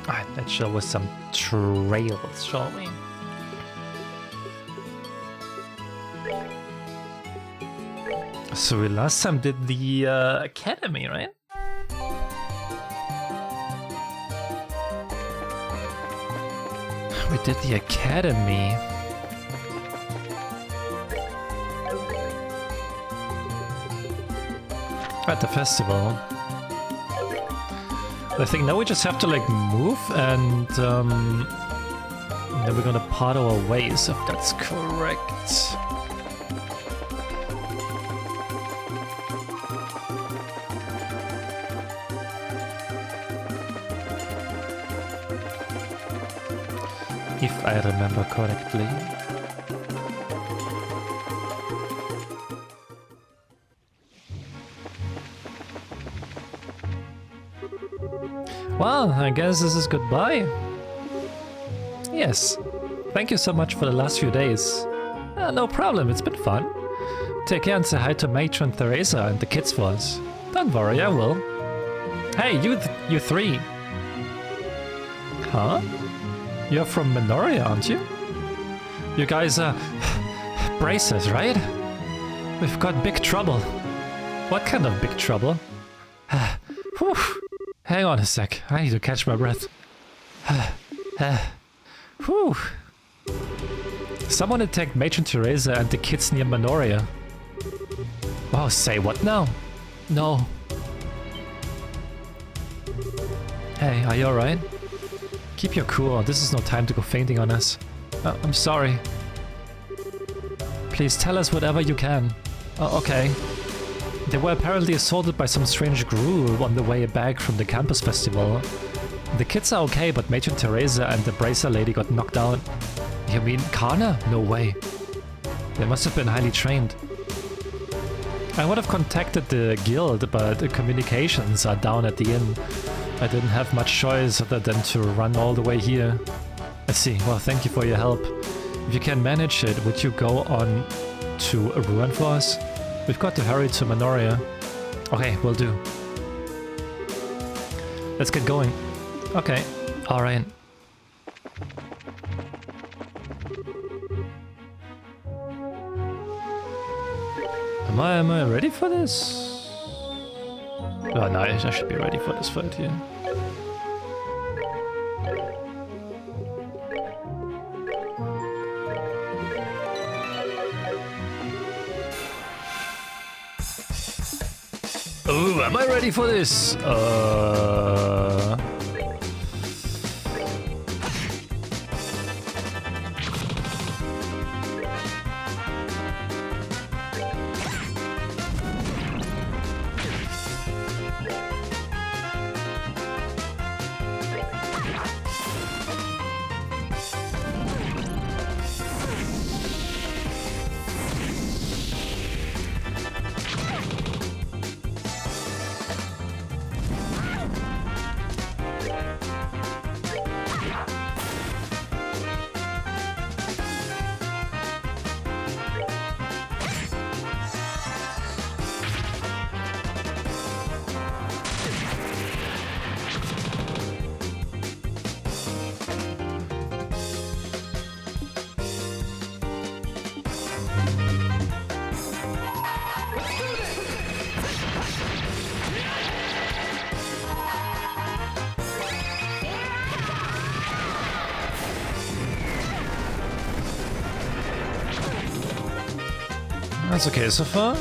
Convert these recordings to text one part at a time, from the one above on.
Alright, let's show with some trails, shall we? So we last time did the academy, right? We did the academy. At the festival. I think now we just have to like move and then we're gonna part our ways, if that's correct. If I remember correctly. Well, I guess this is goodbye. Yes. Thank you so much for the last few days. No problem, it's been fun. Take care and say hi to Matron Theresa and the kids for us. Don't worry, I will. Hey, you three. Huh? You're from Minoria, aren't you? You guys are braces, right? We've got big trouble. What kind of big trouble? Whew. Hang on a sec, I need to catch my breath. Whew. Someone attacked Matron Teresa and the kids near Minoria. Wow, say what now? No. Hey, are you alright? Keep your cool, this is no time to go fainting on us. I'm sorry. Please tell us whatever you can. Okay. They were apparently assaulted by some strange group on the way back from the campus festival. The kids are okay, but Matron Teresa and the bracer lady got knocked out. You mean Kana? No way. They must have been highly trained. I would have contacted the guild, but the communications are down at the inn. I didn't have much choice other than to run all the way here. I see. Well, thank you for your help. If you can manage it, would you go on to Ruin for us? We've got to hurry to Minoria. Okay, will do. Let's get going. Okay, alright. Am I ready for this? Oh, no, I should be ready for this fight here. Oh, am I ready for this? That's okay so far.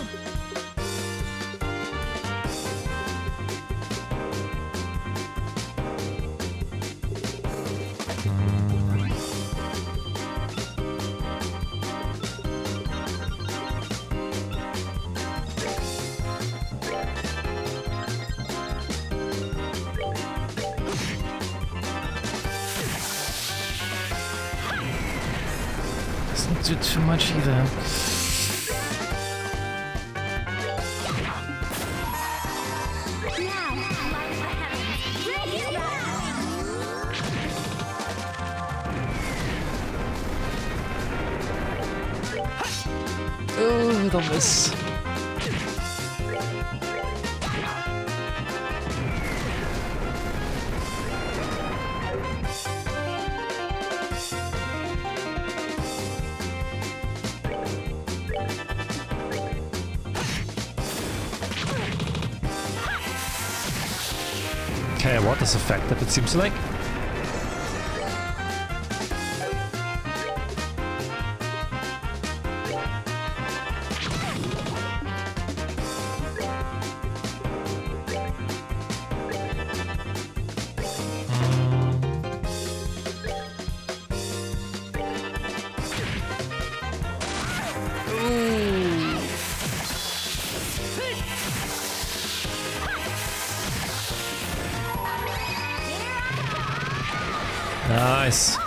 Doesn't do too much either. Oh, don't miss. what is affected, it seems like. Nice.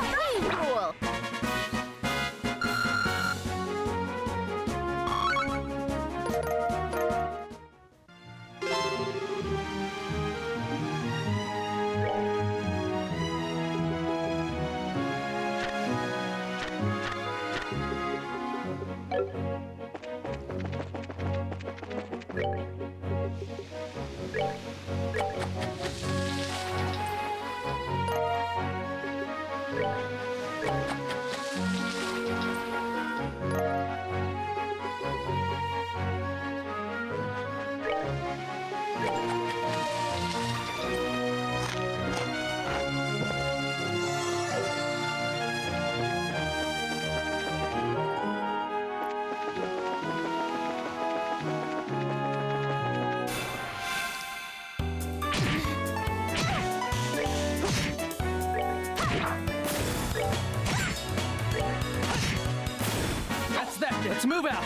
Let's move out!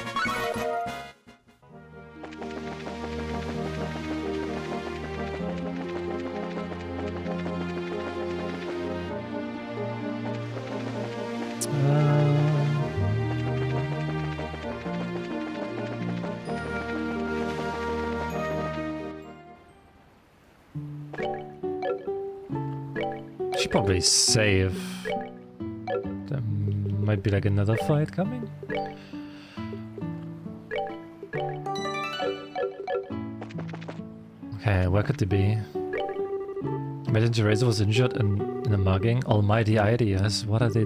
Should probably save. There might be like another fight coming. Okay, where could they be? Imagine Teresa was injured in a mugging. Almighty ideas. What are they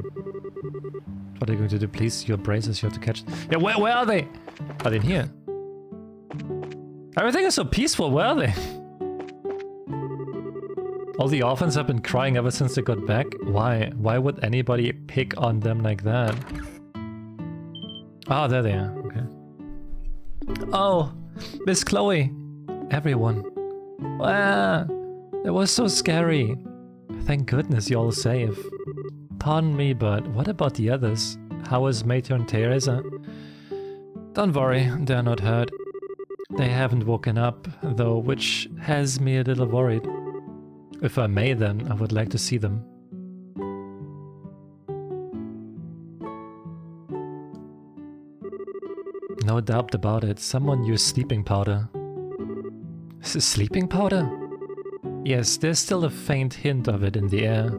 going to do? Please, your braces, you have to catch. Yeah, where are they? Are they in here? Everything is so peaceful. Where are they? All the orphans have been crying ever since they got back. Why? Why would anybody pick on them like that? Ah, there they are. Okay. Oh, Miss Chloe. Everyone. Ah, that was so scary. Thank goodness you're all safe. Pardon me, but what about the others? How is Matron Teresa? Don't worry, they're not hurt. They haven't woken up, though, which has me a little worried. If I may, then, I would like to see them. No doubt about it, someone used sleeping powder. Is this sleeping powder? Yes, there's still a faint hint of it in the air.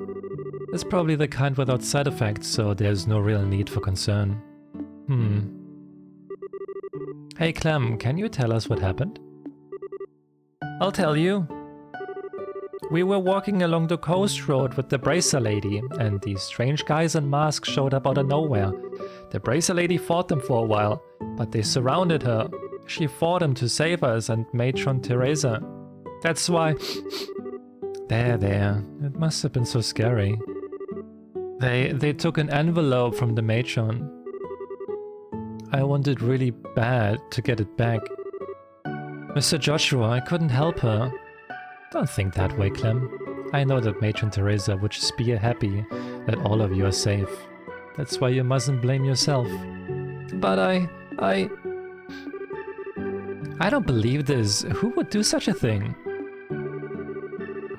It's probably the kind without side effects, so there's no real need for concern. Hey Clem, can you tell us what happened? I'll tell you. We were walking along the coast road with the bracer lady, and these strange guys in masks showed up out of nowhere. The bracer lady fought them for a while, but they surrounded her. She fought them to save us and Matron Teresa. That's why... There. It must have been so scary. They took an envelope from the matron. I wanted really bad to get it back. Mr. Joshua, I couldn't help her. Don't think that way, Clem. I know that Matron Teresa would just be happy that all of you are safe. That's why you mustn't blame yourself. But I don't believe this. Who would do such a thing?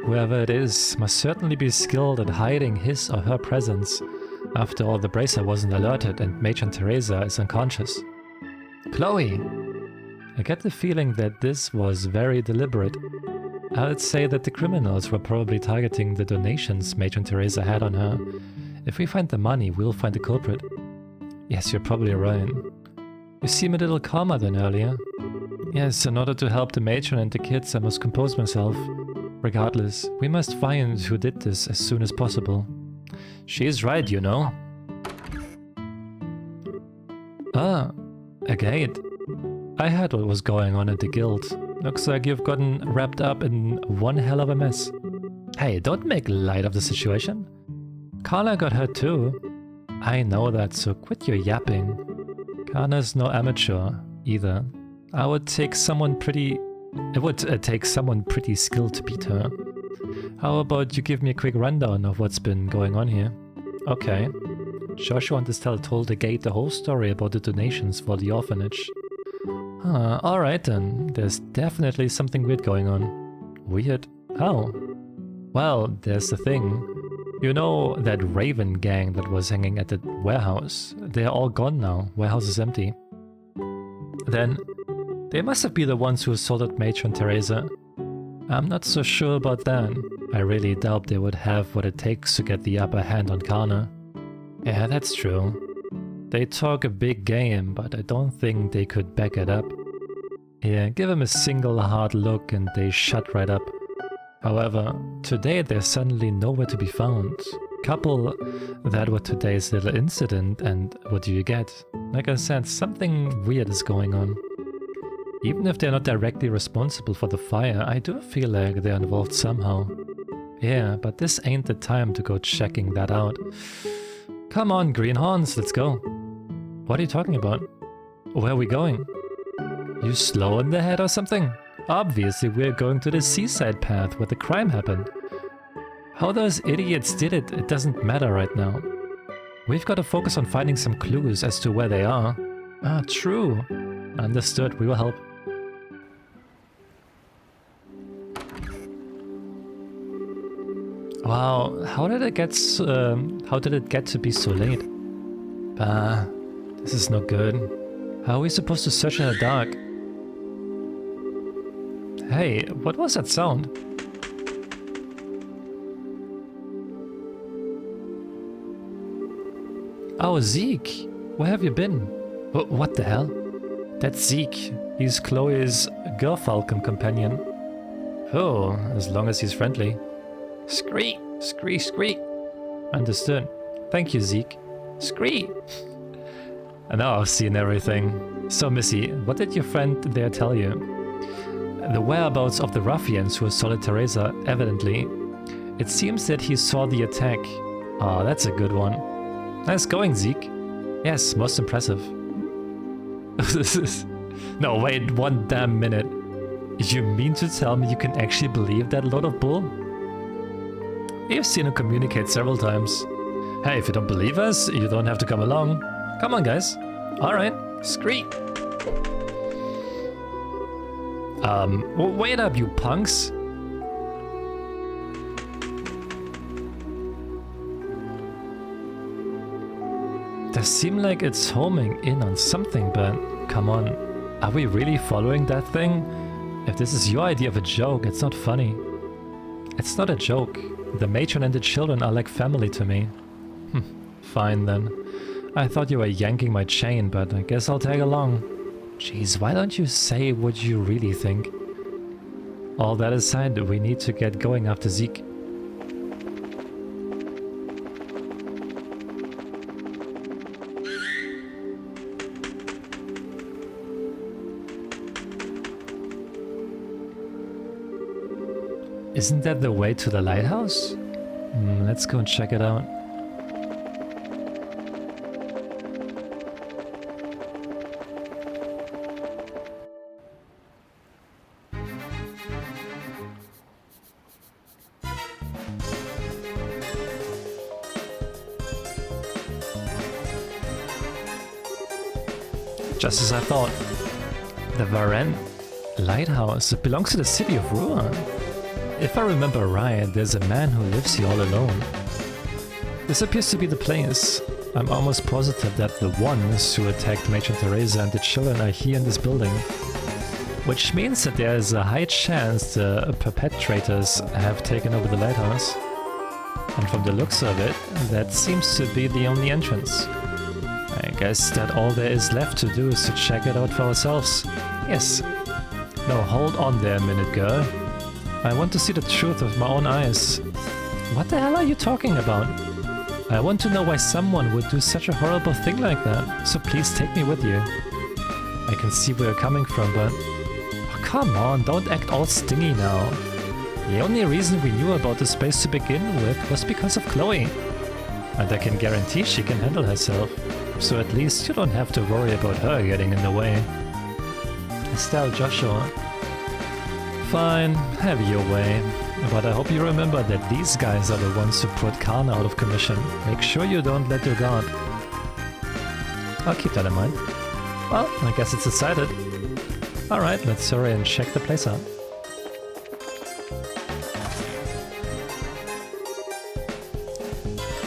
Whoever it is must certainly be skilled at hiding his or her presence. After all, the bracer wasn't alerted and Matron Teresa is unconscious. Chloe! I get the feeling that this was very deliberate. I'd say that the criminals were probably targeting the donations Matron Teresa had on her. If we find the money, we'll find the culprit. Yes, you're probably right. You seem a little calmer than earlier. Yes, in order to help the matron and the kids, I must compose myself. Regardless, we must find who did this as soon as possible. She's right, you know. Ah, a gate. I heard what was going on at the guild. Looks like you've gotten wrapped up in one hell of a mess. Hey, don't make light of the situation. Kana got hurt too. I know that, so quit your yapping. Kana's no amateur either. It would take someone pretty skilled to beat her. How about you give me a quick rundown of what's been going on here? Okay. Joshua and Estelle told the gate the whole story about the donations for the orphanage. Alright then. There's definitely something weird going on. Weird? How? Well, there's the thing. You know that Raven gang that was hanging at the warehouse? They're all gone now. Warehouse is empty. Then, they must have been the ones who assaulted Matron Teresa. I'm not so sure about that. I really doubt they would have what it takes to get the upper hand on Kana. Yeah, that's true. They talk a big game, but I don't think they could back it up. Yeah, give them a single hard look and they shut right up. However, today they're suddenly nowhere to be found. Couple that with today's little incident and what do you get? Like I said, something weird is going on. Even if they're not directly responsible for the fire, I do feel like they're involved somehow. Yeah, but this ain't the time to go checking that out. Come on, greenhorns, let's go. What are you talking about? Where are we going? You slow in the head or something? Obviously we're going to the seaside path where the crime happened. How those idiots did it, it doesn't matter right now. We've got to focus on finding some clues as to where they are. Ah, true. Understood, we will help. Wow, how did it get to be so late? This is no good. How are we supposed to search in the dark? Hey, what was that sound? Oh, Zeke! Where have you been? What the hell? That's Zeke. He's Chloe's girl falcon companion. Oh, as long as he's friendly. Scree! Scree, scree! Understood. Thank you, Zeke. Scree! And now I've seen everything. So, Missy, what did your friend there tell you? The whereabouts of the ruffians who assaulted Teresa, evidently. It seems that he saw the attack. Oh, that's a good one. Nice going, Zeke. Yes, most impressive. No, wait, one damn minute. You mean to tell me you can actually believe that load of bull? We've seen him communicate several times. Hey, if you don't believe us, you don't have to come along. Come on, guys. Alright, scream. Wait up, you punks. Does seem like it's homing in on something, but come on. Are we really following that thing? If this is your idea of a joke, it's not funny. It's not a joke. The matron and the children are like family to me. Fine then. I thought you were yanking my chain, but I guess I'll tag along. Jeez, why don't you say what you really think? All that aside, we need to get going after Zeke. Isn't that the way to the lighthouse? Let's go and check it out. Just as I thought. The Varen Lighthouse, it belongs to the city of Ruan. If I remember right, there's a man who lives here all alone. This appears to be the place. I'm almost positive that the ones who attacked Matron Teresa and the children are here in this building. Which means that there is a high chance the perpetrators have taken over the lighthouse. And from the looks of it, that seems to be the only entrance. I guess that all there is left to do is to check it out for ourselves. Yes. No, hold on there a minute, girl. I want to see the truth with my own eyes. What the hell are you talking about? I want to know why someone would do such a horrible thing like that, so please take me with you. I can see where you're coming from, but... Oh, come on, don't act all stingy now. The only reason we knew about this place to begin with was because of Chloe. And I can guarantee she can handle herself. So at least you don't have to worry about her getting in the way. Estelle Joshua. Fine, have your way. But I hope you remember that these guys are the ones who put Kana out of commission. Make sure you don't let your guard. I'll keep that in mind. Well, I guess it's decided. Alright, let's hurry and check the place out.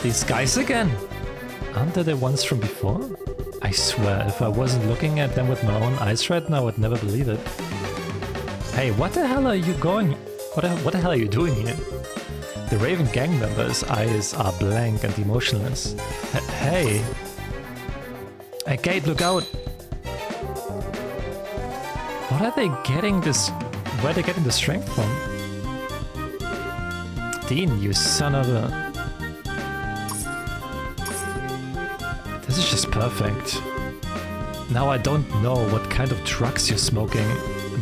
These guys again! Aren't they the ones from before? I swear, if I wasn't looking at them with my own eyes right now, I'd never believe it. Hey, what the hell are you going? What the hell are you doing here? The Raven gang members' eyes are blank and emotionless. Hey! Hey, Kate, look out! What are they getting this... Where are they getting the strength from? Dean, you son of a... This is just perfect. Now I don't know what kind of drugs you're smoking,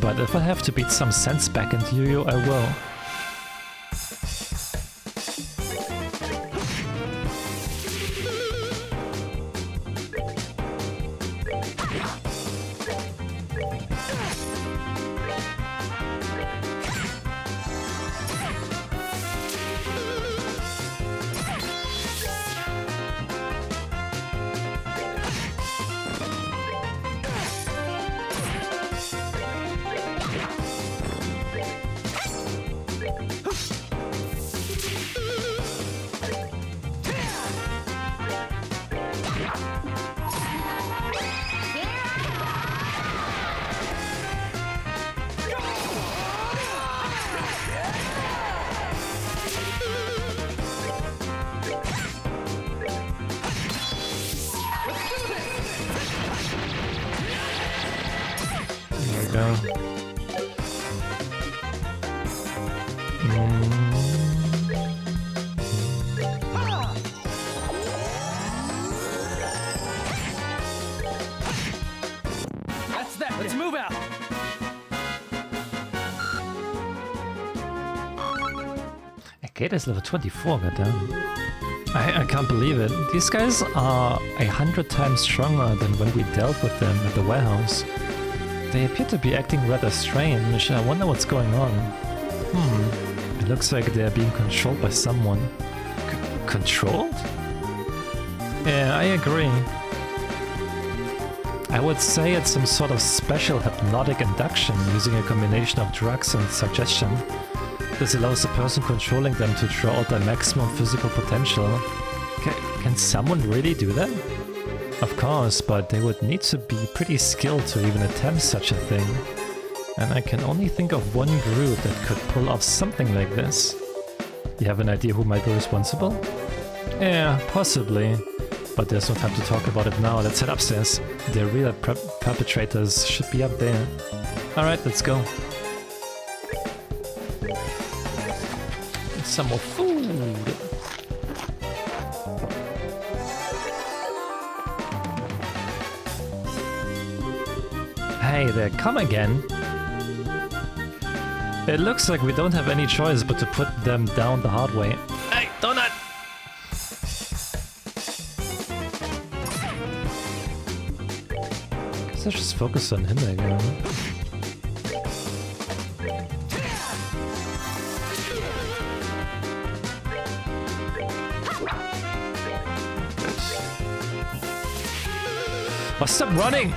but if I have to beat some sense back into you, I will. That's that. Let's move out. Kate is level 24, goddamn. I can't believe it. These guys are 100 times stronger than when we dealt with them at the warehouse. They appear to be acting rather strange. I wonder what's going on. It looks like they're being controlled by someone. Controlled? Yeah, I agree. I would say it's some sort of special hypnotic induction using a combination of drugs and suggestion. This allows the person controlling them to draw out their maximum physical potential. Can someone really do that? Of course, but they would need to be pretty skilled to even attempt such a thing. And I can only think of one group that could pull off something like this. You have an idea who might be responsible? Yeah, possibly. But there's no time to talk about it now. Let's head upstairs. The real perpetrators should be up there. Alright, let's go. Some more food. Hey there, come again. It looks like we don't have any choice but to put them down the hard way. Hey, donut! Guess I should focus on him again. Oh, stop running!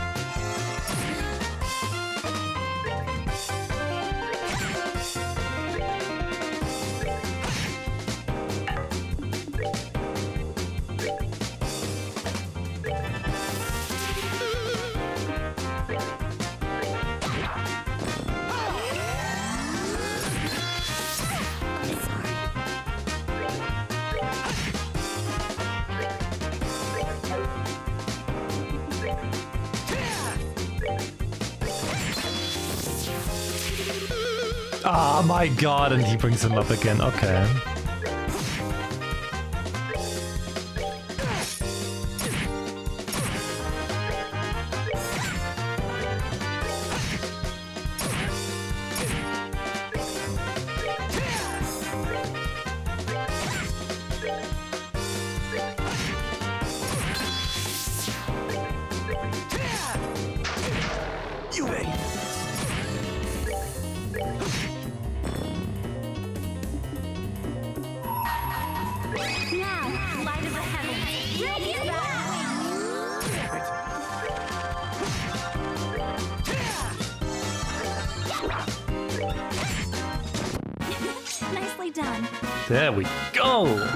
Oh my god, and he brings him up again, okay. Nicely done. There we go!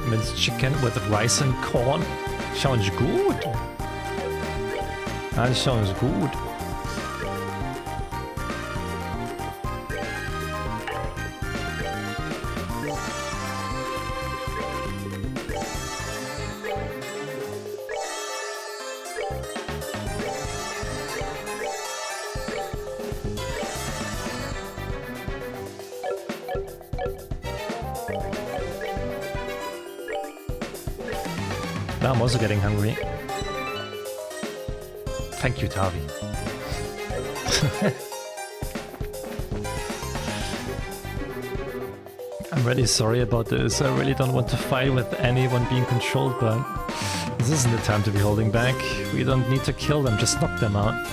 Minced chicken with rice and corn. Sounds good. That sounds good. Now I'm also getting hungry. Thank you, Tavi. I'm really sorry about this. I really don't want to fight with anyone being controlled, but this isn't the time to be holding back. We don't need to kill them, just knock them out.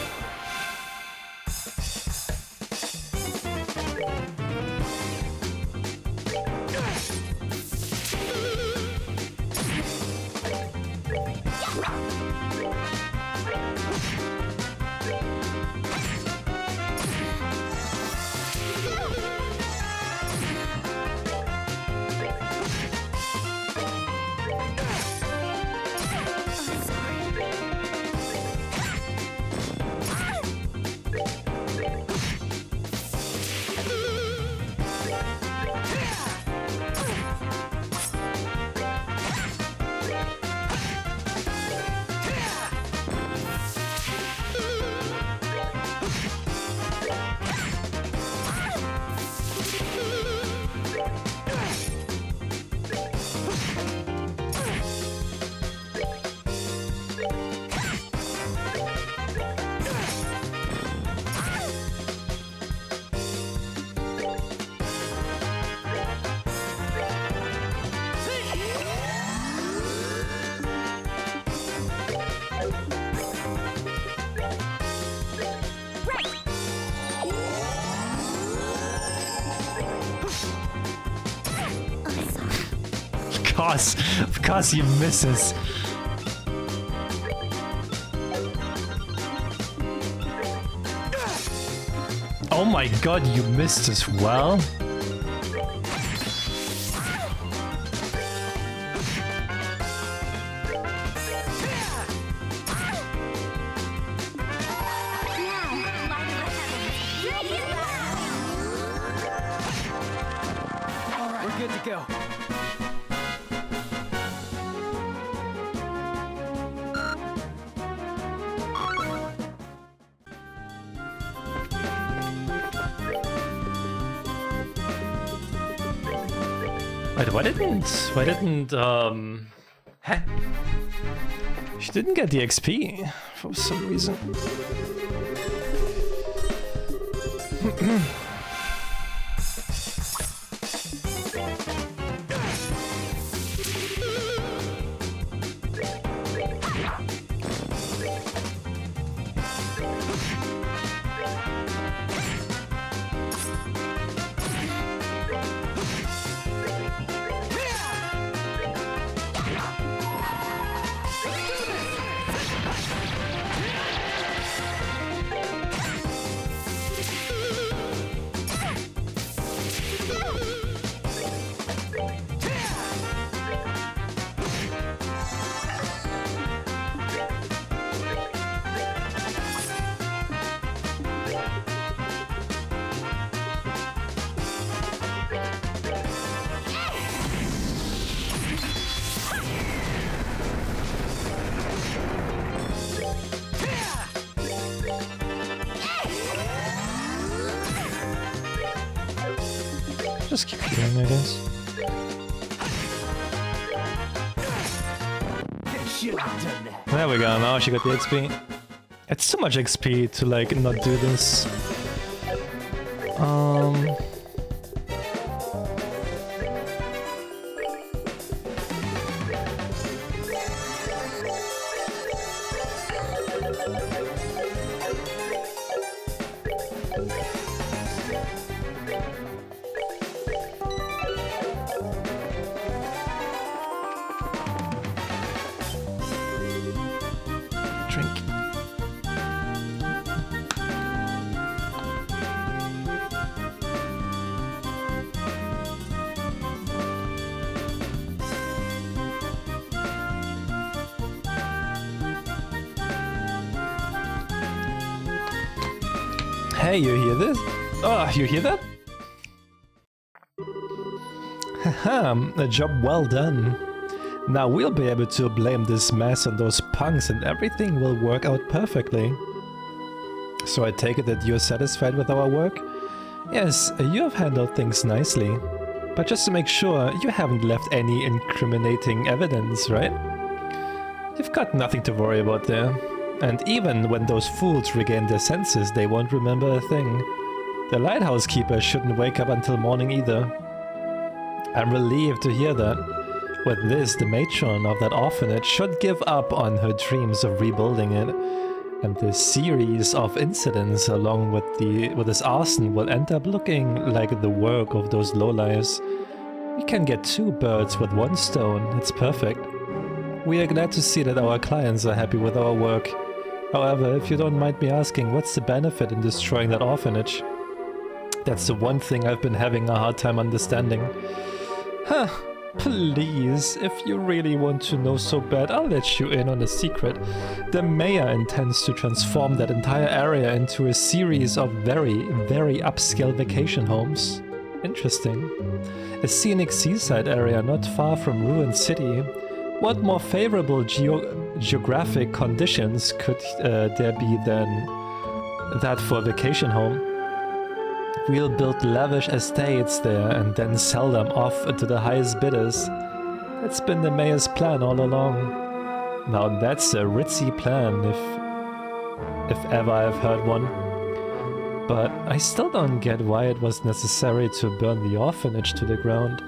Of course he misses. Oh my god, you missed as well? We're good to go. Wait, why didn't, Huh? She didn't get the XP for some reason. Just keep healing, I guess. Should have done that. There we go, now she got the XP. It's too much XP to like not do this. Drink. Hey, you hear this? Oh, you hear that? Haha, a job well done. Now we'll be able to blame this mess on those punks and everything will work out perfectly. So I take it that you're satisfied with our work? Yes, you have handled things nicely. But just to make sure, you haven't left any incriminating evidence, right? You've got nothing to worry about there. And even when those fools regain their senses, they won't remember a thing. The lighthouse keeper shouldn't wake up until morning either. I'm relieved to hear that. With this, the matron of that orphanage should give up on her dreams of rebuilding it. And this series of incidents along with this arson will end up looking like the work of those lowlifes. We can get 2 birds with 1 stone, it's perfect. We are glad to see that our clients are happy with our work. However, if you don't mind me asking, what's the benefit in destroying that orphanage? That's the one thing I've been having a hard time understanding. Huh. Please, if you really want to know so bad, I'll let you in on a secret. The mayor intends to transform that entire area into a series of very, very upscale vacation homes. Interesting. A scenic seaside area not far from Ruined City. What more favorable geographic conditions could there be than that for a vacation home? We'll build lavish estates there and then sell them off to the highest bidders. That's been the mayor's plan all along. Now that's a ritzy plan, if ever I've heard one. But I still don't get why it was necessary to burn the orphanage to the ground.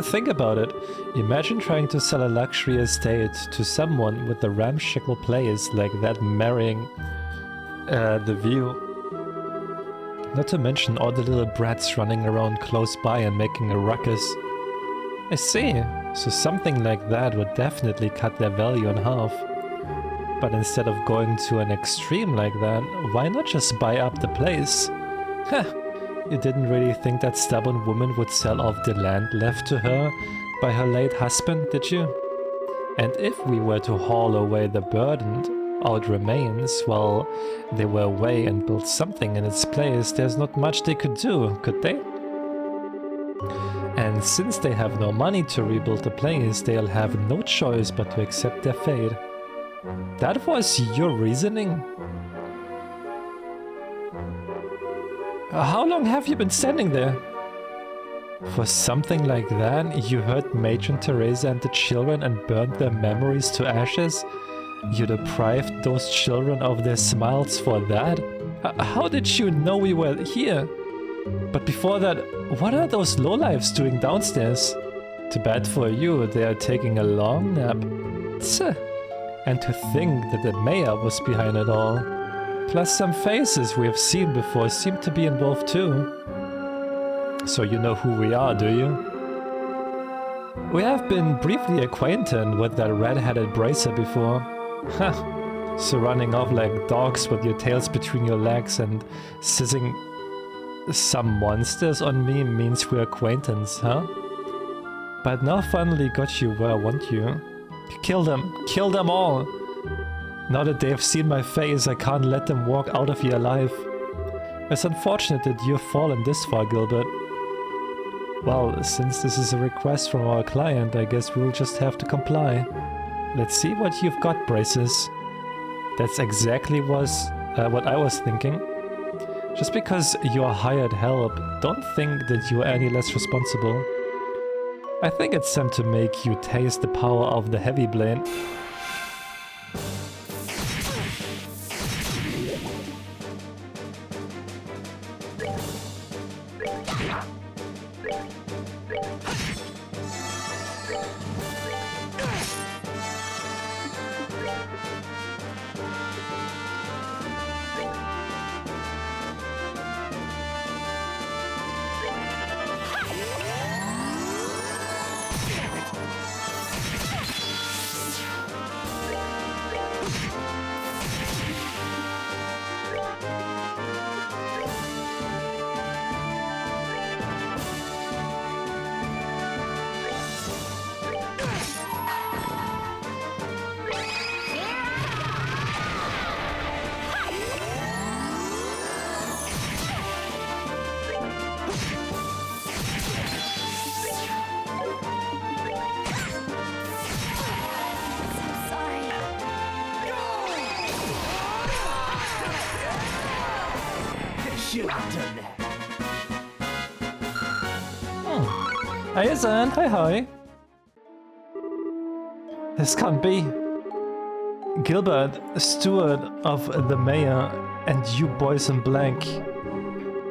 Think about it. Imagine trying to sell a luxury estate to someone with a ramshackle place like that marrying the view. Not to mention all the little brats running around close by and making a ruckus. I see. So something like that would definitely cut their value in half. But instead of going to an extreme like that, why not just buy up the place? Heh. You didn't really think that stubborn woman would sell off the land left to her by her late husband, did you? And if we were to haul away the burdened out remains while they were away and built something in its place, there's not much they could do, could they? And since they have no money to rebuild the place, they'll have no choice but to accept their fate. That was your reasoning? How long have you been standing there? For something like that, you hurt Matron Teresa and the children and burned their memories to ashes? You deprived those children of their smiles for that? How did you know we were here? But before that, what are those lowlifes doing downstairs? Too bad for you, they are taking a long nap. Tch. And to think that the mayor was behind it all. Plus some faces we have seen before seem to be involved too. So you know who we are, do you? We have been briefly acquainted with that red-headed bracer before. Huh. So running off like dogs with your tails between your legs and sizzing some monsters on me means we're acquaintance, huh? But now finally got you where I want you. Kill them all! Now that they've seen my face, I can't let them walk out of here alive. It's unfortunate that you've fallen this far, Gilbert. Well, since this is a request from our client, I guess we'll just have to comply. Let's see what you've got, Braces. That's exactly what I was thinking. Just because you're hired help, don't think that you're any less responsible. I think it's time to make you taste the power of the heavy blade. Should have done that. Hey, Zan. Hi. This can't be. Gilbert, steward of the mayor, and you boys in blank.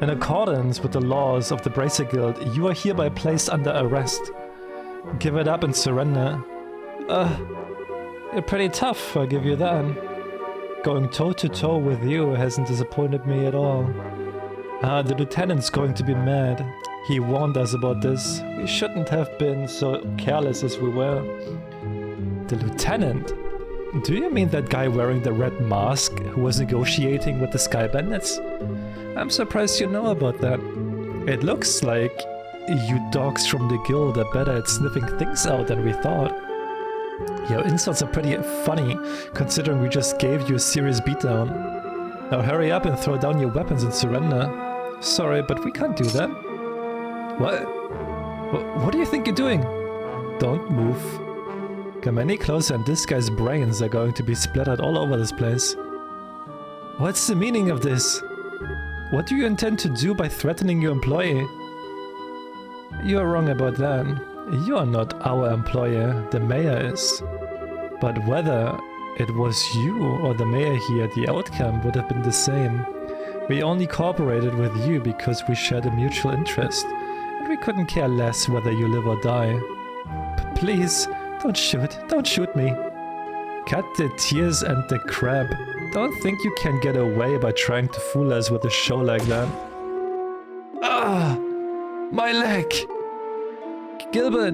In accordance with the laws of the Bracer Guild, you are hereby placed under arrest. Give it up and surrender. You're pretty tough, I'll give you that. Going toe-to-toe with you hasn't disappointed me at all. The lieutenant's going to be mad. He warned us about this. We shouldn't have been so careless as we were. The lieutenant? Do you mean that guy wearing the red mask who was negotiating with the Sky Bandits? I'm surprised you know about that. It looks like you dogs from the guild are better at sniffing things out than we thought. Your insults are pretty funny, considering we just gave you a serious beatdown. Now hurry up and throw down your weapons and surrender. Sorry, but we can't do that. What? What do you think you're doing? Don't move. Come any closer and this guy's brains are going to be splattered all over this place. What's the meaning of this? What do you intend to do by threatening your employee? You're wrong about that. You are not our employer, the mayor is. But whether it was you or the mayor here, the outcome would have been the same. We only cooperated with you because we shared a mutual interest, and we couldn't care less whether you live or die. Please, don't shoot me. Cut the tears and the crap. Don't think you can get away by trying to fool us with a show like that. Ah! My leg! Gilbert!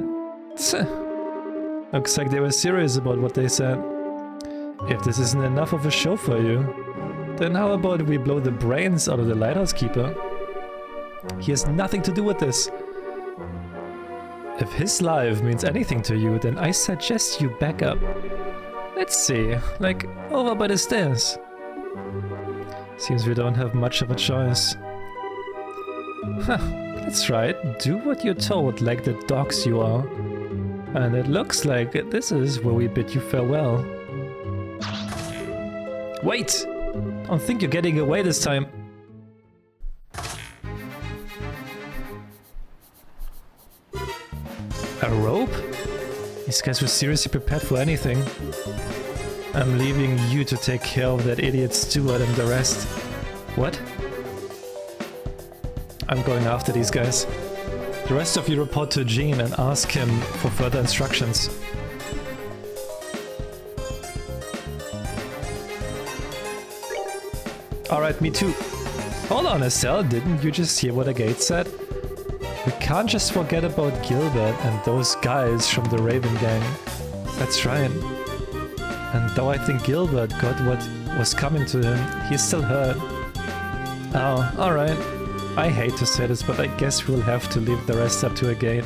Looks like they were serious about what they said. If this isn't enough of a show for you, then how about we blow the brains out of the lighthouse keeper? He has nothing to do with this. If his life means anything to you, then I suggest you back up. Let's see, like over by the stairs. Seems we don't have much of a choice. Huh, that's right, do what you're told like the dogs you are. And it looks like this is where we bid you farewell. Wait! Don't think you're getting away this time. A rope? These guys were seriously prepared for anything. I'm leaving you to take care of that idiot steward and the rest. What? I'm going after these guys. The rest of you report to Gene and ask him for further instructions. Alright, me too. Hold on, Estelle, didn't you just hear what the gate said? We can't just forget about Gilbert and those guys from the Raven Gang. That's right. And though I think Gilbert got what was coming to him, he's still hurt. Oh, alright. I hate to say this, but I guess we'll have to leave the rest up to a gate.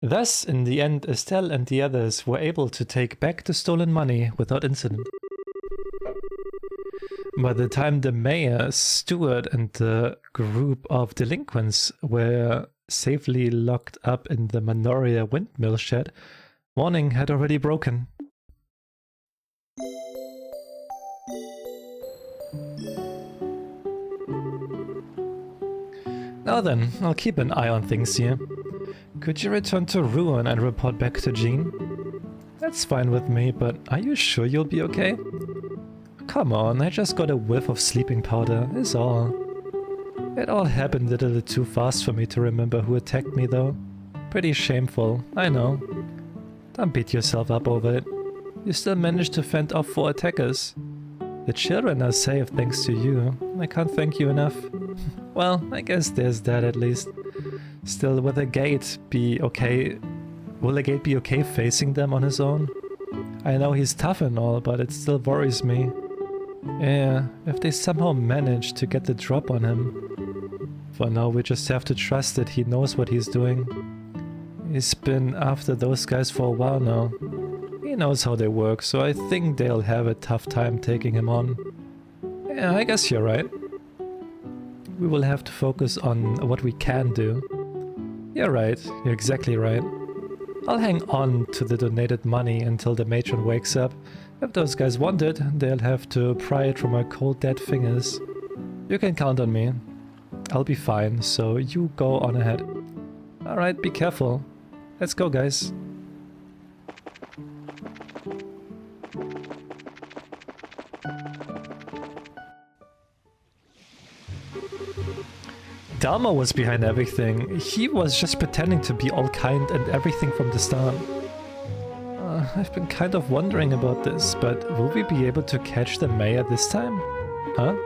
Thus, in the end, Estelle and the others were able to take back the stolen money without incident. By the time the mayor, steward, and the group of delinquents were safely locked up in the Manoria windmill shed, morning had already broken. Now then, I'll keep an eye on things here. Could you return to Ruin and report back to Jean? That's fine with me, but are you sure you'll be okay? Come on, I just got a whiff of sleeping powder, is all. It all happened a little too fast for me to remember who attacked me though. Pretty shameful, I know. Don't beat yourself up over it. You still managed to fend off 4 attackers. The children are safe thanks to you. I can't thank you enough. Well, I guess there's that at least. Still, will the gate be okay? Will the gate be okay facing them on his own? I know he's tough and all, but it still worries me. Yeah, if they somehow manage to get the drop on him. For now, we just have to trust that he knows what he's doing. He's been after those guys for a while now. He knows how they work, so I think they'll have a tough time taking him on. Yeah, I guess you're right. We will have to focus on what we can do. You're right, you're exactly right. I'll hang on to the donated money until the matron wakes up. If those guys want it, they'll have to pry it from my cold dead fingers. You can count on me. I'll be fine, so you go on ahead. Alright, be careful. Let's go, guys. Dalmo was behind everything. He was just pretending to be all kind and everything from the start. I've been kind of wondering about this, but will we be able to catch the mayor this time? Huh?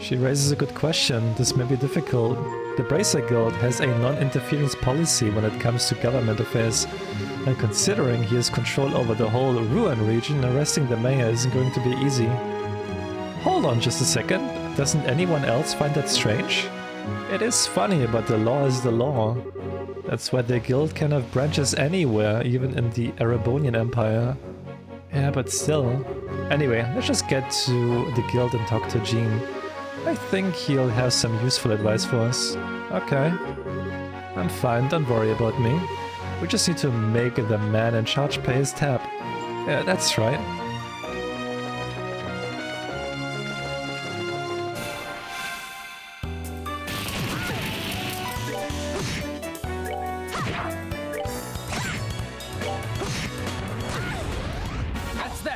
She raises a good question. This may be difficult. The Bracer Guild has a non-interference policy when it comes to government affairs, and considering he has control over the whole Ruin region, arresting the mayor isn't going to be easy. Hold on just a second. Doesn't anyone else find that strange? It is funny, but the law is the law. That's why the guild can have branches anywhere, even in the Erebonian Empire. Yeah, but still. Anyway, let's just get to the guild and talk to Jean. I think he'll have some useful advice for us. Okay. I'm fine, don't worry about me. We just need to make the man in charge pay his tab. Yeah, that's right.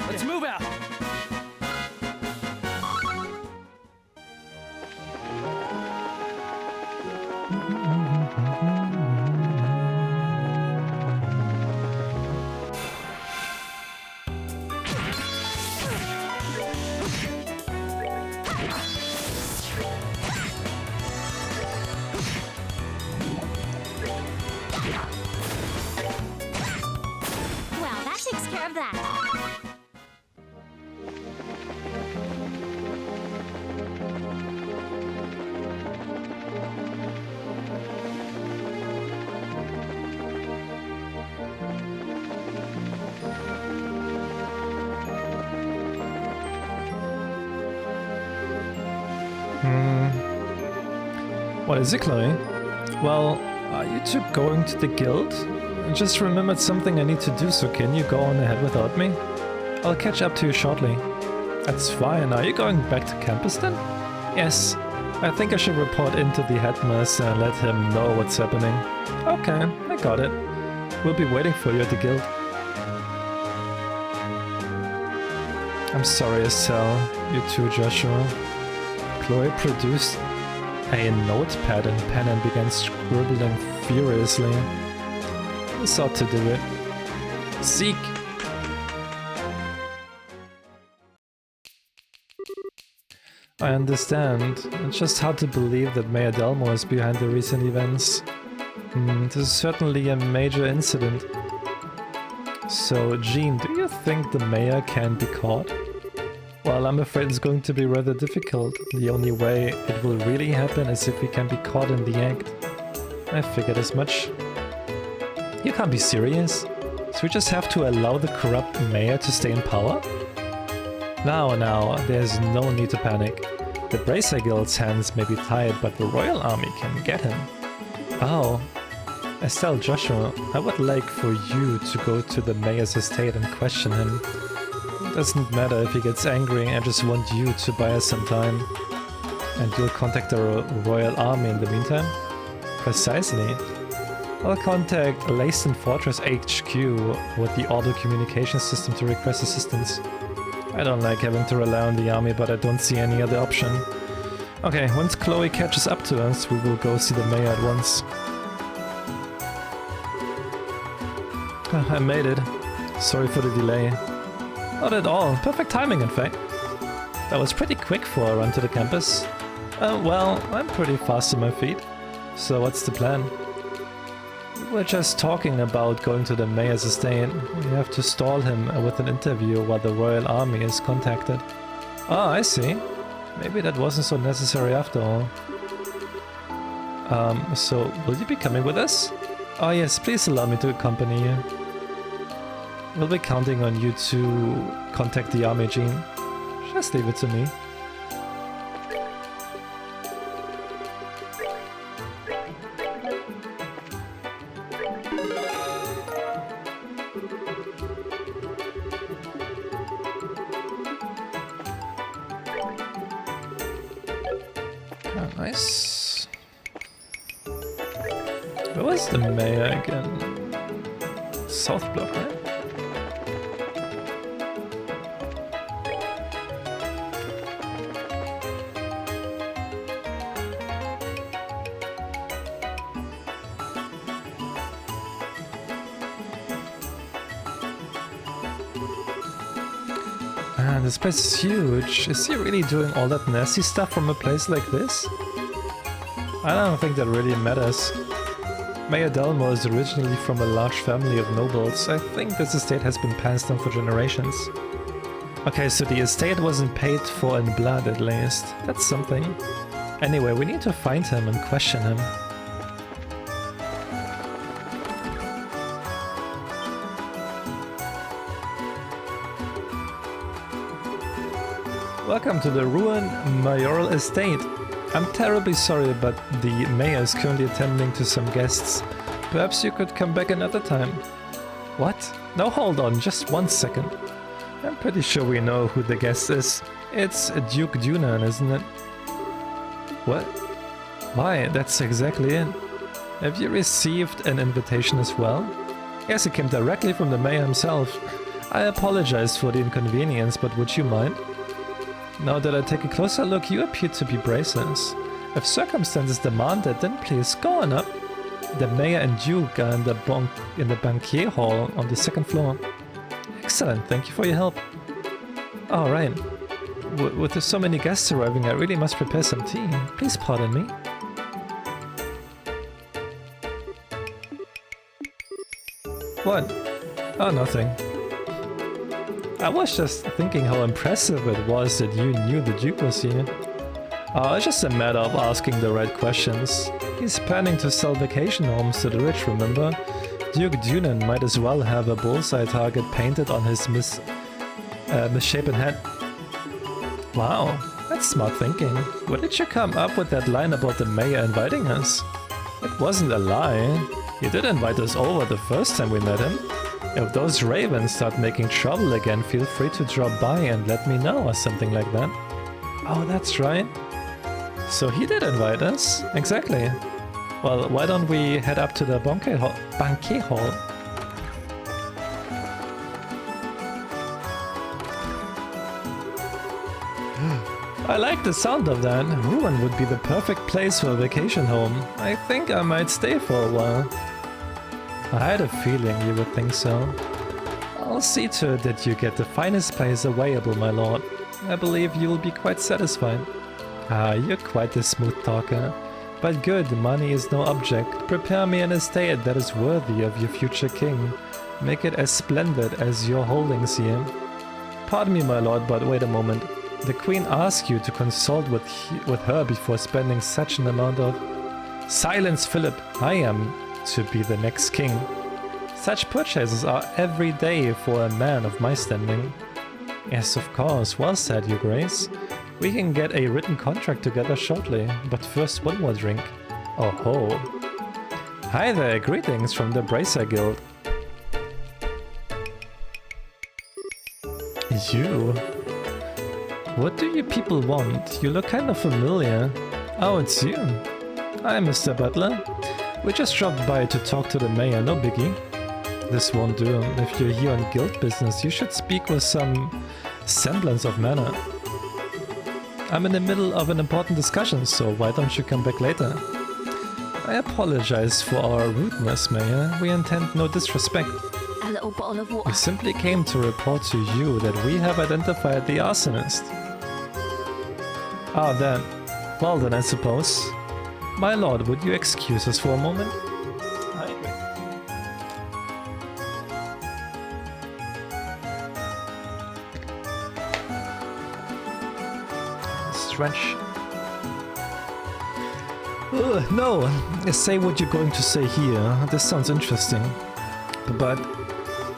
Let's move out! Well, that takes care of that. What is it, Chloe? Well, are you two going to the guild? I just remembered something I need to do, so can you go on ahead without me? I'll catch up to you shortly. That's fine. Are you going back to campus then? Yes. I think I should report into the headmaster and let him know what's happening. Okay, I got it. We'll be waiting for you at the guild. I'm sorry, Estelle. You too, Joshua. Chloe produced a notepad and pen and began scribbling furiously. This ought to do it. Seek! I understand. It's just hard to believe that Mayor Delmo is behind the recent events. This is certainly a major incident. So, Jean, do you think the mayor can be caught? Well, I'm afraid it's going to be rather difficult. The only way it will really happen is if we can be caught in the act. I figured as much. You can't be serious. So we just have to allow the corrupt mayor to stay in power? Now, there's no need to panic. The Bracer Guild's hands may be tied, but the Royal Army can get him. Oh. Estelle, Joshua, I would like for you to go to the mayor's estate and question him. It doesn't matter if he gets angry, I just want you to buy us some time. And you'll contact the Royal Army in the meantime? Precisely. I'll contact Leyston Fortress HQ with the auto communication system to request assistance. I don't like having to rely on the army, but I don't see any other option. Okay, once Chloe catches up to us, we will go see the mayor at once. I made it. Sorry for the delay. Not at all. Perfect timing, in fact. That was pretty quick for a run to the campus. Well, I'm pretty fast on my feet. So what's the plan? We're just talking about going to the mayor's estate. We have to stall him with an interview while the Royal Army is contacted. Ah, I see. Maybe that wasn't so necessary after all. So will you be coming with us? Oh yes, please allow me to accompany you. We'll be counting on you to contact the army, Jean. Just leave it to me. Nice. Where was the mayor again? South Block, right? Man, this place is huge. Is he really doing all that nasty stuff from a place like this? I don't think that really matters. Mayor Delmo is originally from a large family of nobles. I think this estate has been passed down for generations. Okay, so the estate wasn't paid for in blood at least. That's something. Anyway, we need to find him and question him. Welcome to the ruined mayoral estate. I'm terribly sorry, but the mayor is currently attending to some guests. Perhaps you could come back another time. What? No, hold on, just 1 second. I'm pretty sure we know who the guest is. It's Duke Dunan, isn't it? What? Why, that's exactly it. Have you received an invitation as well? Yes, it came directly from the mayor himself. I apologize for the inconvenience, but would you mind? Now that I take a closer look, you appear to be bracelets. If circumstances demand it, then please go on up. The mayor and Duke are in the banquet hall on the 2nd floor. Excellent, thank you for your help. Alright. With so many guests arriving, I really must prepare some tea. Please pardon me. What? Oh, nothing. I was just thinking how impressive it was that you knew the Duke was here. Oh, it's just a matter of asking the right questions. He's planning to sell vacation homes to the rich, remember? Duke Dunan might as well have a bullseye target painted on his misshapen head. Wow, that's smart thinking. Where did you come up with that line about the mayor inviting us? It wasn't a lie. He did invite us over the first time we met him. If those ravens start making trouble again, feel free to drop by and let me know or something like that. Oh, that's right. So he did invite us. Exactly. Well, why don't we head up to the banquet hall? I like the sound of that. Ruin would be the perfect place for a vacation home. I think I might stay for a while. I had a feeling you would think so. I'll see to it that you get the finest place available, my lord. I believe you'll be quite satisfied. Ah, you're quite a smooth talker. But good, money is no object. Prepare me an estate that is worthy of your future king. Make it as splendid as your holdings here. Pardon me, my lord, but wait a moment. The queen asked you to consult with her before spending such an amount of... Silence, Philip! I am to be the next king. Such purchases are every day for a man of my standing. Yes, of course. Well said, your grace. We can get a written contract together shortly, but first one more drink. Oh ho. Hi there, greetings from the Bracer Guild. You? What do you people want? You look kind of familiar. Oh, it's you. Hi, Mr. Butler. We just dropped by to talk to the mayor, no biggie. This won't do. If you're here on guild business, you should speak with some semblance of manner. I'm in the middle of an important discussion, so why don't you come back later? I apologize for our rudeness, Mayor. We intend no disrespect. A little bottle of water. We simply came to report to you that we have identified the arsonist. Ah, then. Well then, I suppose. My lord, would you excuse us for a moment? I agree. Stretch. No! Say what you're going to say here. This sounds interesting. But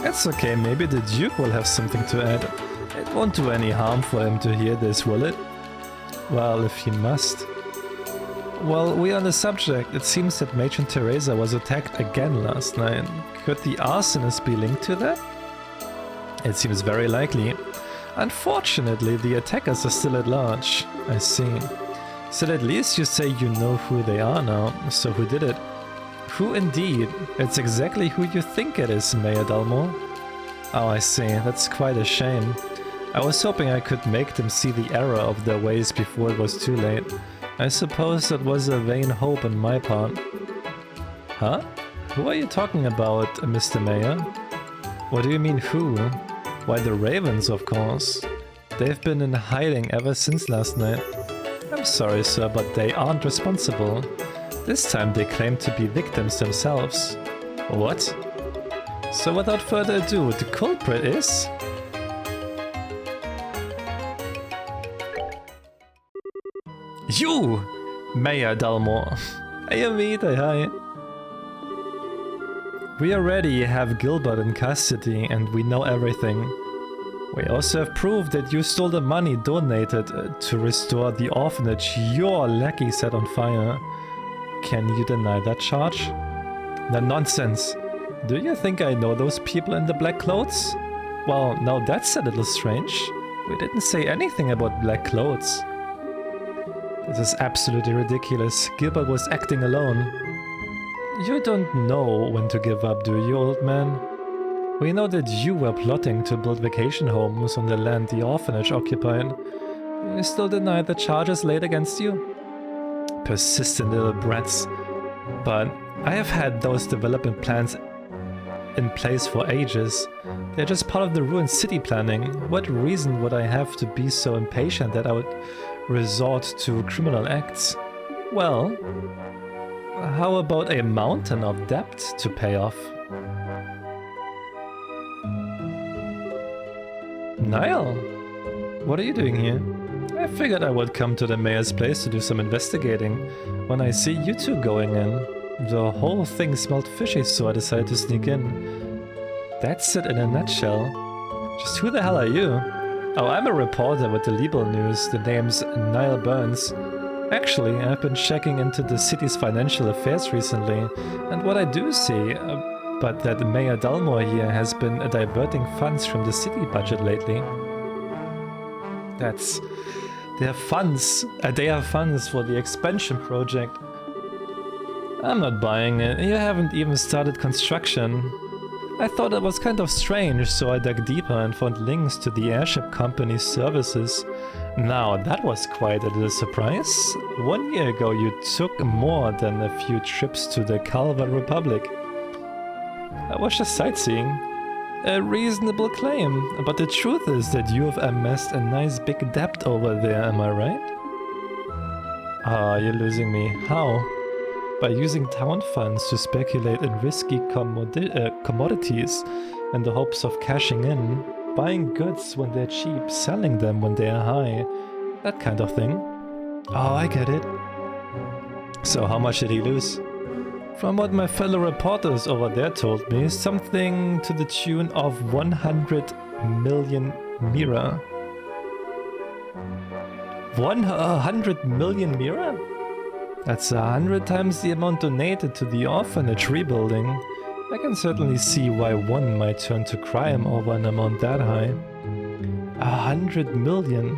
it's okay, maybe the Duke will have something to add. It won't do any harm for him to hear this, will it? Well, if he must. Well, we're on the subject. It seems that Matron Teresa was attacked again last night. Could the arsonist be linked to that? It seems very likely. Unfortunately, the attackers are still at large. I see. So at least you say you know who they are now. So who did it? Who indeed? It's exactly who you think it is, Mayor Dalmore. Oh, I see. That's quite a shame. I was hoping I could make them see the error of their ways before it was too late. I suppose that was a vain hope on my part. Huh? Who are you talking about, Mr. Mayor? What do you mean who? Why, the Ravens, of course. They've been in hiding ever since last night. I'm sorry, sir, but they aren't responsible. This time they claim to be victims themselves. What? So without further ado, the culprit is... You! Mayor Dalmore. Hey, Amita, hi. We already have Gilbert in custody and we know everything. We also have proof that you stole the money donated to restore the orphanage your lackey set on fire. Can you deny that charge? No nonsense. Do you think I know those people in the black clothes? Well, now that's a little strange. We didn't say anything about black clothes. This is absolutely ridiculous. Gilbert was acting alone. You don't know when to give up, do you, old man? We know that you were plotting to build vacation homes on the land the orphanage occupied. You still deny the charges laid against you? Persistent little brats. But I have had those development plans in place for ages. They're just part of the ruined city planning. What reason would I have to be so impatient that I would resort to criminal acts? Well, how about a mountain of debt to pay off? Niall, what are you doing here? I figured I would come to the mayor's place to do some investigating when I see you two going in. The whole thing smelled fishy, so I decided to sneak in. That's it in a nutshell. Just who the hell are you? Oh, I'm a reporter with the Libel News. The name's Niall Burns. Actually, I've been checking into the city's financial affairs recently, and what I do see, but that Mayor Dalmore here has been diverting funds from the city budget lately. They have funds for the expansion project. I'm not buying it. You haven't even started construction. I thought it was kind of strange, so I dug deeper and found links to the airship company's services. Now, that was quite a little surprise. 1 year ago you took more than a few trips to the Calvert Republic. I was just sightseeing. A reasonable claim, but the truth is that you have amassed a nice big debt over there, am I right? Ah, you're losing me. How? By using town funds to speculate in risky commodities in the hopes of cashing in, buying goods when they're cheap, selling them when they are high, that kind of thing. Oh, I get it. So how much did he lose? From what my fellow reporters over there told me, something to the tune of 100 million mira. 100 million mira? That's 100 times the amount donated to the orphanage rebuilding. I can certainly see why one might turn to crime over an amount that high. 100 million.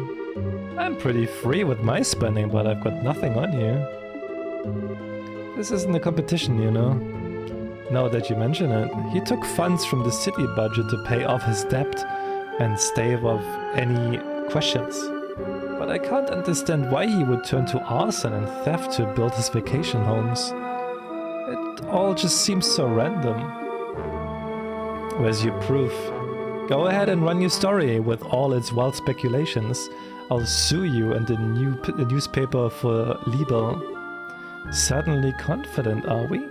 I'm pretty free with my spending, but I've got nothing on you. This isn't a competition, you know. Now that you mention it, he took funds from the city budget to pay off his debt and stave off any questions. But I can't understand why he would turn to arson and theft to build his vacation homes. It all just seems so random. Where's your proof? Go ahead and run your story with all its wild speculations. I'll sue you and the newspaper for libel. Certainly confident, are we?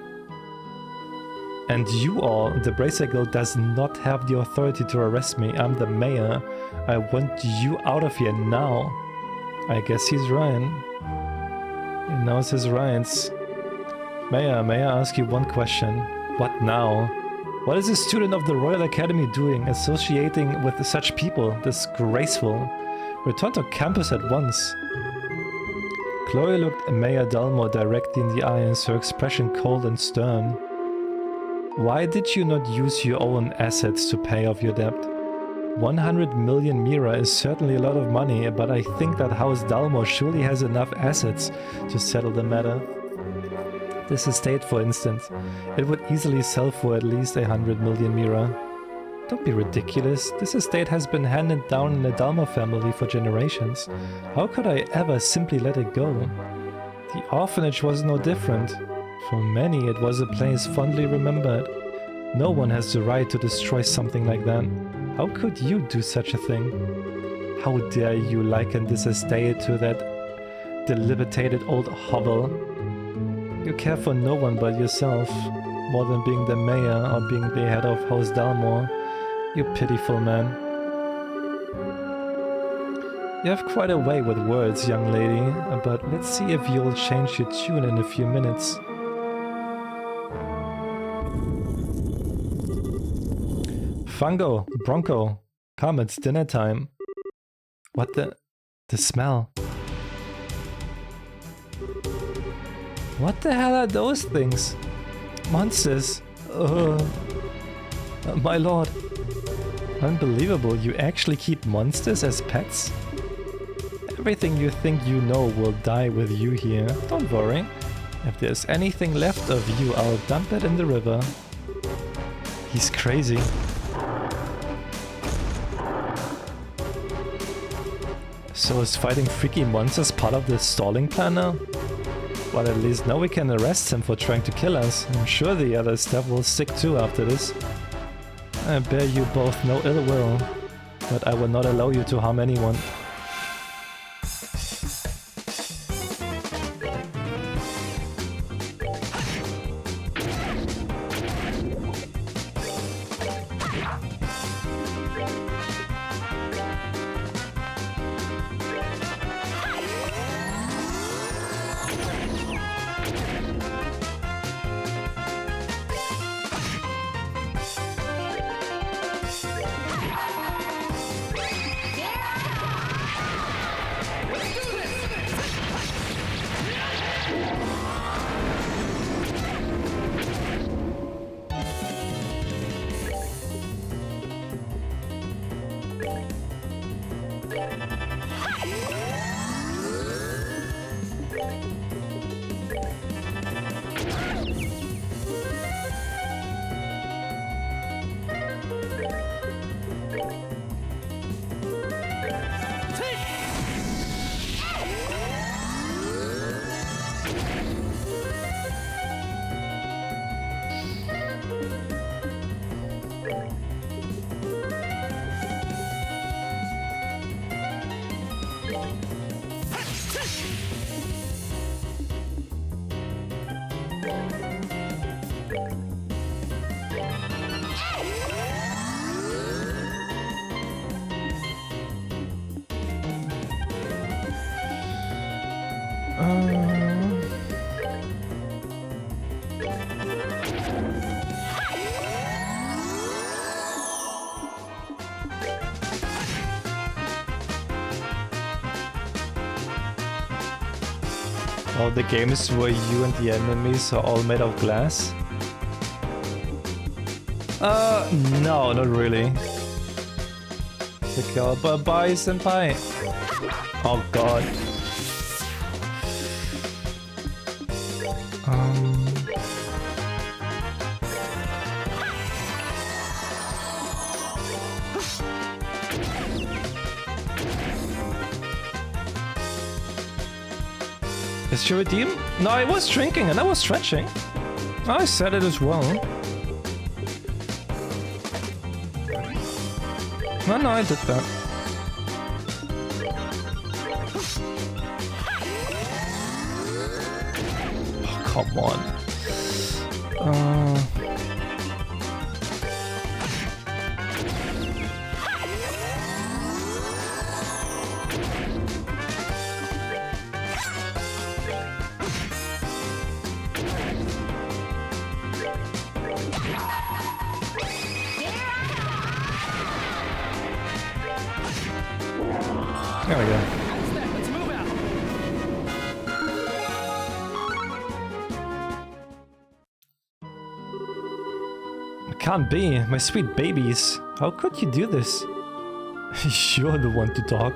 And you all, the Bracer Guild does not have the authority to arrest me. I'm the mayor. I want you out of here now. I guess he's right. He knows his rights. Mayor, may I ask you one question? What now? What is a student of the Royal Academy doing associating with such people? Disgraceful. Return to campus at once. Chloe looked Mayor Dalmor directly in the eye and her expression cold and stern. Why did you not use your own assets to pay off your debt? 100 million Mira is certainly a lot of money, but I think that House Dalmor surely has enough assets to settle the matter. This estate, for instance, it would easily sell for at least 100 million Mira. Don't be ridiculous. This estate has been handed down in the Dalmor family for generations. How could I ever simply let it go? The orphanage was no different. For many, it was a place fondly remembered. No one has the right to destroy something like that. How could you do such a thing? How dare you liken this estate to that dilapidated old hovel? You care for no one but yourself, more than being the mayor or being the head of House Dalmor. You pitiful man. You have quite a way with words, young lady, but let's see if you'll change your tune in a few minutes. Fungo, Bronco, come, it's dinner time. What the smell? What the hell are those things? Monsters. My lord. Unbelievable, you actually keep monsters as pets? Everything you think you know will die with you here. Don't worry. If there's anything left of you, I'll dump it in the river. He's crazy. So is fighting freaky monsters part of the stalling plan now? Well, at least now we can arrest him for trying to kill us. I'm sure the other stuff will stick too after this. I bear you both no ill will, but I will not allow you to harm anyone. All the games where you and the enemies are all made of glass? No, not really. Bye, senpai. Oh god. Is she redeemed? No, I was drinking and I was stretching. I said it as well. No, I did that. Oh, come on. There we go. Let's move out. It can't be. My sweet babies. How could you do this? You're the one to talk.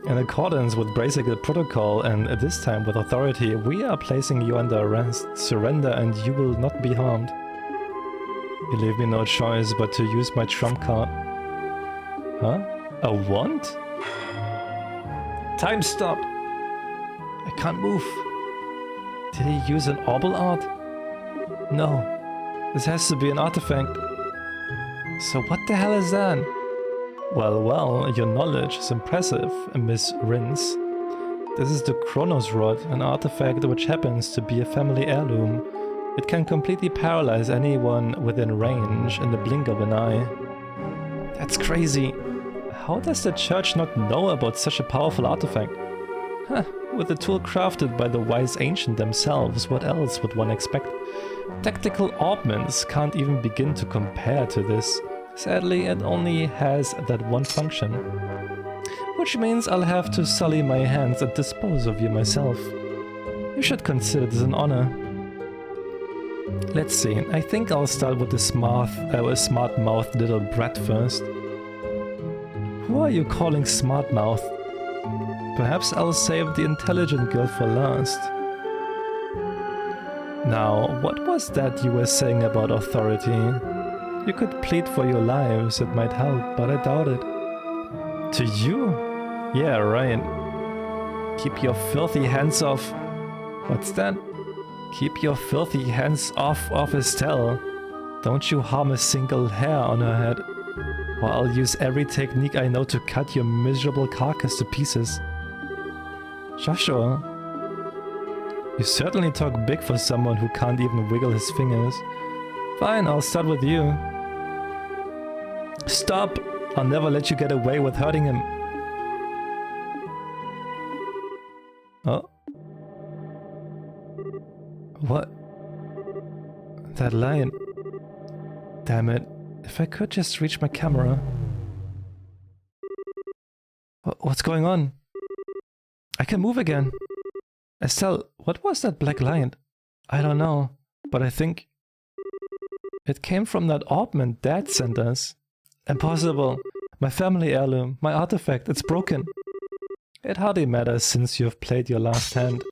In accordance with basic protocol and this time with authority, we are placing you under arrest. Surrender and you will not be harmed. You leave me no choice but to use my trump card. Huh? A wand? Time stop! I can't move. Did he use an orbal art? No. This has to be an artifact. So what the hell is that? Well, your knowledge is impressive, Miss Rins. This is the Chronos Rod, an artifact which happens to be a family heirloom. It can completely paralyze anyone within range in the blink of an eye. That's crazy. How does the church not know about such a powerful artifact? Huh, with a tool crafted by the wise ancient themselves, what else would one expect? Tactical orbments can't even begin to compare to this. Sadly, it only has that one function. Which means I'll have to sully my hands and dispose of you myself. You should consider this an honor. Let's see, I think I'll start with the smart-mouthed little brat first. Who are you calling smart-mouthed? Perhaps I'll save the intelligent girl for last. Now, what was that you were saying about authority? You could plead for your lives, it might help, but I doubt it. To you? Yeah, right. Keep your filthy hands off... What's that? Keep your filthy hands off of Estelle. Don't you harm a single hair on her head. Or I'll use every technique I know to cut your miserable carcass to pieces. Joshua, you certainly talk big for someone who can't even wiggle his fingers. Fine, I'll start with you. Stop! I'll never let you get away with hurting him. Oh. What? That line. Damn it. If I could just reach my camera. What's going on? I can move again. Estelle, what was that black line? I don't know, but I think... It came from that orbment Dad sent us. Impossible. My family heirloom, my artifact, it's broken. It hardly matters since you have played your last hand.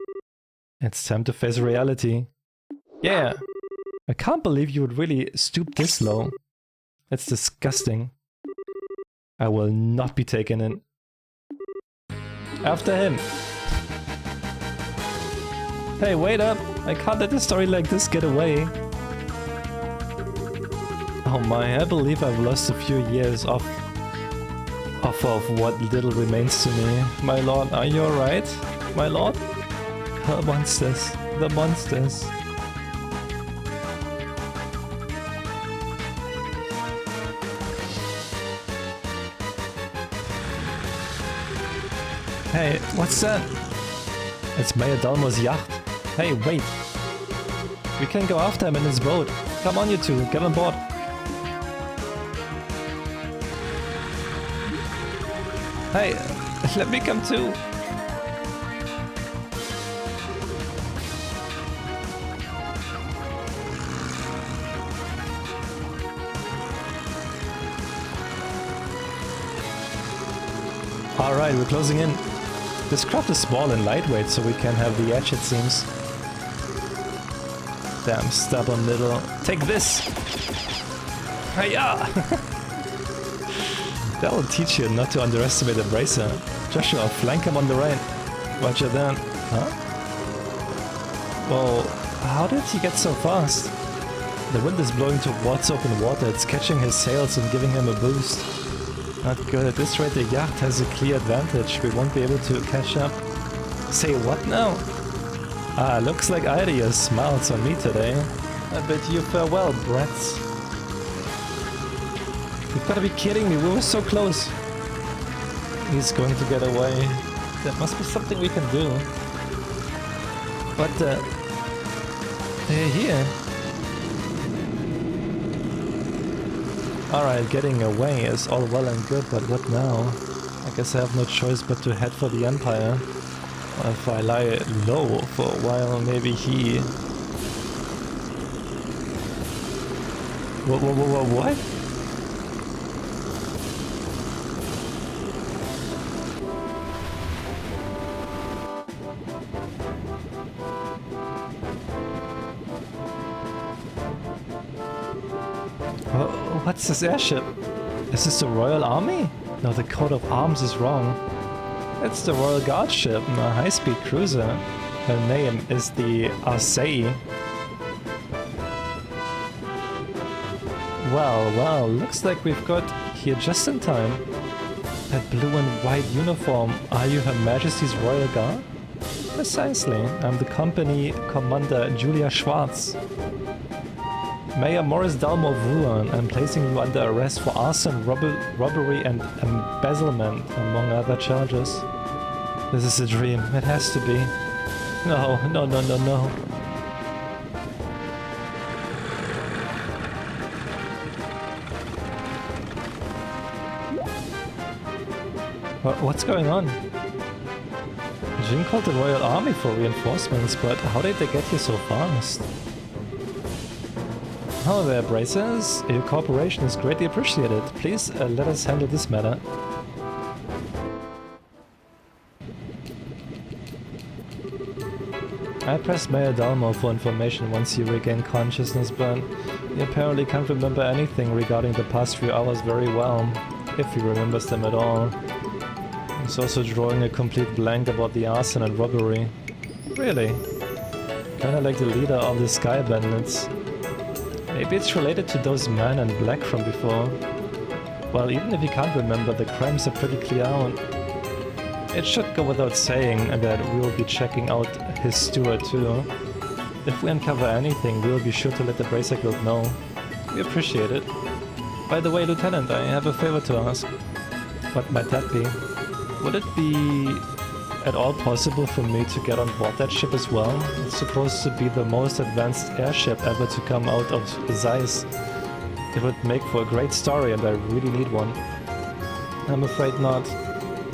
It's time to face reality. Yeah! I can't believe you would really stoop this low. It's disgusting. I will not be taken in. After him! Hey, wait up! I can't let a story like this get away. Oh my, I believe I've lost a few years off of what little remains to me. My lord, are you alright? My lord? The monsters. The monsters. Hey, what's that? It's Mayor Dalmo's yacht. Hey, wait. We can go after him in his boat. Come on, you two, get on board. Hey, let me come too. Alright, we're closing in. This craft is small and lightweight, so we can have the edge, it seems. Damn stubborn little... Take this! Hiya! That will teach you not to underestimate a bracer. Joshua, flank him on the right. Roger that. Huh? Whoa, how did he get so fast? The wind is blowing towards open water, it's catching his sails and giving him a boost. Not good, at this rate the yacht has a clear advantage, we won't be able to catch up. Say what now? Ah, looks like Iria smiles on me today. I bid you farewell, brats. You've gotta be kidding me, we were so close. He's going to get away. There must be something we can do. But, they're here. Alright, getting away is all well and good, but what now? I guess I have no choice but to head for the Empire. If I lie low for a while, maybe he... What? What's this airship? Is this the Royal Army? No, the coat of arms is wrong. It's the Royal Guard ship, a high-speed cruiser. Her name is the Arsei. Well, looks like we've got here just in time. That blue and white uniform, are you Her Majesty's Royal Guard? Precisely, I'm the company commander Julia Schwartz. Mayor Morris Dalmor Vuan, I'm placing you under arrest for arson, robbery and embezzlement, among other charges. This is a dream, it has to be. No. What's going on? Jin called the Royal Army for reinforcements, but how did they get here so fast? Hello there, Bracers. Your cooperation is greatly appreciated. Please let us handle this matter. I pressed Mayor Dalmor for information once you regain consciousness, but he apparently can't remember anything regarding the past few hours very well, if he remembers them at all. He's also drawing a complete blank about the arson and robbery. Really? Kinda like the leader of the Sky Bandits. Maybe it's related to those men in black from before. Well, even if you can't remember, the crimes are pretty clear out. It should go without saying that we will be checking out his steward too. If we uncover anything, we will be sure to let the Bracer Guild know. We appreciate it. By the way, Lieutenant, I have a favor to ask. What might that be? Would it be at all possible for me to get on board that ship as well? It's supposed to be the most advanced airship ever to come out of Zeiss. It would make for a great story and I really need one. I'm afraid not.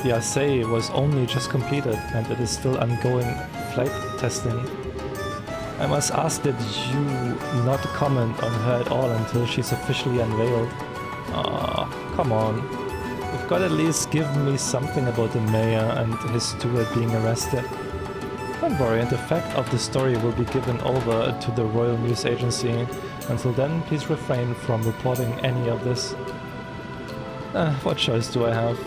The Arsei was only just completed and it is still ongoing flight testing. I must ask that you not comment on her at all until she's officially unveiled. Aw, come on. You've got to at least give me something about the mayor and his steward being arrested. Don't worry, and the fact of the story will be given over to the Royal News Agency. Until then, please refrain from reporting any of this. What choice do I have?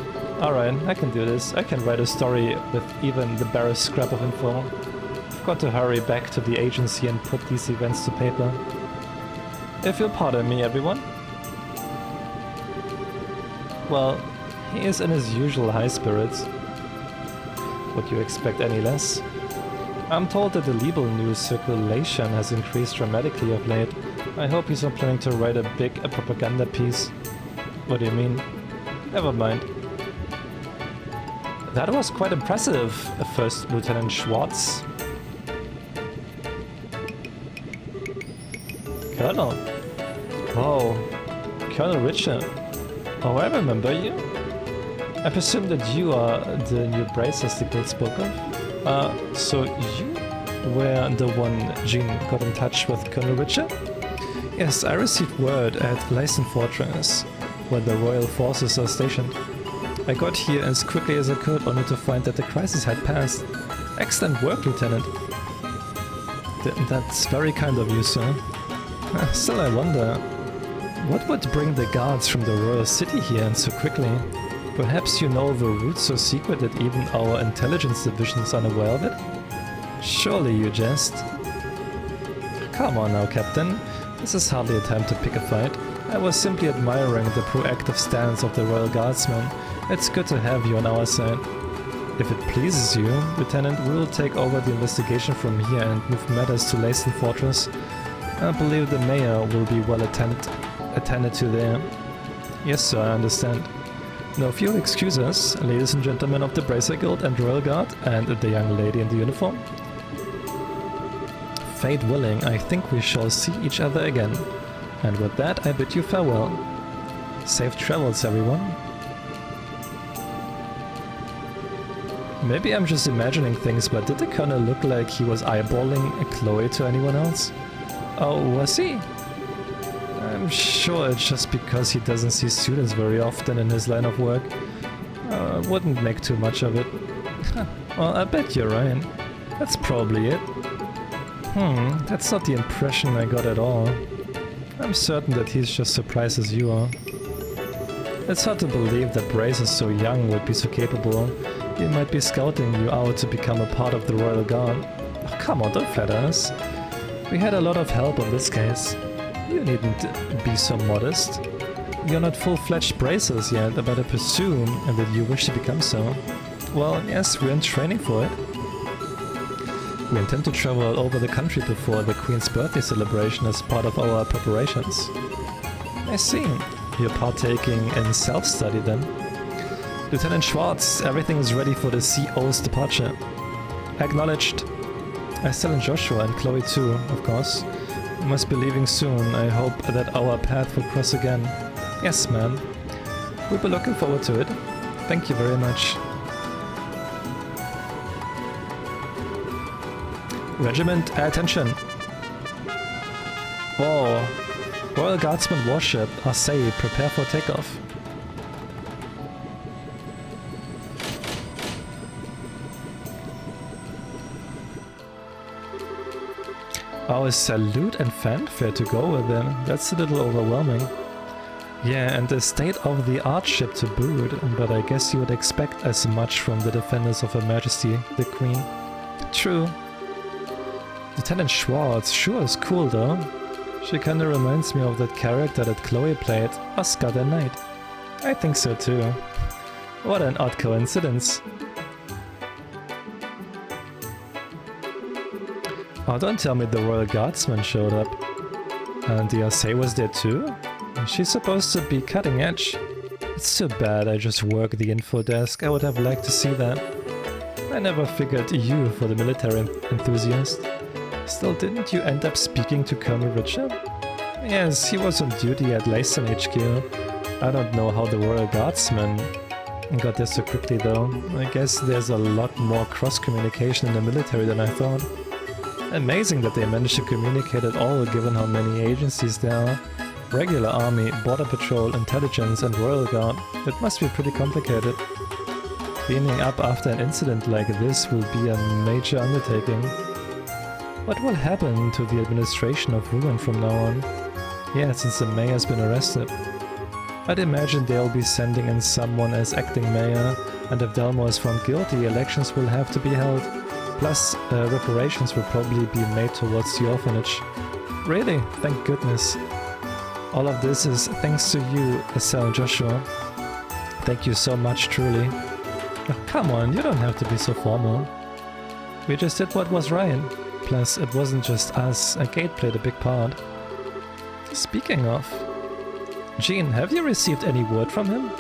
Alright, I can do this. I can write a story with even the barest scrap of info. I've got to hurry back to the agency and put these events to paper. If you'll pardon me, everyone. Well, he is in his usual high spirits. Would you expect any less? I'm told that the Libel news circulation has increased dramatically of late. I hope he's not planning to write a big propaganda piece. What do you mean? Never mind. That was quite impressive, First Lieutenant Schwartz. Colonel. Oh, Colonel Richard. Oh, I remember you. I presume that you are the new Bracers the guild spoke of. So you were the one Jean got in touch with Colonel Richard? Yes, I received word at Gleisen Fortress, where the royal forces are stationed. I got here as quickly as I could, only to find that the crisis had passed. Excellent work, Lieutenant. That's very kind of you, sir. Still, I wonder, what would bring the guards from the royal city here and so quickly? Perhaps you know the route so secret that even our intelligence division is unaware of it? Surely you jest. Come on now, Captain. This is hardly a time to pick a fight. I was simply admiring the proactive stance of the Royal Guardsmen. It's good to have you on our side. If it pleases you, Lieutenant, we will take over the investigation from here and move matters to Leysen Fortress. I believe the mayor will be well attended to there. Yes, sir, I understand. Now, if you'll excuse us, ladies and gentlemen of the Bracer Guild and Royal Guard, and the young lady in the uniform. Fate willing, I think we shall see each other again. And with that, I bid you farewell. Safe travels, everyone. Maybe I'm just imagining things, but did the Colonel look like he was eyeballing Chloe to anyone else? Oh, was he? I'm sure it's just because he doesn't see students very often in his line of work. Wouldn't make too much of it. Well, I bet you're right. That's probably it. That's not the impression I got at all. I'm certain that he's just surprised as you are. It's hard to believe that Bracer so young would be so capable. He might be scouting you out to become a part of the Royal Guard. Oh, come on, don't flatter us. We had a lot of help on this case. You needn't be so modest. You're not full-fledged Bracers yet, but I presume that you wish to become so. Well, yes, we're in training for it. We intend to travel all over the country before the Queen's birthday celebration as part of our preparations. I see. You're partaking in self-study then. Lieutenant Schwartz, everything is ready for the CO's departure. Acknowledged. I still in Joshua and Chloe too, of course. We must be leaving soon. I hope that our path will cross again. Yes, ma'am. We'll be looking forward to it. Thank you very much. Regiment, attention! Whoa! Royal Guardsman warship, Arcei, prepare for takeoff. Oh, a salute and fanfare to go with them. That's a little overwhelming. Yeah, and a state-of-the-art ship to boot, but I guess you would expect as much from the defenders of Her Majesty, the Queen. True. Lieutenant Schwartz sure is cool though. She kinda reminds me of that character that Chloe played, Oscar the Knight. I think so too. What an odd coincidence. Oh, don't tell me the Royal Guardsman showed up. And the Arcei was there too? She's supposed to be cutting edge. It's too bad I just work the info desk. I would have liked to see that. I never figured you for the military enthusiast. Still, didn't you end up speaking to Colonel Richard? Yes, he was on duty at Leysen HQ. I don't know how the Royal Guardsman got there so quickly though. I guess there's a lot more cross-communication in the military than I thought. Amazing that they managed to communicate at all given how many agencies there are. Regular army, border patrol, intelligence and royal guard. It must be pretty complicated. Cleaning up after an incident like this will be a major undertaking. What will happen to the administration of Ruin from now on? Yeah, since the mayor has been arrested. I'd imagine they'll be sending in someone as acting mayor, and if Delmore is found guilty, elections will have to be held. Plus, reparations will probably be made towards the orphanage. Really? Thank goodness. All of this is thanks to you, Estelle and Joshua. Thank you so much, truly. Oh, come on, you don't have to be so formal. We just did what was right. Plus, it wasn't just us, a gate played a big part. Speaking of... Jean, have you received any word from him?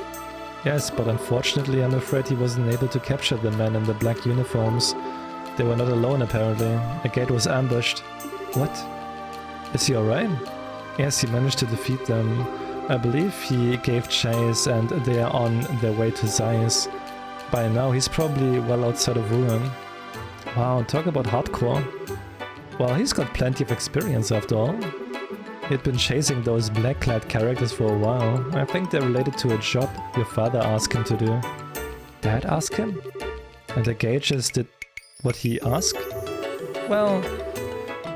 Yes, but unfortunately I'm afraid he wasn't able to capture the men in the black uniforms. They were not alone apparently. A gate was ambushed. What? Is he alright? Yes, he managed to defeat them. I believe he gave chase and they are on their way to Zeiss. By now he's probably well outside of Ruin. Wow, talk about hardcore. Well, he's got plenty of experience after all. He'd been chasing those black-clad characters for a while. I think they're related to a job your father asked him to do. Dad ask him? And the gate just did what he asked? Well,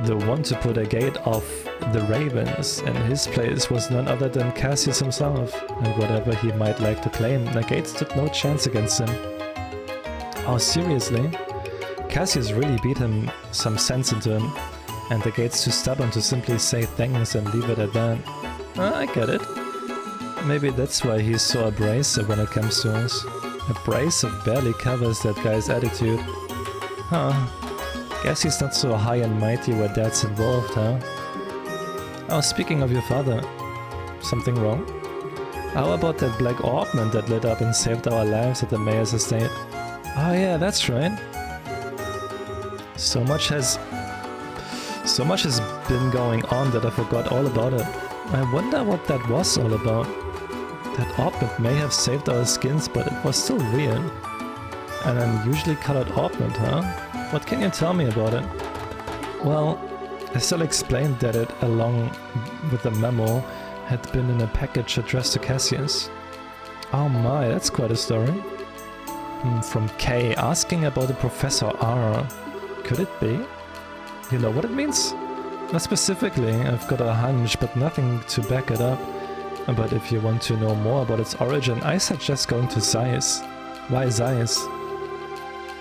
the one to put a gate off the Ravens in his place was none other than Cassius himself, and whatever he might like to claim, the gates stood no chance against him. Oh, seriously? Cassius really beat him some sense into him, and the gate's too stubborn to simply say thanks and leave it at that. I get it. Maybe that's why he's so abrasive when it comes to us. Abrasive barely covers that guy's attitude. Huh. Guess he's not so high and mighty where Dad's involved, huh? Oh, speaking of your father, something wrong? How about that black orbman that lit up and saved our lives at the mayor's estate? Oh yeah, that's right. So much has been going on that I forgot all about it. I wonder what that was all about. That orbment may have saved our skins, but it was still weird. An unusually colored orbment, huh? What can you tell me about it? Well, Estelle explained that it, along with the memo, had been in a package addressed to Cassius. Oh my, that's quite a story. From K, asking about the Professor R. Could it be? You know what it means? Not specifically, I've got a hunch, but nothing to back it up. But if you want to know more about its origin, I suggest going to Zeiss. Why Zeiss?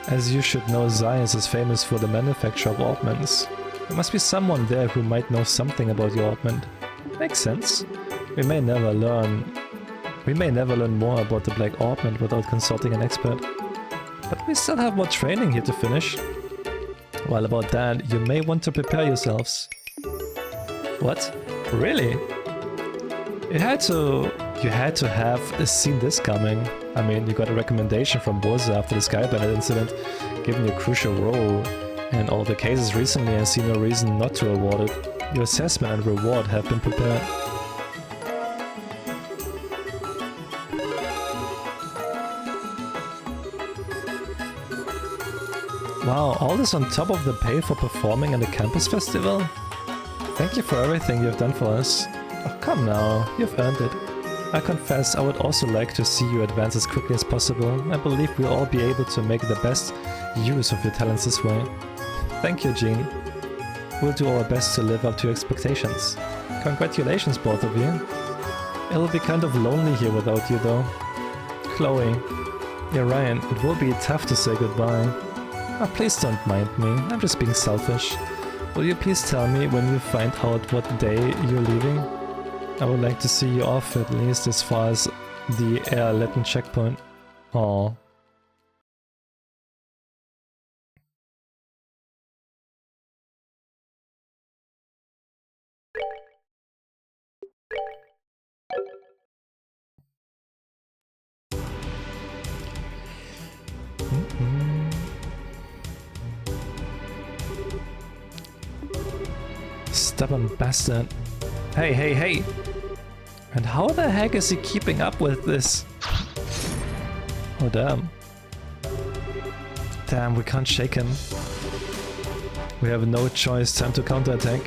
As you should know, Zeiss is famous for the manufacture of orbments. There must be someone there who might know something about your orbment. Makes sense. We may never learn more about the Black Orbment without consulting an expert. But we still have more training here to finish. While about that, you may want to prepare yourselves. What? Really? You had to have seen this coming. I mean, you got a recommendation from Boza after the Skybandit incident, given your crucial role in all the cases recently and see no reason not to award it. Your assessment and reward have been prepared. Wow, all this on top of the pay for performing in the campus festival? Thank you for everything you've done for us. Oh, come now, you've earned it. I confess I would also like to see you advance as quickly as possible. I believe we'll all be able to make the best use of your talents this way. Thank you, Jean. We'll do our best to live up to your expectations. Congratulations, both of you. It'll be kind of lonely here without you, though. Chloe. Yeah, Ryan, it will be tough to say goodbye. Oh, please don't mind me, I'm just being selfish. Will you please tell me when you find out what day you're leaving? I would like to see you off at least as far as the Air Latin checkpoint. Aww. Stubborn bastard. Hey, hey, hey! And how the heck is he keeping up with this? Oh damn. Damn, we can't shake him. We have no choice, time to counterattack.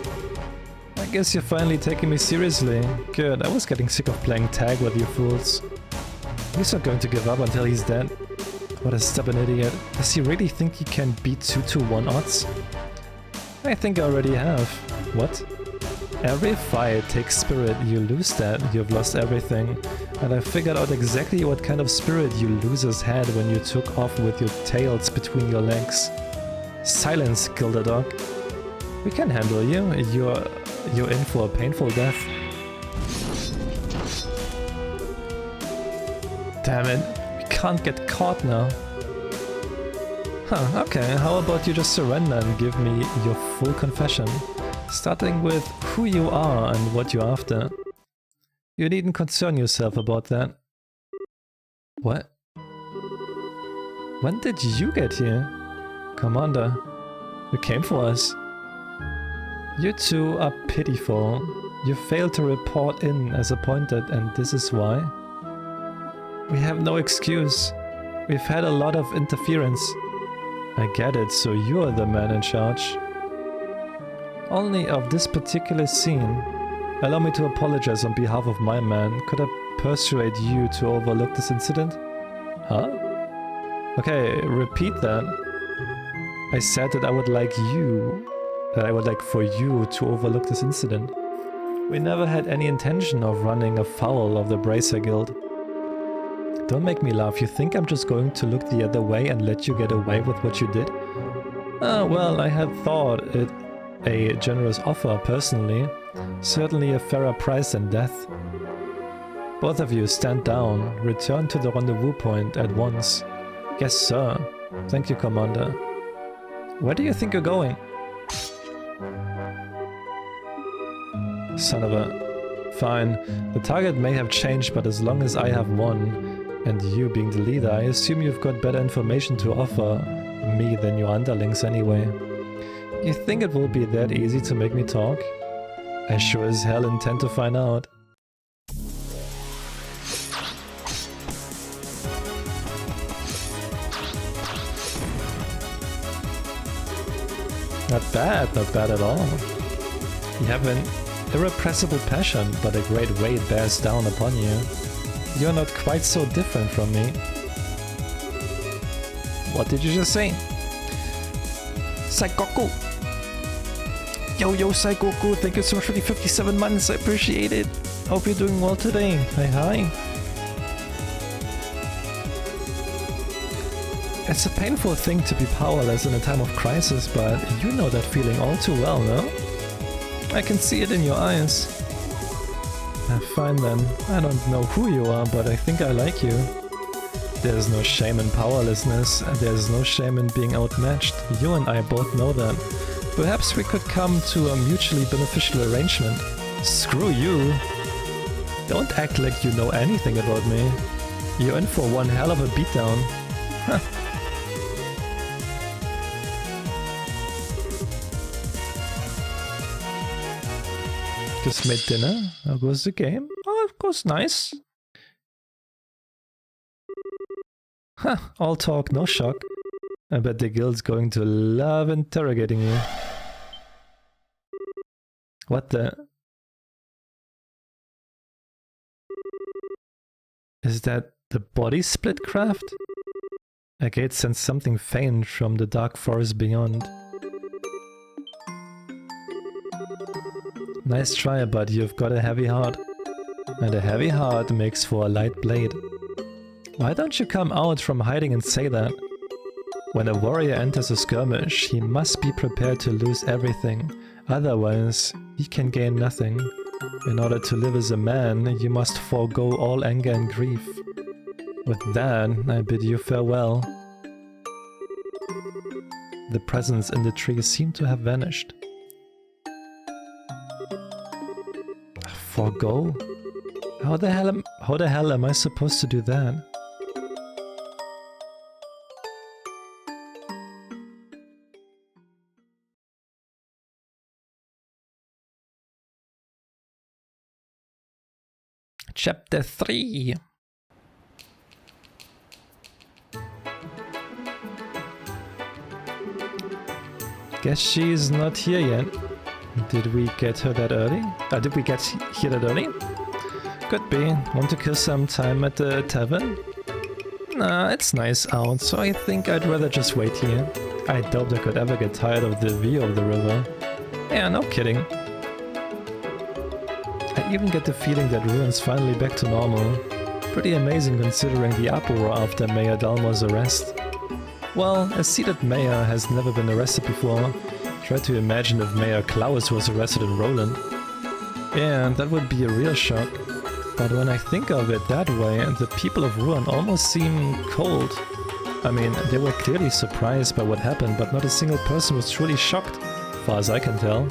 I guess you're finally taking me seriously. Good, I was getting sick of playing tag with you fools. He's not going to give up until he's dead. What a stubborn idiot. Does he really think he can beat 2-1 odds? I think I already have. What? Every fight takes spirit, you lose that, you've lost everything. And I figured out exactly what kind of spirit you losers had when you took off with your tails between your legs. Silence, Gilder Dog. We can handle you, you're in for a painful death. Damn it, we can't get caught now. Huh, okay, how about you just surrender and give me your full confession? Starting with who you are and what you're after. You needn't concern yourself about that. What? When did you get here? Commander, you came for us. You two are pitiful. You failed to report in as appointed, and this is why? We have no excuse. We've had a lot of interference. I get it, so you're the man in charge. Only of this particular scene. Allow me to apologize on behalf of my man. Could I persuade you to overlook this incident? Huh? Okay, repeat that. I said that I would like for you to overlook this incident. We never had any intention of running afoul of the Bracer Guild. Don't make me laugh. You think I'm just going to look the other way and let you get away with what you did? Well, I had thought it a generous offer, personally. Certainly a fairer price than death. Both of you, stand down. Return to the rendezvous point at once. Yes, sir. Thank you, Commander. Where do you think you're going? Son of a... Fine. The target may have changed, but as long as I have won, and you being the leader, I assume you've got better information to offer me than your underlings anyway. You think it will be that easy to make me talk? I sure as hell intend to find out. Not bad at all. You have an irrepressible passion, but a great weight bears down upon you. You're not quite so different from me. What did you just say? Saikoku! Yo, Saikoku, thank you so much for the 57 months, I appreciate it. Hope you're doing well today. Hi. It's a painful thing to be powerless in a time of crisis, but you know that feeling all too well, no? I can see it in your eyes. Fine then. I don't know who you are, but I think I like you. There's no shame in powerlessness, and there's no shame in being outmatched. You and I both know that. Perhaps we could come to a mutually beneficial arrangement. Screw you! Don't act like you know anything about me. You're in for one hell of a beatdown. Huh. Just made dinner. How goes the game? Oh, of course, nice. Huh, all talk, no shock. I bet the guild's going to love interrogating you. What the... Is that the body split craft? A gate sends something faint from the dark forest beyond. Nice try, but you've got a heavy heart. And a heavy heart makes for a light blade. Why don't you come out from hiding and say that? When a warrior enters a skirmish, he must be prepared to lose everything. Otherwise, he can gain nothing. In order to live as a man, you must forego all anger and grief. With that, I bid you farewell. The presents in the tree seem to have vanished. Forgo? How the hell am I supposed to do that? Chapter 3. Guess she's not here yet. Did we get her that early? Did we get here that early? Could be. Want to kill some time at the tavern? Nah, it's nice out, so I think I'd rather just wait here. I doubt I could ever get tired of the view of the river. Yeah, no kidding. I even get the feeling that Ruin's finally back to normal. Pretty amazing considering the uproar after Mayor Dalmo's arrest. Well, a seated mayor has never been arrested before. Try to imagine if Mayor Klaus was arrested in Roland. Yeah, that would be a real shock. But when I think of it that way, the people of Ruin almost seem cold. I mean, they were clearly surprised by what happened, but not a single person was truly shocked, far as I can tell.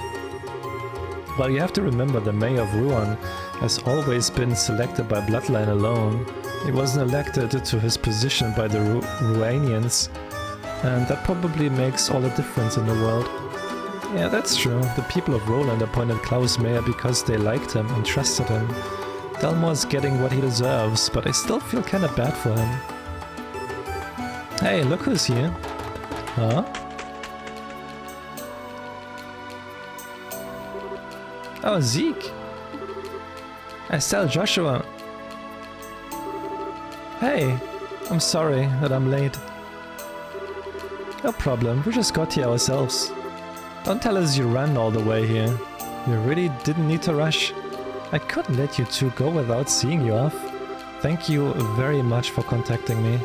Well, you have to remember the Mayor of Ruin has always been selected by bloodline alone. He wasn't elected to his position by the Ruanians, and that probably makes all the difference in the world. Yeah, that's true. The people of Roland appointed Klaus mayor because they liked him and trusted him. Dalmo's getting what he deserves, but I still feel kinda bad for him. Hey, look who's here. Huh? Oh, Zeke! Estelle, Joshua! Hey, I'm sorry that I'm late. No problem, we just got here ourselves. Don't tell us you ran all the way here. You really didn't need to rush. I couldn't let you two go without seeing you off. Thank you very much for contacting me.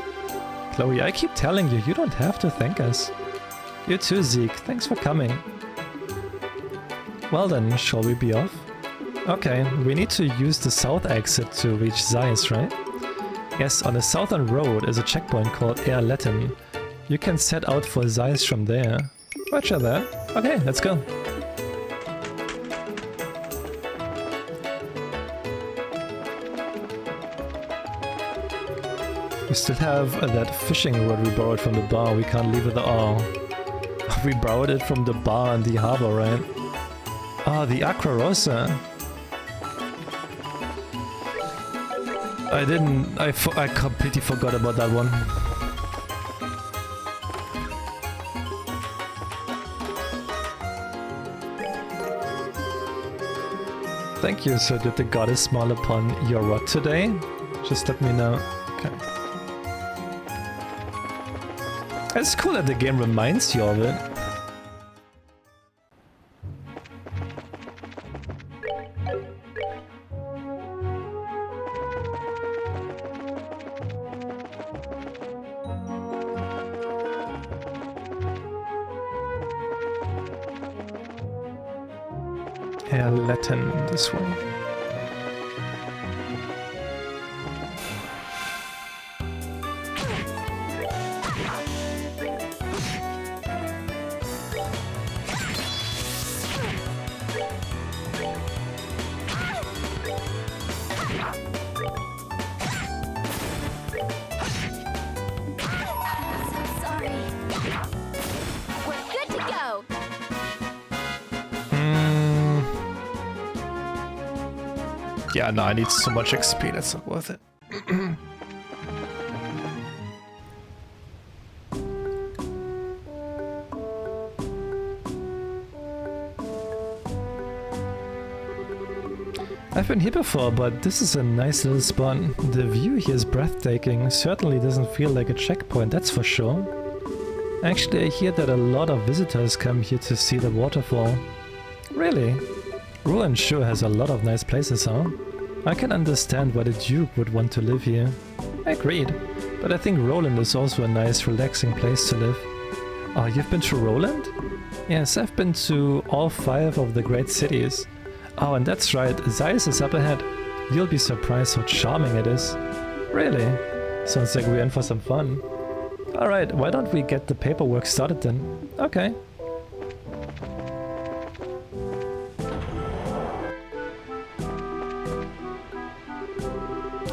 Chloe, I keep telling you, you don't have to thank us. You too, Zeke. Thanks for coming. Well then, shall we be off? Okay, we need to use the south exit to reach Zeiss, right? Yes, on the southern road is a checkpoint called Air Latin. You can set out for Zeiss from there. Roger that. Okay, let's go. We still have that fishing rod we borrowed from the bar. We can't leave it. Oh, we borrowed it from the bar in the harbor, right? Ah, the Aqua Rosa. I completely forgot about that one. Thank you, sir. Did the goddess smile upon your rod today? Just let me know. Okay. It's cool that the game reminds you of it. Air Latin this way. Yeah, no, I need so much XP, that's not worth it. I've been here before, but this is a nice little spot. The view here is breathtaking. Certainly doesn't feel like a checkpoint, that's for sure. Actually, I hear that a lot of visitors come here to see the waterfall. Really? Roland sure has a lot of nice places, huh? I can understand why the Duke would want to live here. Agreed, but I think Roland is also a nice, relaxing place to live. Oh, you've been to Roland? Yes, I've been to all 5 of the great cities. Oh, and that's right, Zeiss is up ahead. You'll be surprised how charming it is. Really? Sounds like we're in for some fun. Alright, why don't we get the paperwork started then? Okay.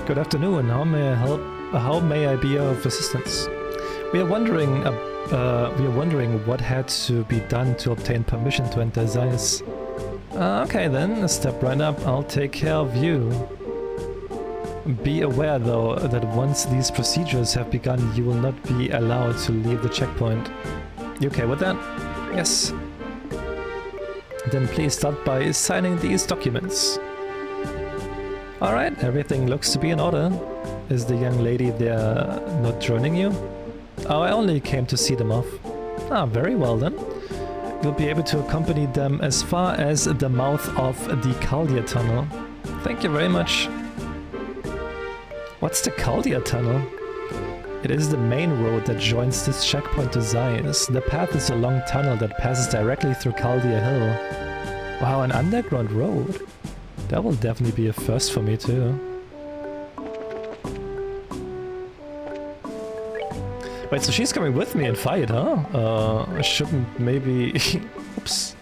Good afternoon. How may I help? How may I be of assistance? We are wondering what had to be done to obtain permission to enter Zeiss. Okay then, step right up. I'll take care of you. Be aware though that once these procedures have begun, you will not be allowed to leave the checkpoint. You okay with that? Yes. Then please start by signing these documents. Alright, everything looks to be in order. Is the young lady there not joining you? Oh, I only came to see them off. Ah, very well then. You'll be able to accompany them as far as the mouth of the Caldia Tunnel. Thank you very much. What's the Caldia Tunnel? It is the main road that joins this checkpoint to Zeiss. The path is a long tunnel that passes directly through Caldia Hill. Wow, an underground road. That will definitely be a first for me too. Wait, so she's coming with me and fight, huh? I shouldn't maybe... Oops.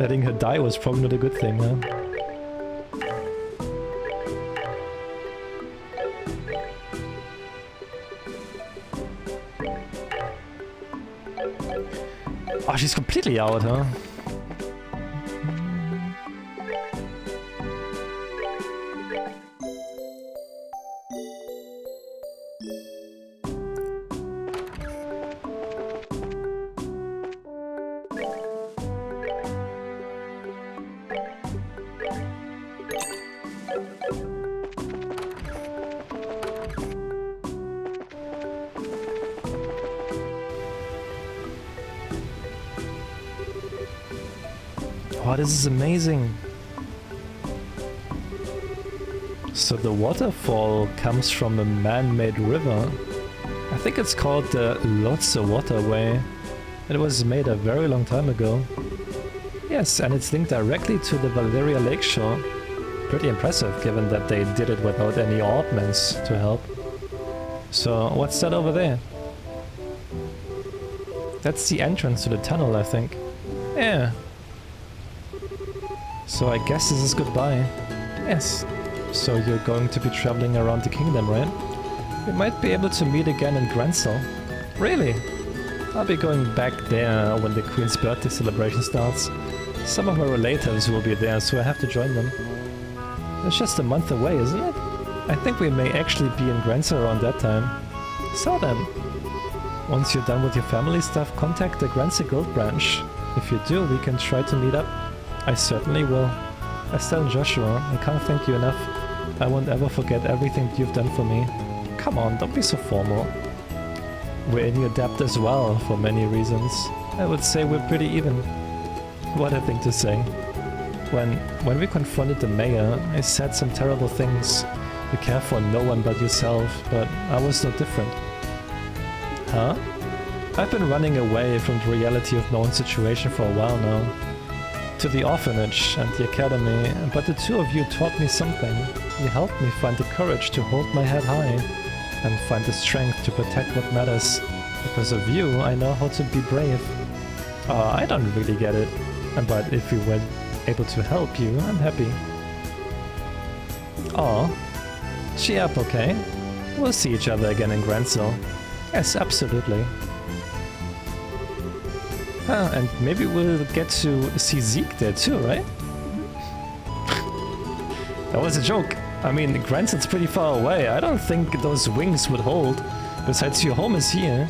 Letting her die was probably not a good thing, huh? Oh, she's completely out, huh? Wow, this is amazing. So the waterfall comes from a man-made river. I think it's called the Lhotse Waterway. It was made a very long time ago. Yes, and it's linked directly to the Valeria Lakeshore. Pretty impressive, given that they did it without any ordnance to help. So, what's that over there? That's the entrance to the tunnel, I think. Yeah. So I guess this is goodbye. Yes. So you're going to be traveling around the kingdom, right? We might be able to meet again in Grancel. Really? I'll be going back there when the Queen's birthday celebration starts. Some of my relatives will be there, so I have to join them. It's just a month away, isn't it? I think we may actually be in Grancel around that time. So then, once you're done with your family stuff, contact the Grancel Guild branch. If you do, we can try to meet up. I certainly will. Estelle and Joshua, I can't thank you enough. I won't ever forget everything you've done for me. Come on, don't be so formal. We're in your debt as well, for many reasons. I would say we're pretty even. What a thing to say. When we confronted the mayor, I said some terrible things. You care for no one but yourself, but I was no different. Huh? I've been running away from the reality of my own situation for a while now. To the orphanage and the academy, but the two of you taught me something. You helped me find the courage to hold my head high and find the strength to protect what matters. Because of you, I know how to be brave. I don't really get it, but if we were able to help you, I'm happy. Aw. Cheer up, okay? We'll see each other again in Grancel. Yes, absolutely. And maybe we'll get to see Zeke there too, right? That was a joke. I mean, Grancel's pretty far away. I don't think those wings would hold. Besides, your home is here.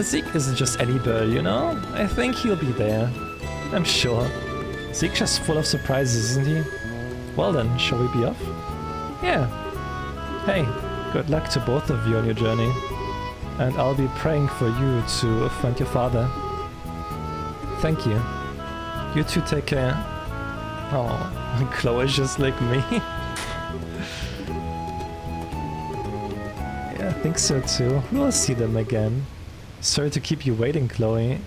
Zeke isn't just any bird, you know? I think he'll be there. I'm sure. Zeke's just full of surprises, isn't he? Well then, shall we be off? Yeah. Hey, good luck to both of you on your journey. And I'll be praying for you to find your father. Thank you. You two take care. Oh, Chloe's just like me. Yeah, I think so too. We'll see them again. Sorry to keep you waiting, Chloe.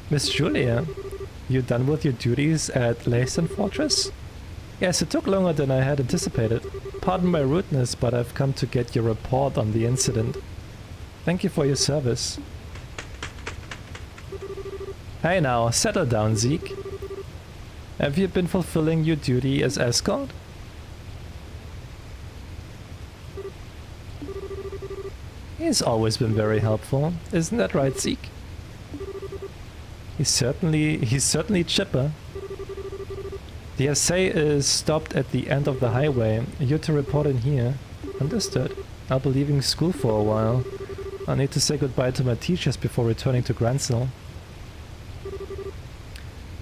Miss Julia, you done with your duties at Leyston Fortress? Yes, it took longer than I had anticipated. Pardon my rudeness, but I've come to get your report on the incident. Thank you for your service. Hey now, settle down, Zeke. Have you been fulfilling your duty as escort? He's always been very helpful, isn't that right, Zeke? He's certainly chipper. The essay is stopped at the end of the highway. You're to report in here. Understood. I'll be leaving school for a while. I'll need to say goodbye to my teachers before returning to Grancel.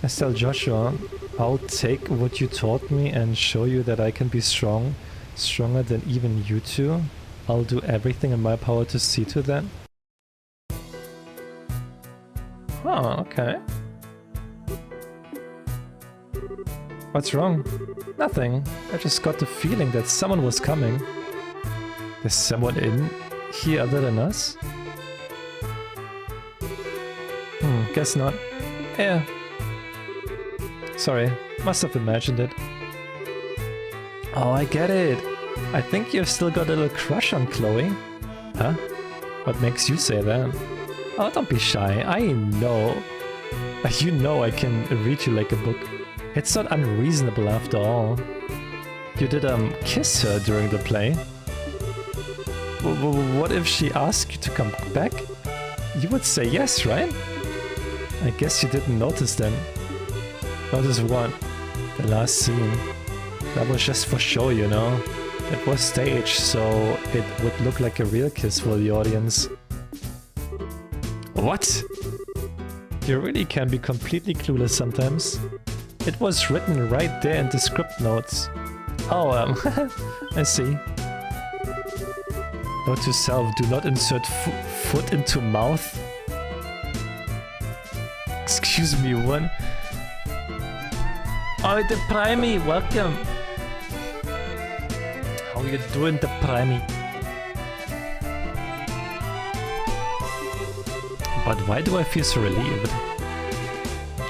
Estelle, Joshua, I'll take what you taught me and show you that I can be strong. Stronger than even you two. I'll do everything in my power to see to that. Oh, okay. What's wrong? Nothing. I just got the feeling that someone was coming. There's someone in here other than us? Guess not. Yeah. Sorry, must have imagined it. Oh, I get it. I think you've still got a little crush on Chloe. Huh? What makes you say that? Oh, don't be shy. I know. You know I can read you like a book. It's not unreasonable after all. You did kiss her during the play. What if she asked you to come back? You would say yes, right? I guess you didn't notice then. Notice what? The last scene. That was just for show, you know? It was staged, so it would look like a real kiss for the audience. What? You really can be completely clueless sometimes. It was written right there in the script notes. Oh, I see. Note to self, do not insert foot into mouth. Excuse me, what? Oh, the Primey, welcome. How you doing, the Primey? But why do I feel so relieved?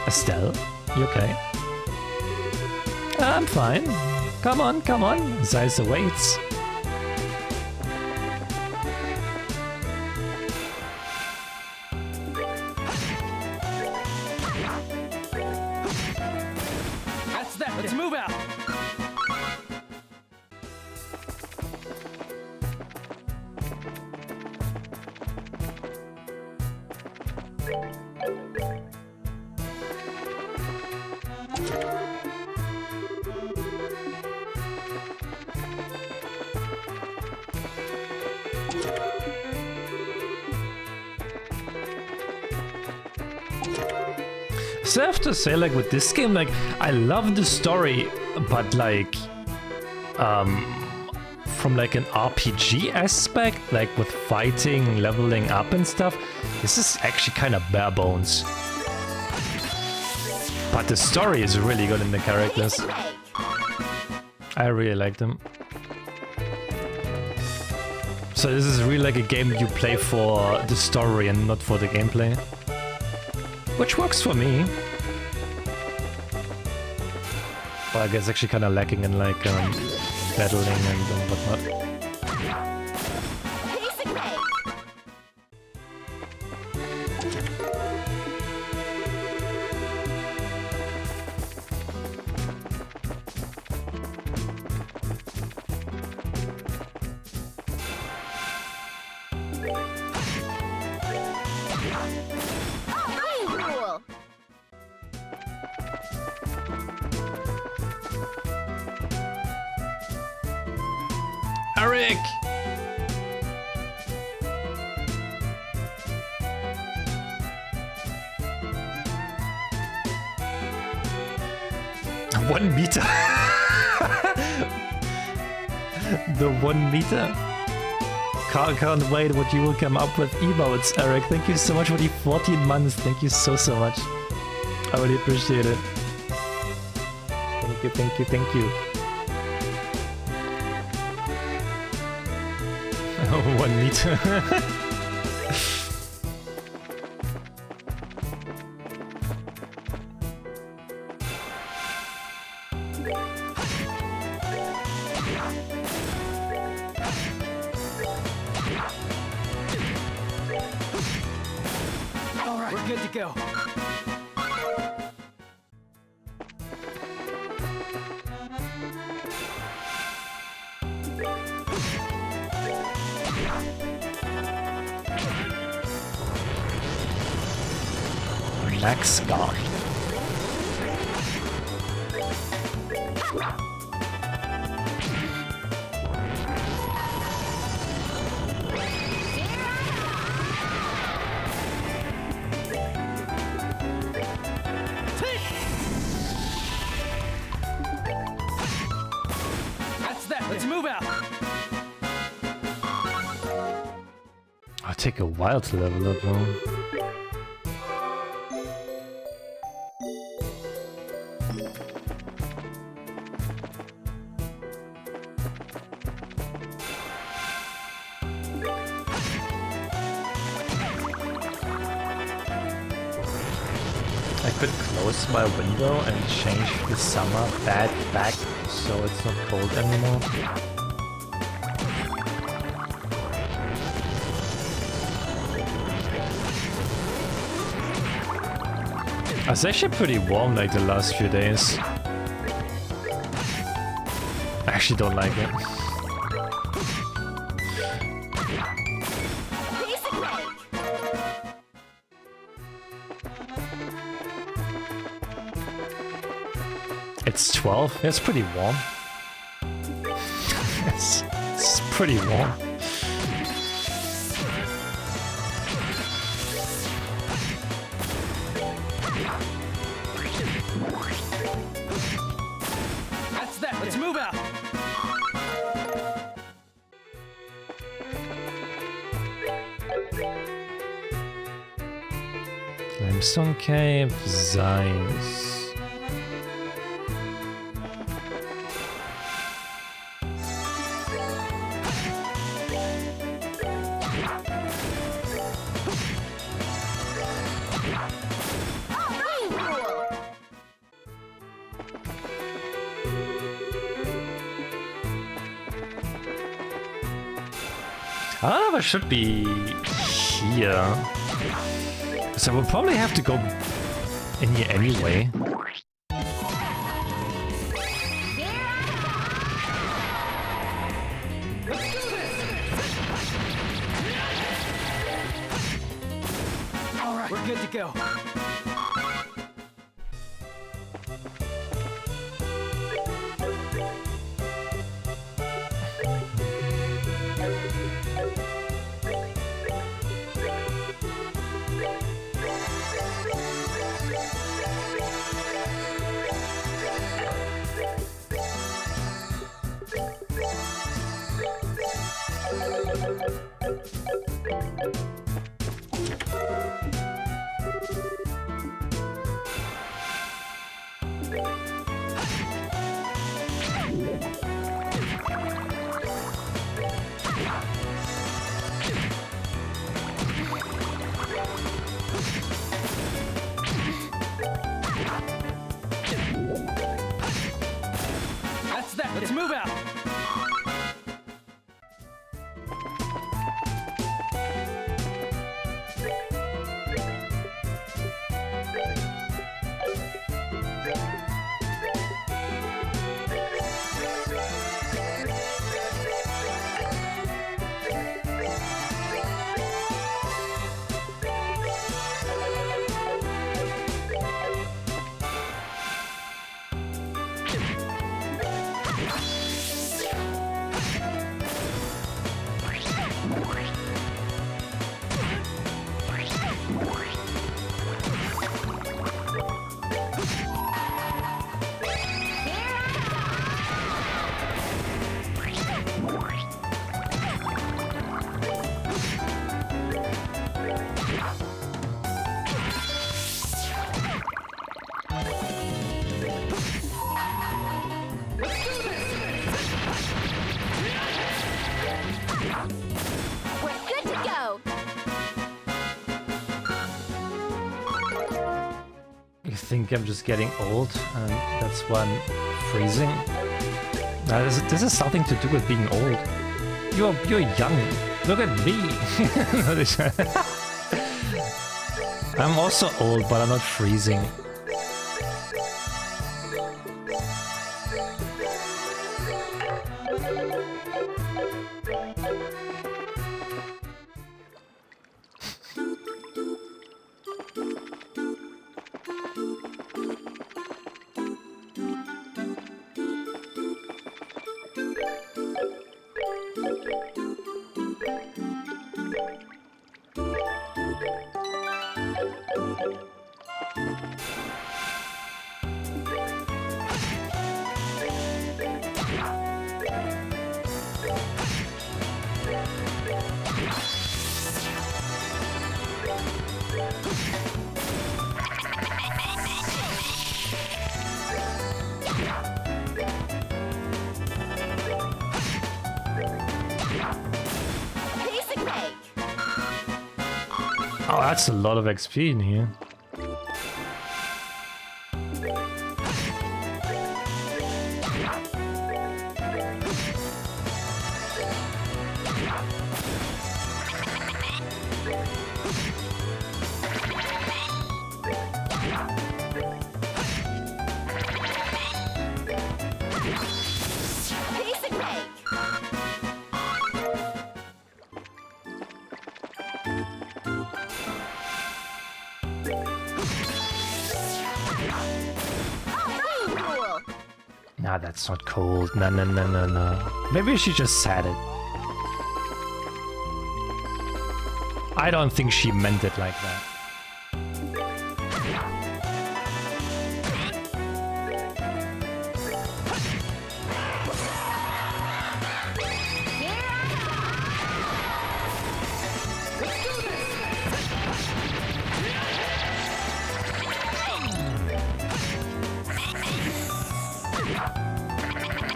Estelle, you okay? I'm fine. Come on, come on. Zeiss awaits. That's that. Let's move out. So I have to say, like, with this game, like, I love the story, but like, from like an RPG aspect, like with fighting, leveling up and stuff, this is actually kind of bare bones. But the story is really good in the characters. I really like them. So this is really like a game you play for the story and not for the gameplay. Which works for me. But I guess actually kind of lacking in like battling and whatnot. Eric! One meter. The 1 meter. Can't wait what you will come up with emotes, Eric. Thank you so much for the 14 months. Thank you so much. I really appreciate it. Thank you, thank you, thank you. 1 meter. All right, we're good to go. Max gone. That's that. Let's move out. I'll take a while to level up, though. I could close my window and change the summer back so it's not cold anymore. It's actually pretty warm like the last few days. I actually don't like it. It's 12? It's pretty warm. It's pretty warm. That's that. Let's move out. Limestone Cave, Zeiss. Ah, but should be here. So we'll probably have to go in here anyway. All right, we're good to go. That's that. Let's move out. We're good to go. You think I'm just getting old and that's why I'm freezing? Now, this is something to do with being old. You're young. Look at me. I'm also old, but I'm not freezing. Oh, that's a lot of XP in here. Piece of cake. Oh, cool. Nah, that's not cold. No, no, no, no, no. Maybe she just said it. I don't think she meant it like that.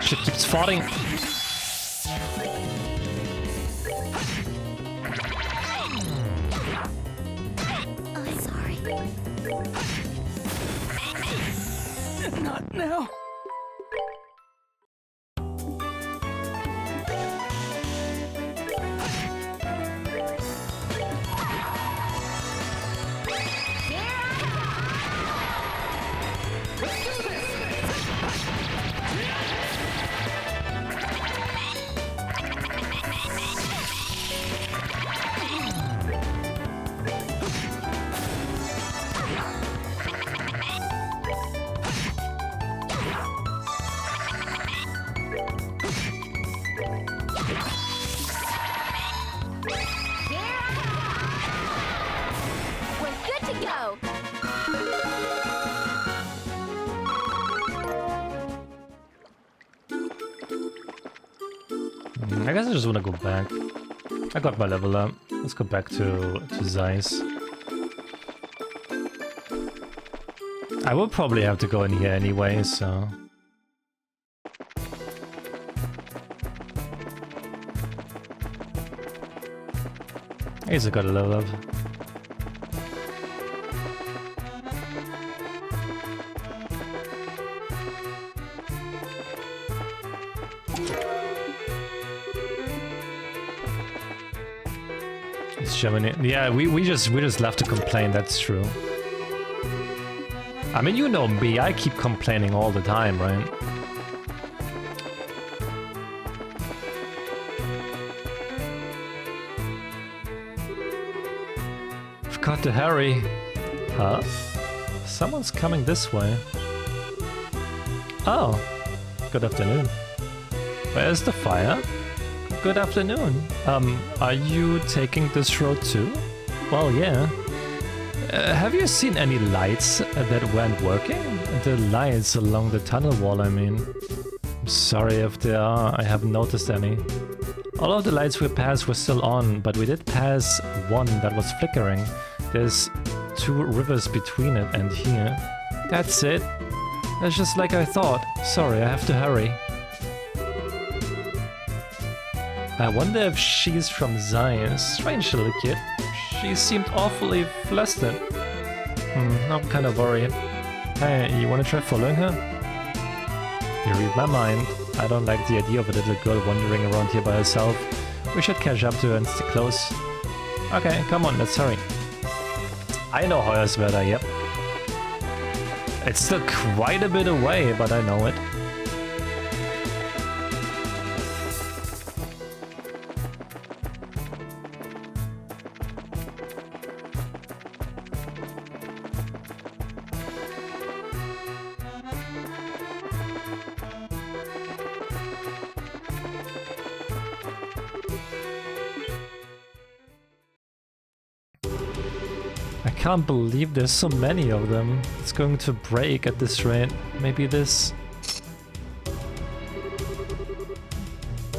She keeps farting. Oh, sorry. Not now. We're good to go. I guess I just want to go back. I got my level up. Let's go back to Zeiss. I will probably have to go in here anyway, so... I guess I got a level up. It's Germany. Yeah, we just left to complain, that's true. I mean, you know me, I keep complaining all the time, right? I've got to hurry. Huh? Someone's coming this way. Oh, good afternoon. Where's the fire? Good afternoon. Are you taking this road too? Well, yeah. Have you seen any lights that weren't working? The lights along the tunnel wall, I mean. I'm sorry if there are, I haven't noticed any. All of the lights we passed were still on, but we did pass one that was flickering. There's 2 rivers between it and here. That's it. That's just like I thought. Sorry, I have to hurry. I wonder if she's from Zeiss. Strange little kid. She seemed awfully flustered. I'm kind of worried. Hey, you wanna try following her? You read my mind. I don't like the idea of a little girl wandering around here by herself. We should catch up to her and stick close. Okay, come on, let's hurry. I know Hoyerswerda, yep. It's still quite a bit away, but I know it. I can't believe there's so many of them. It's going to break at this rate. Maybe this...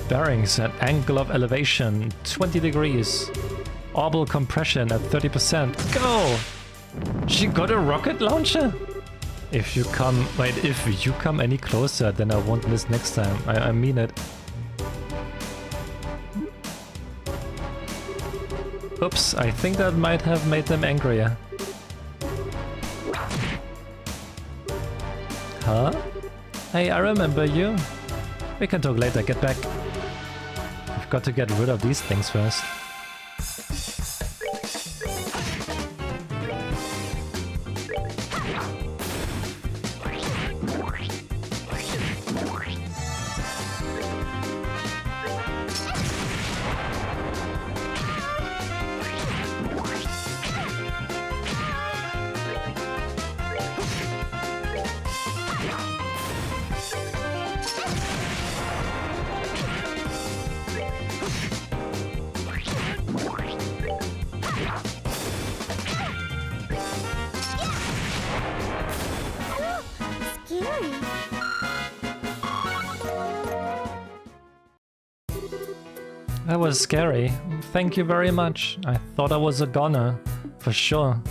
Bearings at angle of elevation, 20 degrees. Orbital compression at 30%. Go! She got a rocket launcher? If you come... Wait, if you come any closer, then I won't miss next time. I mean it. Oops, I think that might have made them angrier. Huh? Hey, I remember you. We can talk later, get back. We've got to get rid of these things first. That was scary. Thank you very much. I thought I was a goner. For sure.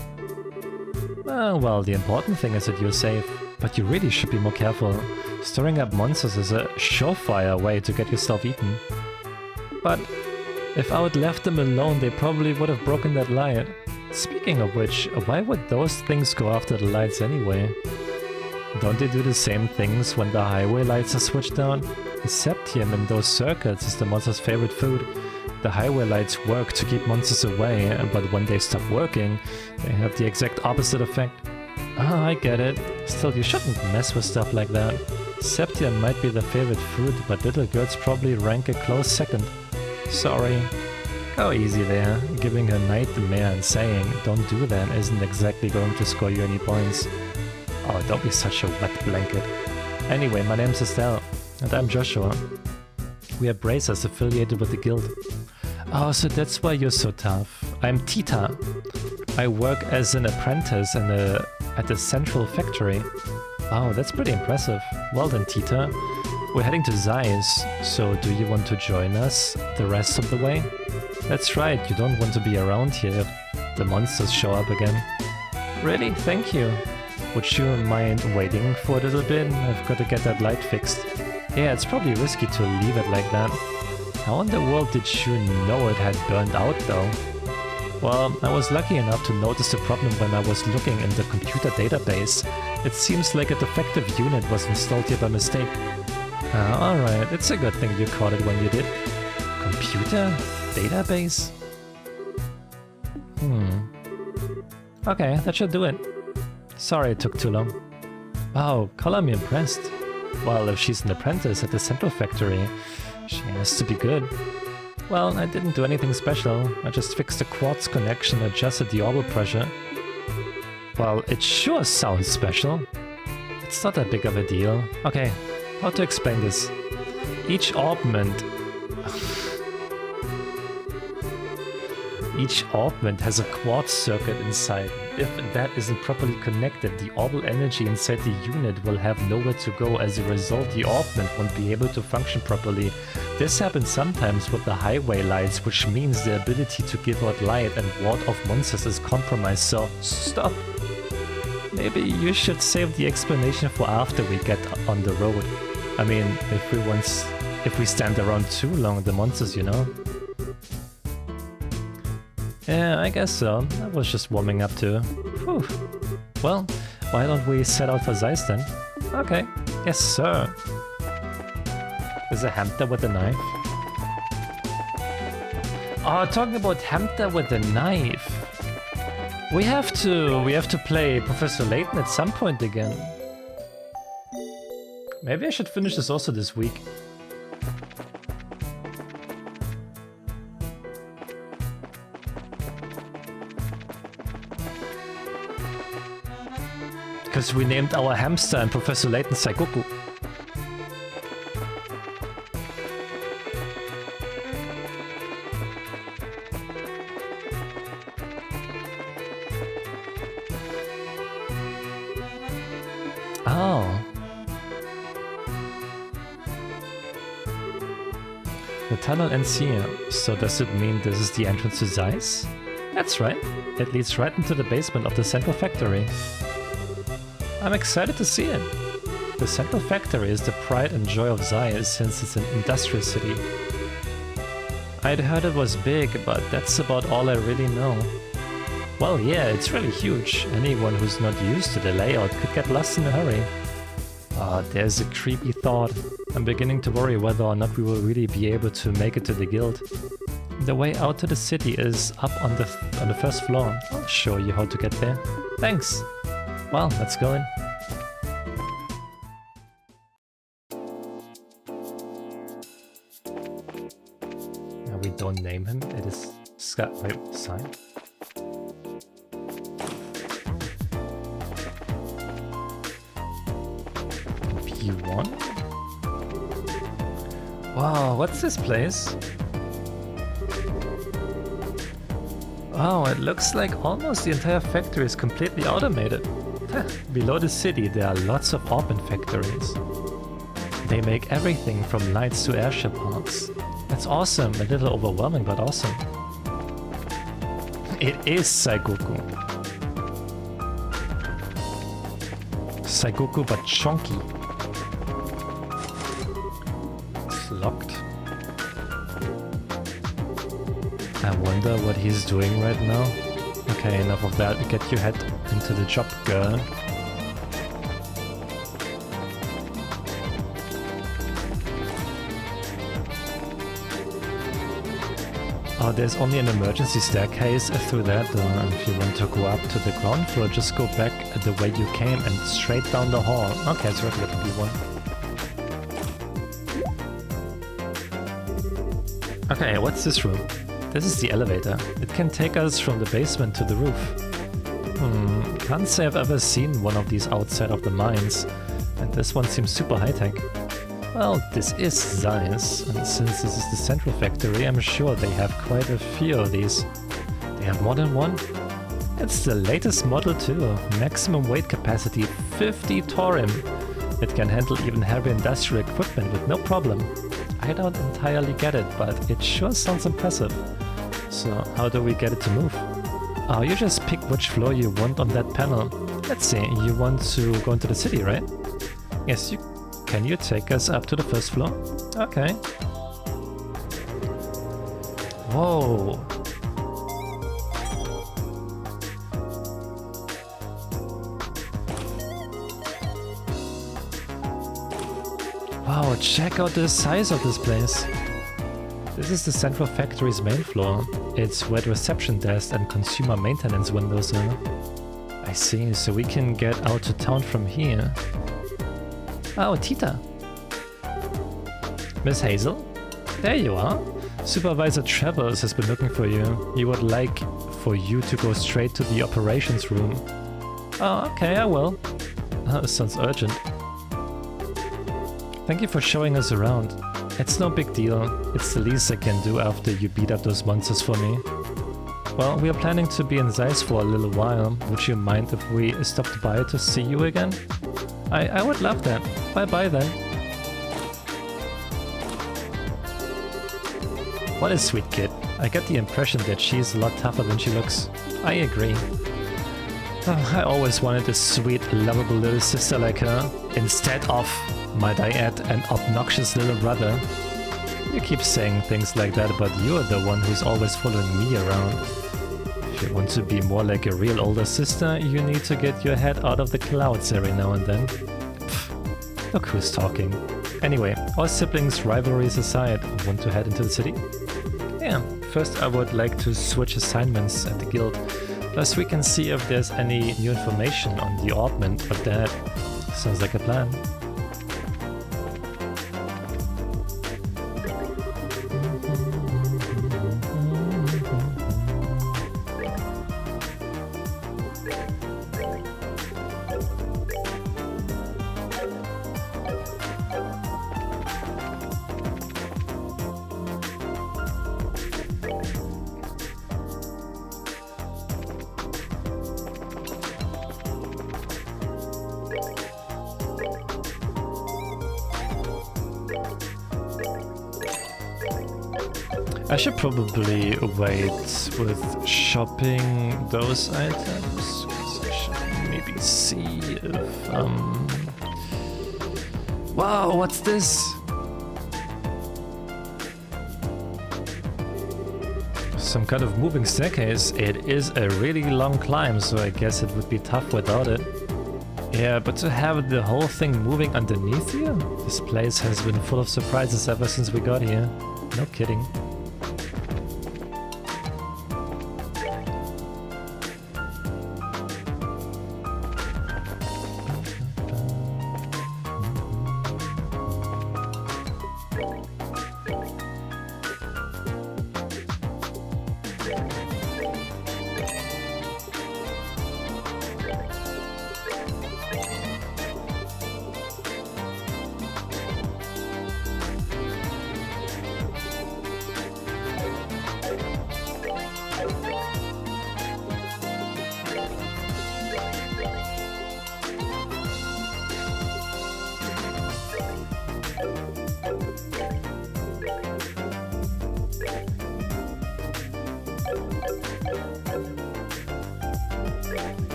Well, the important thing is that you're safe, but you really should be more careful. Stirring up monsters is a surefire way to get yourself eaten. But if I would left them alone, they probably would have broken that light. Speaking of which, why would those things go after the lights anyway? Don't they do the same things when the highway lights are switched on? The septium in those circuits is the monster's favorite food. The highway lights work to keep monsters away, but when they stop working, they have the exact opposite effect. Ah, I get it. Still, you shouldn't mess with stuff like that. Septium might be the favorite food, but little girls probably rank a close second. Sorry. Go easy there. Giving her nightmare and saying, don't do that, isn't exactly going to score you any points. Oh, don't be such a wet blanket. Anyway, my name's Estelle, and I'm Joshua. We are bracers affiliated with the guild. Oh, so that's why you're so tough. I'm Tita. I work as an apprentice at the central factory. Oh, that's pretty impressive. Well then, Tita. We're heading to Zeiss, so do you want to join us the rest of the way? That's right, you don't want to be around here if the monsters show up again. Really? Thank you. Would you mind waiting for a little bit? I've got to get that light fixed. Yeah, it's probably risky to leave it like that. How in the world did you know it had burned out though? Well, I was lucky enough to notice the problem when I was looking in the computer database. It seems like a defective unit was installed here by mistake. Alright, it's a good thing you caught it when you did. Computer? Database? Okay, that should do it. Sorry it took too long. Wow, color me impressed. Well, if she's an apprentice at the central factory, she has to be good. Well, I didn't do anything special. I just fixed the quartz connection and adjusted the orbital pressure. Well, it sure sounds special. It's not that big of a deal. Okay, how to explain this? Each orbment has a quartz circuit inside. If that isn't properly connected, the orbital energy inside the unit will have nowhere to go. As a result, the orbment won't be able to function properly. This happens sometimes with the highway lights, which means the ability to give out light and ward off monsters is compromised, so stop! Maybe you should save the explanation for after we get on the road. I mean, if we stand around too long, the monsters, you know? Yeah, I guess so. I was just warming up too. Whew. Well, why don't we set out for Zeiss then? Okay. Yes, sir. There's a hamster with a knife. Oh, talking about hamster with a knife. We have to play Professor Layton at some point again. Maybe I should finish this also this week. Because we named our hamster and Professor Layton Saikoku. Oh. The tunnel ends here, so does it mean this is the entrance to Zeiss? That's right. It leads right into the basement of the central factory. I'm excited to see it. The central factory is the pride and joy of Zeiss since it's an industrial city. I'd heard it was big, but that's about all I really know. Well, yeah, it's really huge. Anyone who's not used to the layout could get lost in a hurry. There's a creepy thought. I'm beginning to worry whether or not we will really be able to make it to the guild. The way out to the city is up on the first floor. I'll show you how to get there. Thanks! Well, let's go in. We don't name him, it is Scott. Wait, sign? P1? Wow, what's this place? Wow, it looks like almost the entire factory is completely automated. Below the city there are lots of open factories. They make everything from lights to airship parts. That's awesome, a little overwhelming but awesome. It is Saigoku. Saigoku but chonky. It's locked. I wonder what he's doing right now. Okay, enough of that. Get your head into the job, girl. Oh, there's only an emergency staircase through that door. If you want to go up to the ground floor, just go back the way you came and straight down the hall. Okay, it's regular to be one. Okay, what's this room? This is the elevator. It can take us from the basement to the roof. Can't say I've ever seen one of these outside of the mines. And this one seems super high-tech. Well, this is Zeiss, and since this is the central factory, I'm sure they have quite a few of these. They have more than one? It's the latest model too. Maximum weight capacity 50 Torim. It can handle even heavy industrial equipment with no problem. I don't entirely get it, but it sure sounds impressive. So how do we get it to move? Oh, you just pick which floor you want on that panel. Let's see, you want to go into the city, right? Yes, you can. You take us up to the first floor? Okay. Whoa. Wow, check out the size of this place. This is the central factory's main floor. It's where the reception desk and consumer maintenance windows are. I see, so we can get out to town from here. Oh, Tita. Miss Hazel? There you are. Supervisor Travers has been looking for you. He would like for you to go straight to the operations room. Oh, okay, I will. Sounds urgent. Thank you for showing us around. It's no big deal. It's the least I can do after you beat up those monsters for me. Well, we are planning to be in Zeiss for a little while. Would you mind if we stopped by to see you again? I would love that. Bye-bye then. What a sweet kid. I get the impression that she's a lot tougher than she looks. I agree. I always wanted a sweet, lovable little sister like her, instead of, might I add, an obnoxious little brother. You keep saying things like that, but you're the one who's always following me around. If you want to be more like a real older sister, you need to get your head out of the clouds every now and then. Pfft, look who's talking. Anyway, all siblings' rivalries aside, want to head into the city? Yeah, first I would like to switch assignments at the guild. Plus we can see if there's any new information on the orbment, but that sounds like a plan. I should probably wait with shopping those items, because I should maybe see if, Wow, what's this? Some kind of moving staircase. It is a really long climb, so I guess it would be tough without it. Yeah, but to have the whole thing moving underneath you? This place has been full of surprises ever since we got here. No kidding.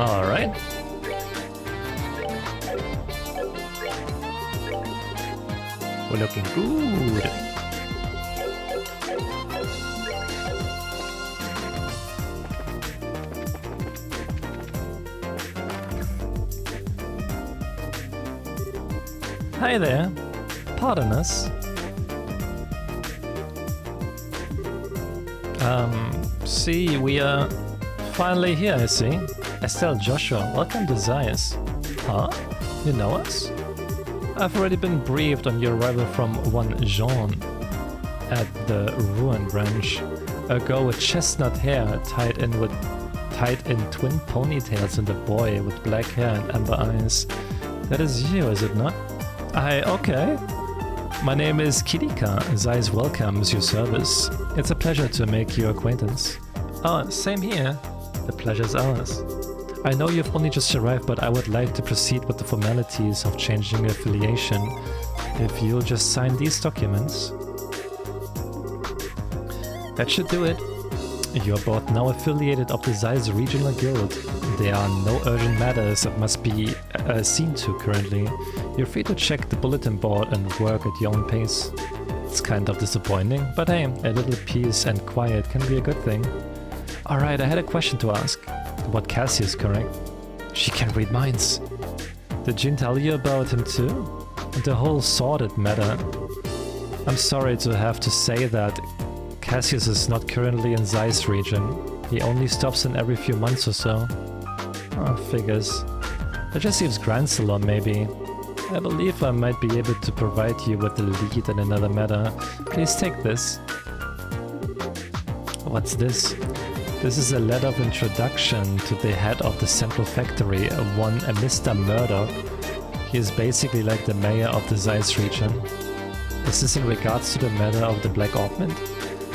Alright. We're looking good. Hi there. Pardon us. See, we are finally here, I see. Estelle, Joshua, welcome to Zeiss. Huh? You know us? I've already been briefed on your arrival from one Jean at the Ruin branch. A girl with chestnut hair tied in twin ponytails and a boy with black hair and amber eyes. That is you, is it not? Okay. My name is Kirika. Zeiss welcomes your service. It's a pleasure to make your acquaintance. Oh, same here. The pleasure's ours. I know you've only just arrived, but I would like to proceed with the formalities of changing your affiliation. If you'll just sign these documents. That should do it. You're both now affiliated of the Zeiss Regional Guild. There are no urgent matters that must be seen to currently. You're free to check the bulletin board and work at your own pace. It's kind of disappointing, but hey, a little peace and quiet can be a good thing. Alright, I had a question to ask. About Cassius, correct? She can read minds. Did Jin tell you about him too? The whole sordid matter. I'm sorry to have to say that Cassius is not currently in Zeiss region. He only stops in every few months or so. Oh, figures. Jessie's grandsalon, maybe. I believe I might be able to provide you with the lead in another matter. Please take this. What's this? This is a letter of introduction to the head of the central factory, a Mr. Murdoch. He is basically like the mayor of the Zeiss region. Is this in regards to the matter of the Black Augment?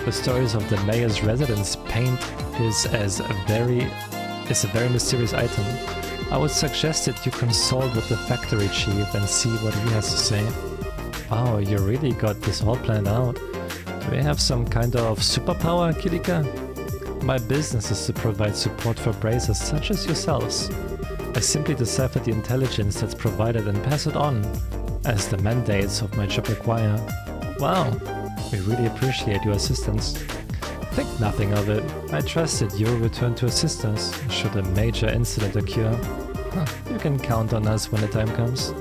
The stories of the mayor's residence paint is a very mysterious item. I would suggest that you consult with the factory chief and see what he has to say. Wow, you really got this all planned out. Do we have some kind of superpower, Kirika? My business is to provide support for bracers such as yourselves. I simply decipher the intelligence that's provided and pass it on, as the mandates of my job require. Wow, we really appreciate your assistance. Think nothing of it. I trust that you'll return to assist us should a major incident occur. You can count on us when the time comes.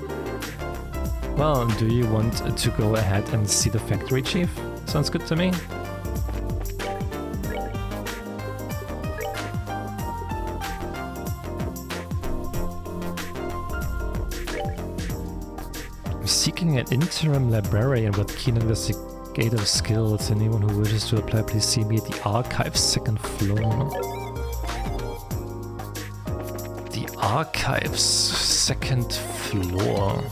Well, do you want to go ahead and see the factory chief? Sounds good to me. Seeking an interim librarian with keen investigative skills. Anyone who wishes to apply, please see me at the archive's second floor. The archive's second floor.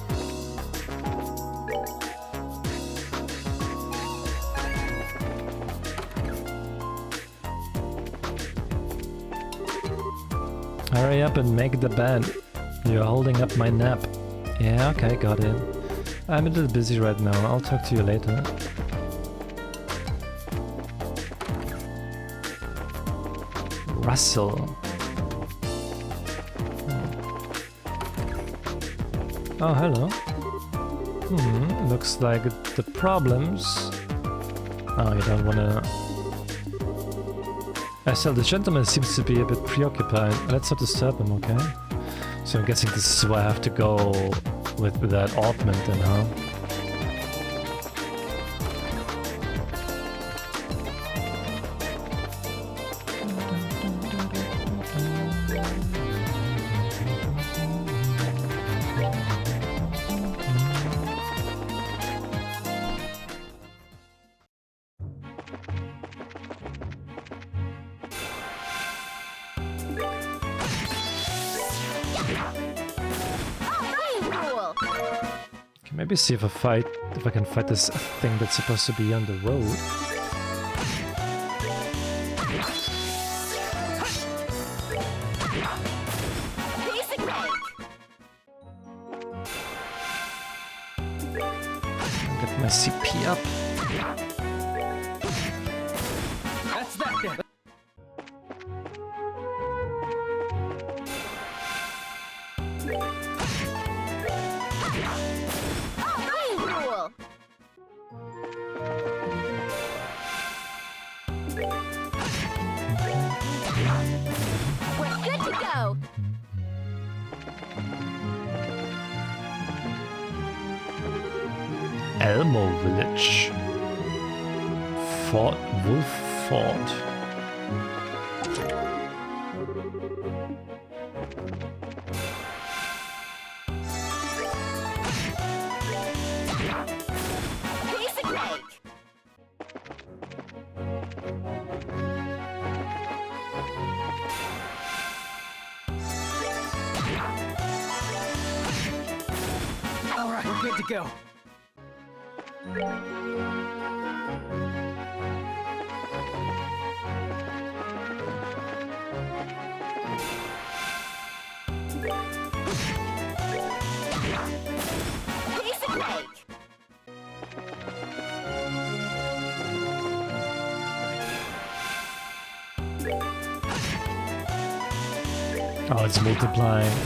Hurry up and make the bed. You're holding up my nap. Yeah, okay, got it. I'm a little busy right now, I'll talk to you later. Russell. Oh, hello. Looks like the problems... Oh, you don't wanna... So the gentleman seems to be a bit preoccupied. Let's not disturb him, okay? So I'm guessing this is where I have to go with that augment then, huh? Maybe see if I can fight this thing that's supposed to be on the road. Get my CP up. That's that then. Elmo Village. Fort Wolf Fort. Basic make. All right, we're good to go. Basic make. Oh, it's multiplying.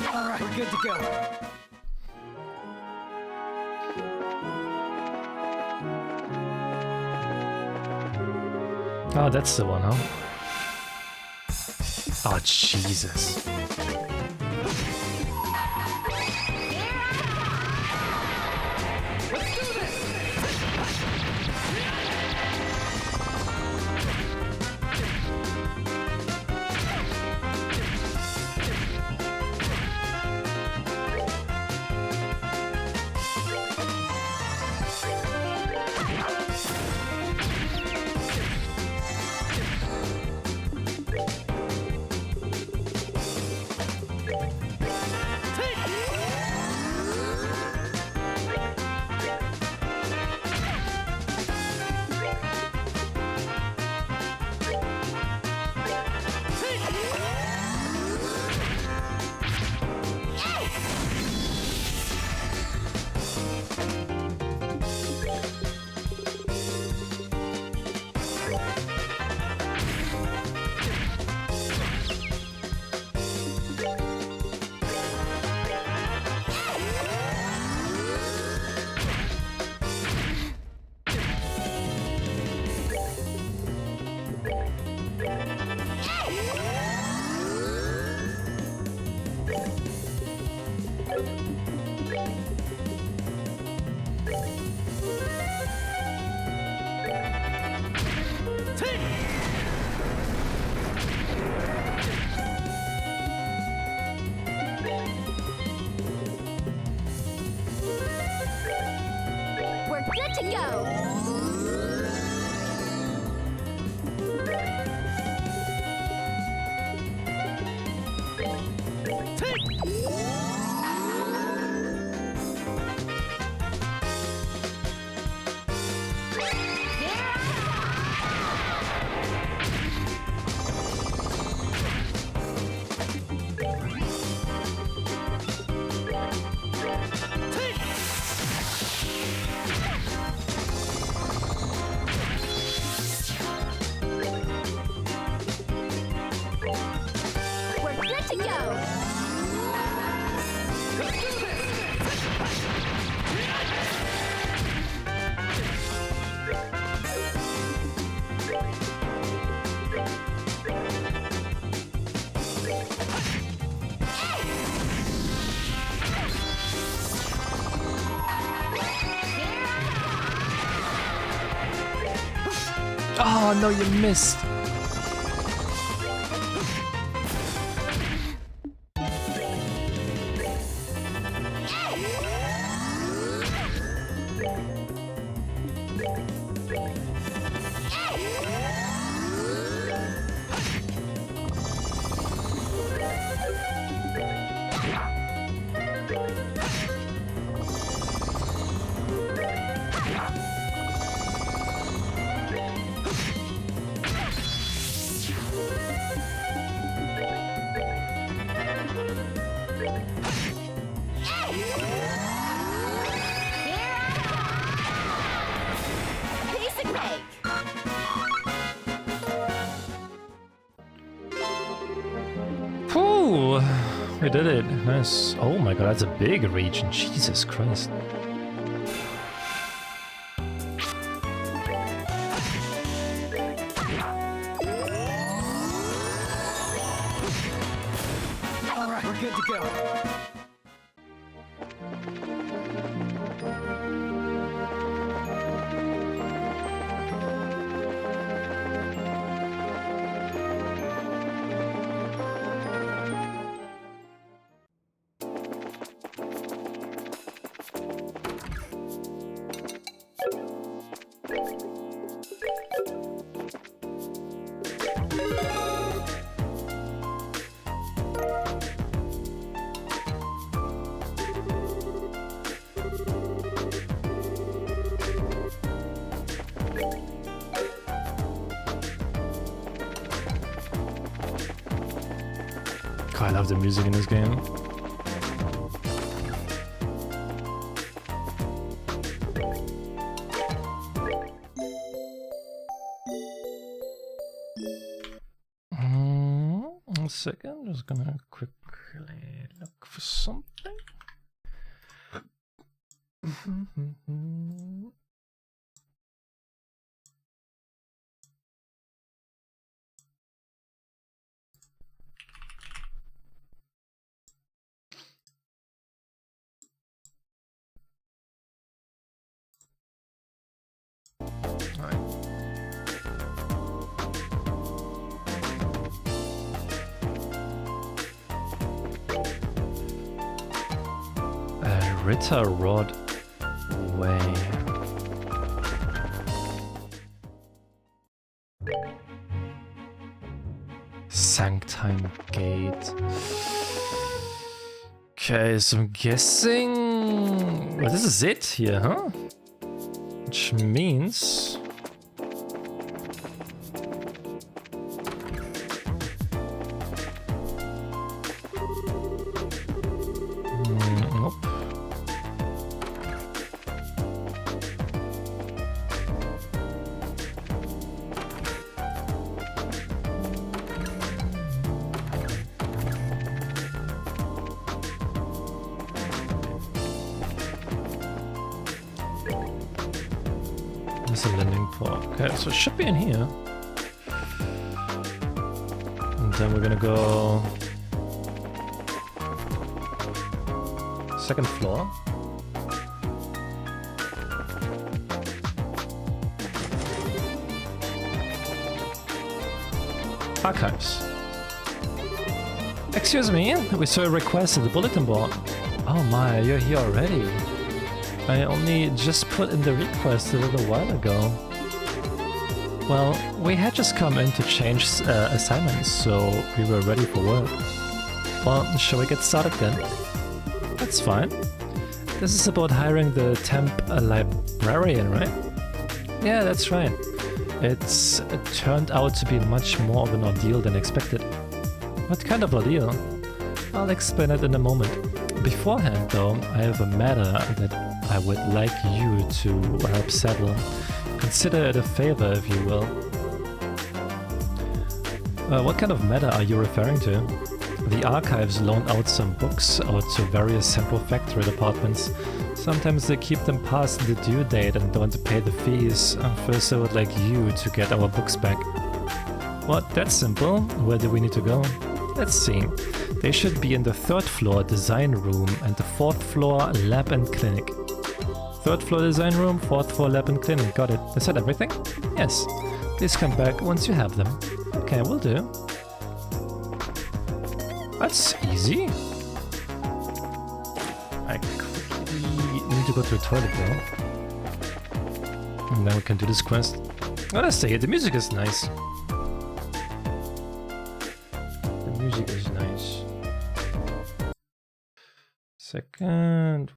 All right, we're good to go. Oh, that's the one, huh? Oh, Jesus. We're good to go. We're good to go. Oh, no, you missed. Basic make. Whew, we did it. Nice. Oh my god, that's a big region. Jesus Christ. good to go. God, I love the music in this game. One second, just gonna quickly look for something. Ritter Rod Way. Sanctime Gate. Okay, so I'm guessing... Well, this is it here, huh? Which means... Nope. There's a landing port. Okay, so it should be in here. And then we're gonna go... second floor. Archives. Excuse me, we saw a request at the bulletin board. Oh my, you're here already. I only just put in the request a little while ago. Well, we had just come in to change assignments, so we were ready for work. Well, shall we get started then? That's fine. This is about hiring the temp librarian, right? Yeah, that's right. It turned out to be much more of an ordeal than expected. What kind of ordeal? I'll explain it in a moment. Beforehand, though, I have a matter that I would like you to help settle. Consider it a favor, if you will. What kind of matter are you referring to? The archives loan out some books out to various central factory departments. Sometimes they keep them past the due date and don't pay the fees. First I would like you to get our books back. What? That's simple. Where do we need to go? Let's see. They should be in the 3rd floor design room and the 4th floor lab and clinic. 3rd floor design room, 4th floor lab and clinic. Got it. Is that everything? Yes. Please come back once you have them. Okay, will do. That's easy. I quickly need to go to the toilet though. And then we can do this quest. What I say, the music is nice. The music is nice. Second.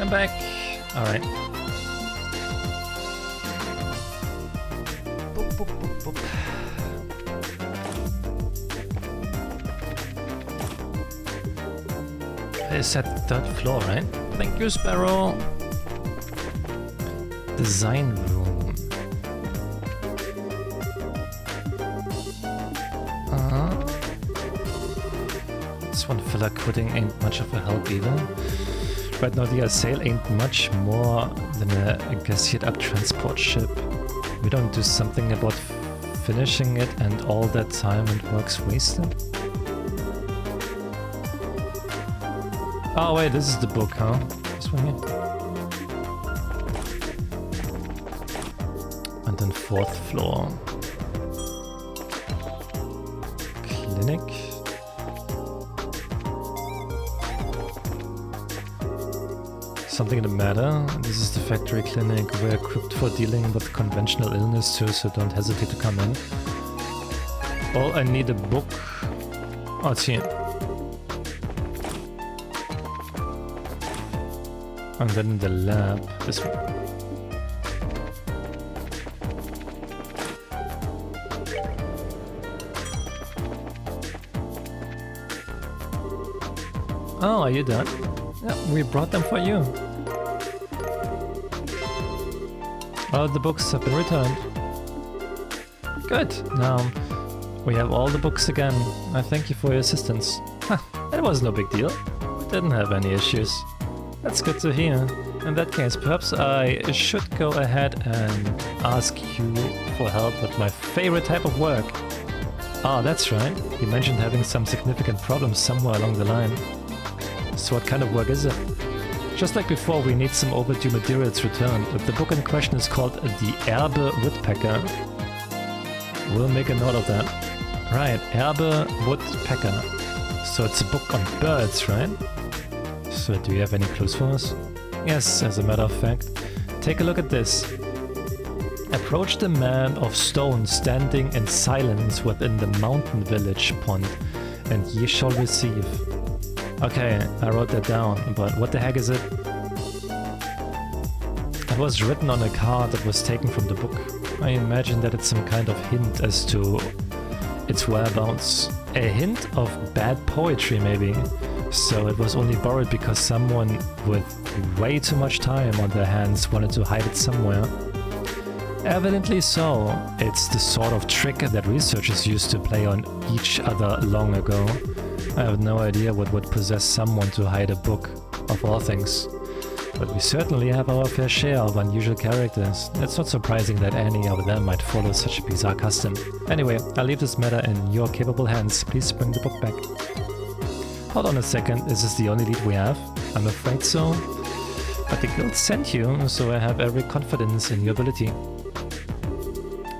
I'm back. Alright. Boop, boop, boop, boop. Is that the third floor, right? Thank you, Sparrow. Design room. This one fella quitting ain't much of a help either. Right now the sail ain't much more than a gassed up transport ship. We don't do something about finishing it and all that time and work's wasted. Oh wait, this is the book, huh? This one here. And then fourth floor. Clinic. Something the matter? This is the factory clinic. We're equipped for dealing with conventional illness too, so don't hesitate to come in. Oh, I need a book. Oh, it's here. And then in the lab, this one. Oh, are you done? Yeah, we brought them for you. Oh, the books have been returned. Good. Now, we have all the books again. I thank you for your assistance. Huh, that was no big deal. We didn't have any issues. That's good to hear. In that case, perhaps I should go ahead and ask you for help with my favorite type of work. Ah, that's right. You mentioned having some significant problems somewhere along the line. So what kind of work is it? Just like before, we need some overdue materials returned. The book in question is called The Erbe Woodpecker. We'll make a note of that. Right, Erbe Woodpecker. So it's a book on birds, right? So do you have any clues for us? Yes, as a matter of fact. Take a look at this. Approach the man of stone standing in silence within the mountain village pond, and ye shall receive. Okay, I wrote that down, but what the heck is it? It was written on a card that was taken from the book. I imagine that it's some kind of hint as to its whereabouts. A hint of bad poetry, maybe. So it was only borrowed because someone with way too much time on their hands wanted to hide it somewhere. Evidently so. It's the sort of trick that researchers used to play on each other long ago. I have no idea what would possess someone to hide a book, of all things. But we certainly have our fair share of unusual characters. It's not surprising that any of them might follow such a bizarre custom. Anyway, I'll leave this matter in your capable hands. Please bring the book back. Hold on a second, is this the only lead we have? I'm afraid so. But the guild sent you, so I have every confidence in your ability.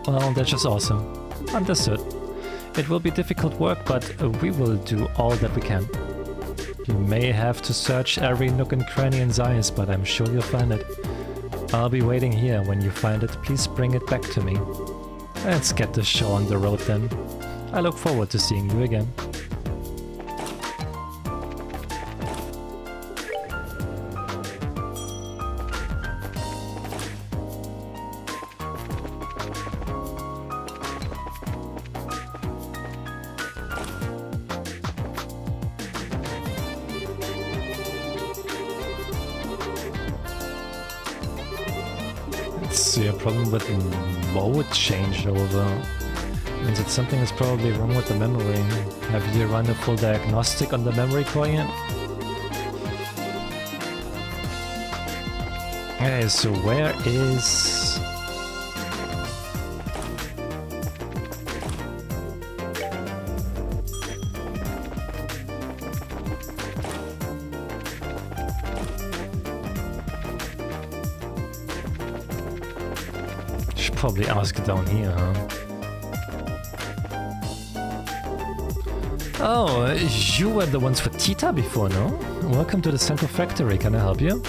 Well, that's just awesome. Understood. It will be difficult work, but we will do all that we can. You may have to search every nook and cranny in Zeiss, but I'm sure you'll find it. I'll be waiting here. When you find it, please bring it back to me. Let's get the show on the road then. I look forward to seeing you again. See a problem with mode changeover. Means that something is probably wrong with the memory. Have you run a full diagnostic on the memory core yet? Okay, so where is... Probably ask down here, huh? Oh, you were the ones for Tita before, no? Welcome to the Central Factory, can I help you?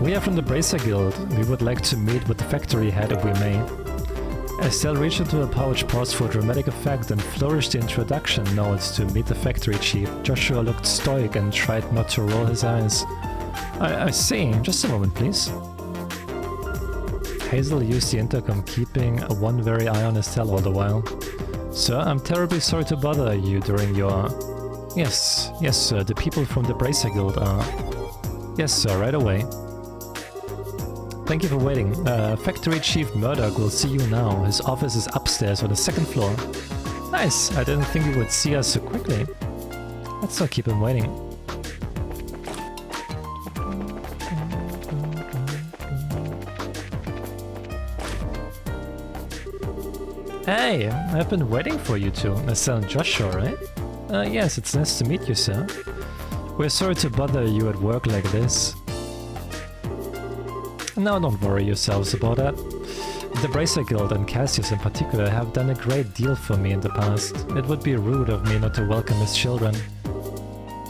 We are from the Bracer Guild. We would like to meet with the factory head if we may. Estelle reached into her pouch, paused for dramatic effect, and flourished the introduction notes to meet the factory chief. Joshua looked stoic and tried not to roll his eyes. I see. Just a moment, please. Hazel used the intercom, keeping one very eye on Estelle all the while. Sir, I'm terribly sorry to bother you during your... Yes, sir, the people from the Bracer Guild are... Yes, sir, right away. Thank you for waiting. Factory Chief Murdoch will see you now. His office is upstairs on the 2nd floor. Nice, I didn't think you would see us so quickly. Let's not keep him waiting. Hey, I've been waiting for you two. Estelle and Joshua, right? Yes, it's nice to meet you, sir. We're sorry to bother you at work like this. No, don't worry yourselves about that. The Bracer Guild and Cassius in particular have done a great deal for me in the past. It would be rude of me not to welcome his children.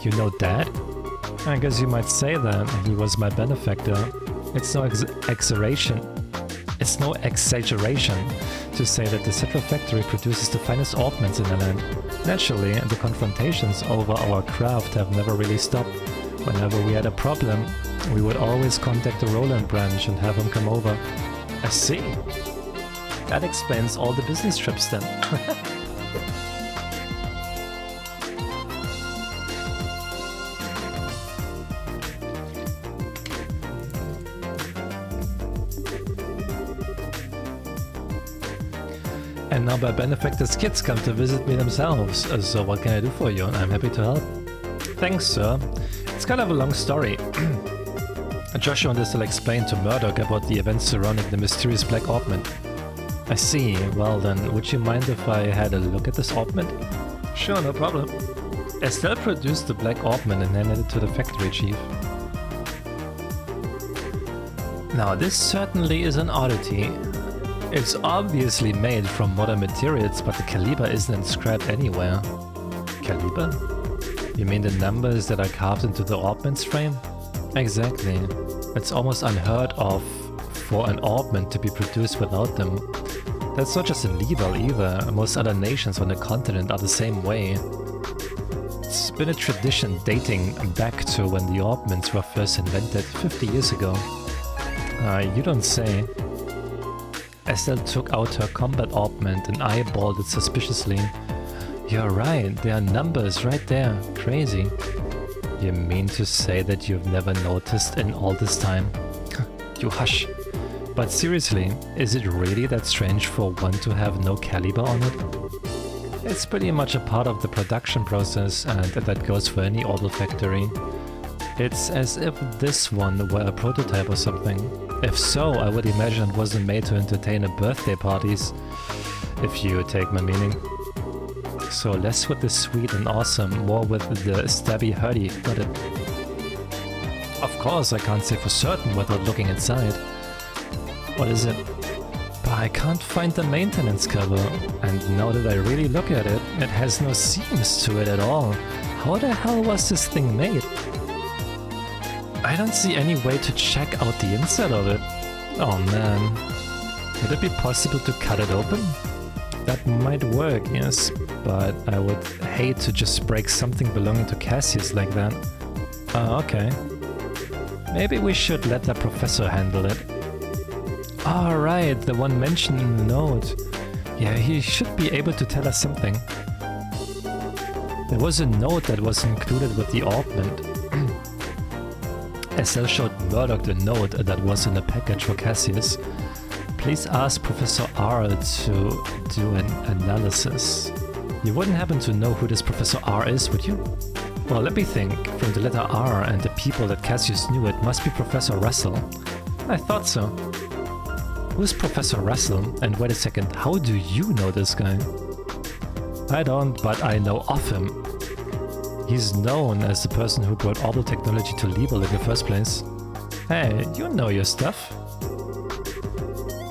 You know Dad? I guess you might say that. He was my benefactor. It's no exaggeration. It's no exaggeration to say that the Central Factory produces the finest ornaments in the land. Naturally, the confrontations over our craft have never really stopped. Whenever we had a problem, we would always contact the Roland branch and have him come over. I see. That explains all the business trips then. And now my benefactor's kids come to visit me themselves, so what can I do for you? I'm happy to help. Thanks, sir. It's kind of a long story. Joshua wanted to explain to Murdoch about the events surrounding the mysterious black ornament. I see. Well then, would you mind if I had a look at this ornament? Sure, no problem. Estelle produced the black ornament and handed it to the factory chief. Now this certainly is an oddity. It's obviously made from modern materials, but the caliber isn't inscribed anywhere. Caliber? You mean the numbers that are carved into the ornament's frame? Exactly. It's almost unheard of for an ornament to be produced without them. That's not just illegal either. Most other nations on the continent are the same way. It's been a tradition dating back to when the ornaments were first invented 50 years ago. You don't say. Estelle took out her combat ornament and eyeballed it suspiciously. You're right, there are numbers right there. Crazy. You mean to say that you've never noticed in all this time? You hush. But seriously, is it really that strange for one to have no caliber on it? It's pretty much a part of the production process, and that goes for any orbital factory. It's as if this one were a prototype or something. If so, I would imagine it wasn't made to entertain at birthday parties, if you take my meaning. So less with the sweet and awesome, more with the stabby hurdy, got it? Of course, I can't say for certain without looking inside. What is it? But I can't find the maintenance cover, and now that I really look at it, it has no seams to it at all. How the hell was this thing made? I don't see any way to check out the inside of it. Oh man. Would it be possible to cut it open? That might work, yes, but I would hate to just break something belonging to Cassius like that. Okay. Maybe we should let the professor handle it. Alright, the one mentioned in the note. Yeah, he should be able to tell us something. There was a note that was included with the ornament. Estelle showed Murdoch the note that was in the package for Cassius. Please ask Professor R to do an analysis. You wouldn't happen to know who this Professor R is, would you? Well, let me think. From the letter R and the people that Cassius knew, it must be Professor Russell. I thought so. Who's Professor Russell? And wait a second, how do you know this guy? I don't, but I know of him. He's known as the person who brought orbital technology to Liebel in the first place. Hey, you know your stuff.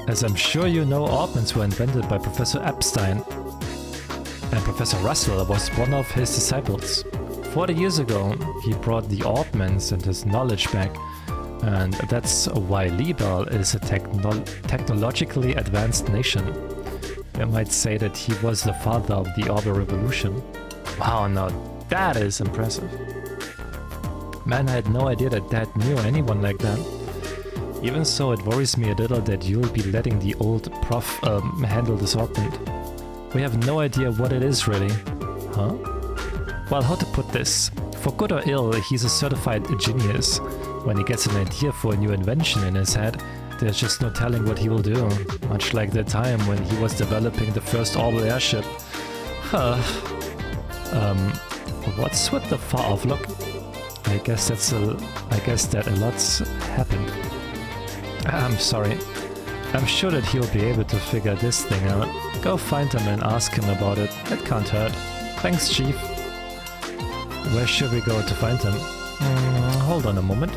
As I'm sure you know, ornaments were invented by Professor Epstein. And Professor Russell was one of his disciples. 40 years ago, he brought the ornaments and his knowledge back. And that's why Liebel is a technologically advanced nation. I might say that he was the father of the orbital revolution. Wow, now that is impressive. Man, I had no idea that Dad knew anyone like that. Even so, it worries me a little that you'll be letting the old prof handle this assortment. We have no idea what it is really. Huh? Well, how to put this? For good or ill, he's a certified genius. When he gets an idea for a new invention in his head, there's just no telling what he will do. Much like the time when he was developing the first orbital airship. Huh. What's with the far-off look? I guess that a lot's happened. I'm sorry. I'm sure that he'll be able to figure this thing out. Go find him and ask him about it. It can't hurt. Thanks, Chief. Where should we go to find him? Hold on a moment.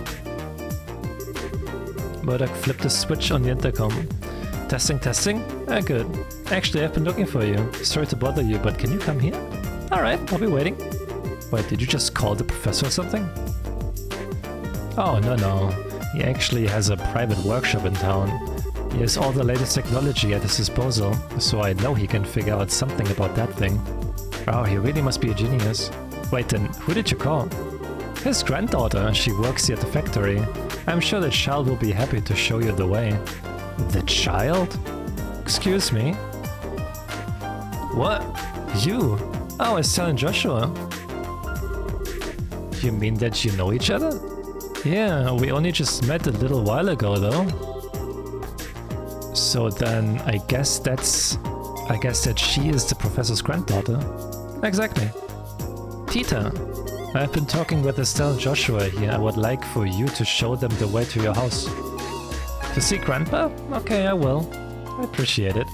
Murdoch flipped the switch on the intercom. Testing, testing? Ah, good. Actually, I've been looking for you. Sorry to bother you, but can you come here? Alright, I'll be waiting. Wait, did you just call the professor or something? Oh, no. He actually has a private workshop in town. He has all the latest technology at his disposal, so I know he can figure out something about that thing. Wow, he really must be a genius. Wait, then, who did you call? His granddaughter. She works here at the factory. I'm sure the child will be happy to show you the way. The child? Excuse me? What? You? Oh, Estelle and Joshua. You mean that you know each other? Yeah, we only just met a little while ago though. So then I guess that she is the professor's granddaughter. Exactly. Tita, I've been talking with Estelle and Joshua here. I would like for you to show them the way to your house. To see Grandpa? Okay, I will. I appreciate it.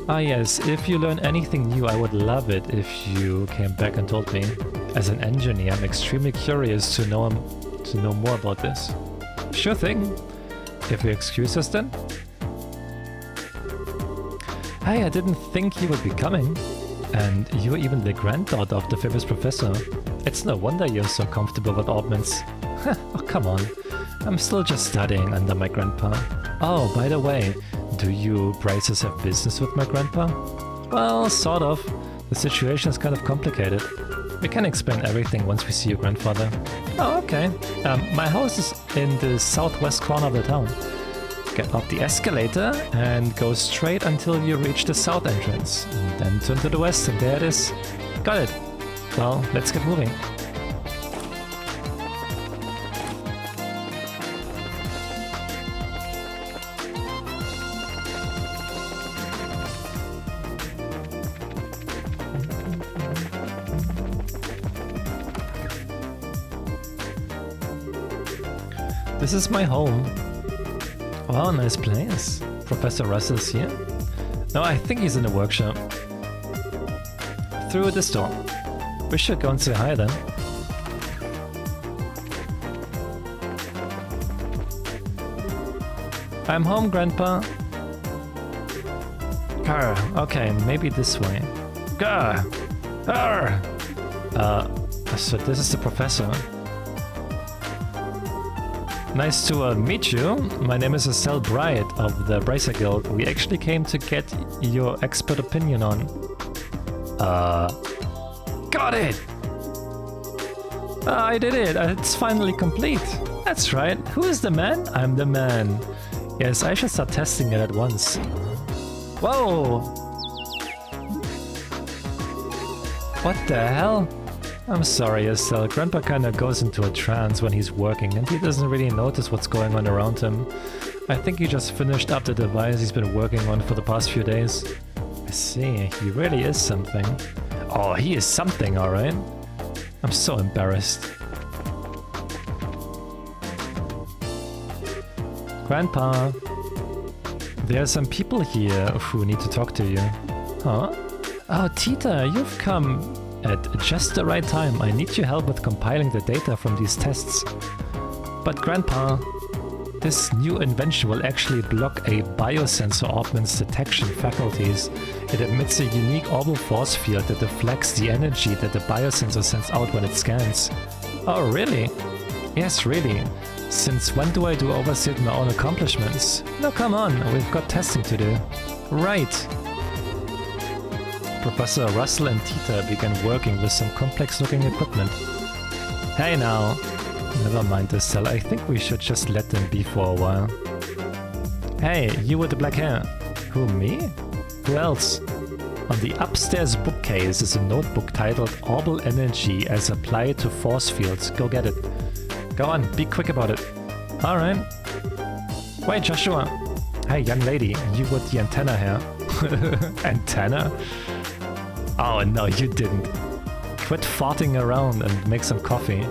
Ah yes, if you learn anything new, I would love it if you came back and told me. As an engineer, I'm extremely curious to know more about this. Sure thing. If you excuse us then. Hey, I didn't think you would be coming. And you're even the granddaughter of the famous professor. It's no wonder you're so comfortable with augments. Oh, come on. I'm still just studying under my grandpa. Oh, by the way, do you Bryces have business with my grandpa? Well, sort of. The situation is kind of complicated. We can explain everything once we see your grandfather. Oh, okay. My house is in the southwest corner of the town. Get off the escalator and go straight until you reach the south entrance. And then turn to the west and there it is. Got it. Well, let's get moving. This is my home. Wow, nice place. Professor Russell's here? No, I think he's in the workshop. Through this door. We should go and say hi then. I'm home, Grandpa. Grr, okay, maybe this way. Grr! Grr! So this is the professor. Nice to meet you. My name is Estelle Bright of the Bracer Guild. We actually came to get your expert opinion on... Got it! I did it! It's finally complete! That's right. Who is the man? I'm the man. Yes, I should start testing it at once. Whoa! What the hell? I'm sorry, Estelle. Grandpa kinda goes into a trance when he's working and he doesn't really notice what's going on around him. I think he just finished up the device he's been working on for the past few days. I see, he really is something. Oh, he is something, alright. I'm so embarrassed. Grandpa, there are some people here who need to talk to you. Huh? Oh, Tita, you've come at just the right time. I need your help with compiling the data from these tests. But Grandpa, this new invention will actually block a biosensor augment's detection faculties. It emits a unique orbital force field that deflects the energy that the biosensor sends out when it scans. Oh, really? Yes, really. Since when do I do overstate my own accomplishments? No, come on, we've got testing to do. Right. Professor Russell and Tita began working with some complex-looking equipment. Hey now! Never mind this cell, I think we should just let them be for a while. Hey, you with the black hair. Who, me? Who else? On the upstairs bookcase is a notebook titled Orbal Energy as Applied to Force Fields. Go get it. Go on, be quick about it. Alright. Wait, Joshua. Hey, young lady, you with the antenna hair. Antenna? Oh no, you didn't. Quit farting around and make some coffee.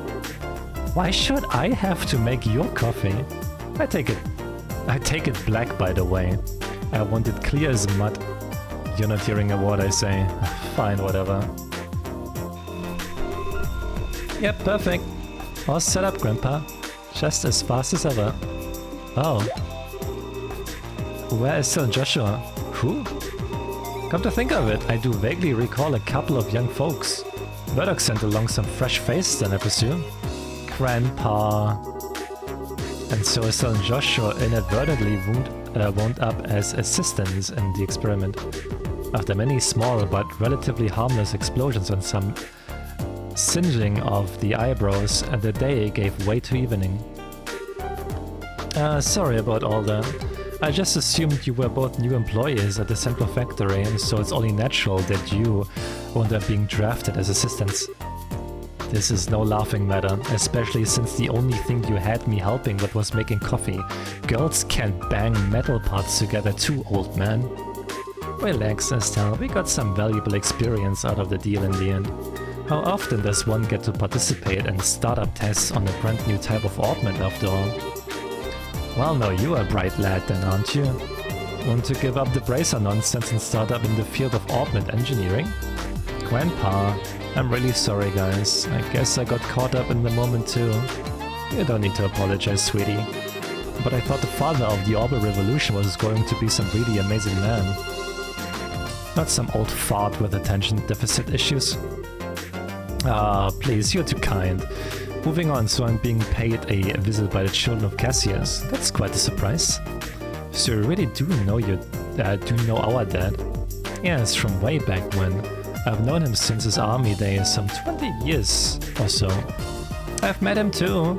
Why should I have to make your coffee? I take it black, by the way. I want it clear as mud. You're not hearing a word I say. Fine, whatever. Yep, perfect. All set up, Grandpa. Just as fast as ever. Oh. Where is still Joshua? Who? Come to think of it, I do vaguely recall a couple of young folks. Murdoch sent along some fresh faces then, I presume. Grandpa. And so Estelle and Joshua inadvertently wound up as assistants in the experiment. After many small but relatively harmless explosions and some singeing of the eyebrows, the day gave way to evening. Sorry about all that. I just assumed you were both new employees at the central factory, so it's only natural that you wound up being drafted as assistants. This is no laughing matter, especially since the only thing you had me helping with was making coffee. Girls can't bang metal parts together too, old man. Relax, Estelle, we got some valuable experience out of the deal in the end. How often does one get to participate in startup tests on a brand new type of orbment after all? Well, no, you're a bright lad then, aren't you? Want to give up the bracer nonsense and start up in the field of orbment engineering? Grandpa, I'm really sorry, guys. I guess I got caught up in the moment too. You don't need to apologize, sweetie. But I thought the father of the Orbital Revolution was going to be some really amazing man. Not some old fart with attention deficit issues. Ah, please, you're too kind. Moving on, so I'm being paid a visit by the children of Cassius. That's quite a surprise. So you really do know our dad? Yes, from way back when. I've known him since his army days, some 20 years or so. I've met him too.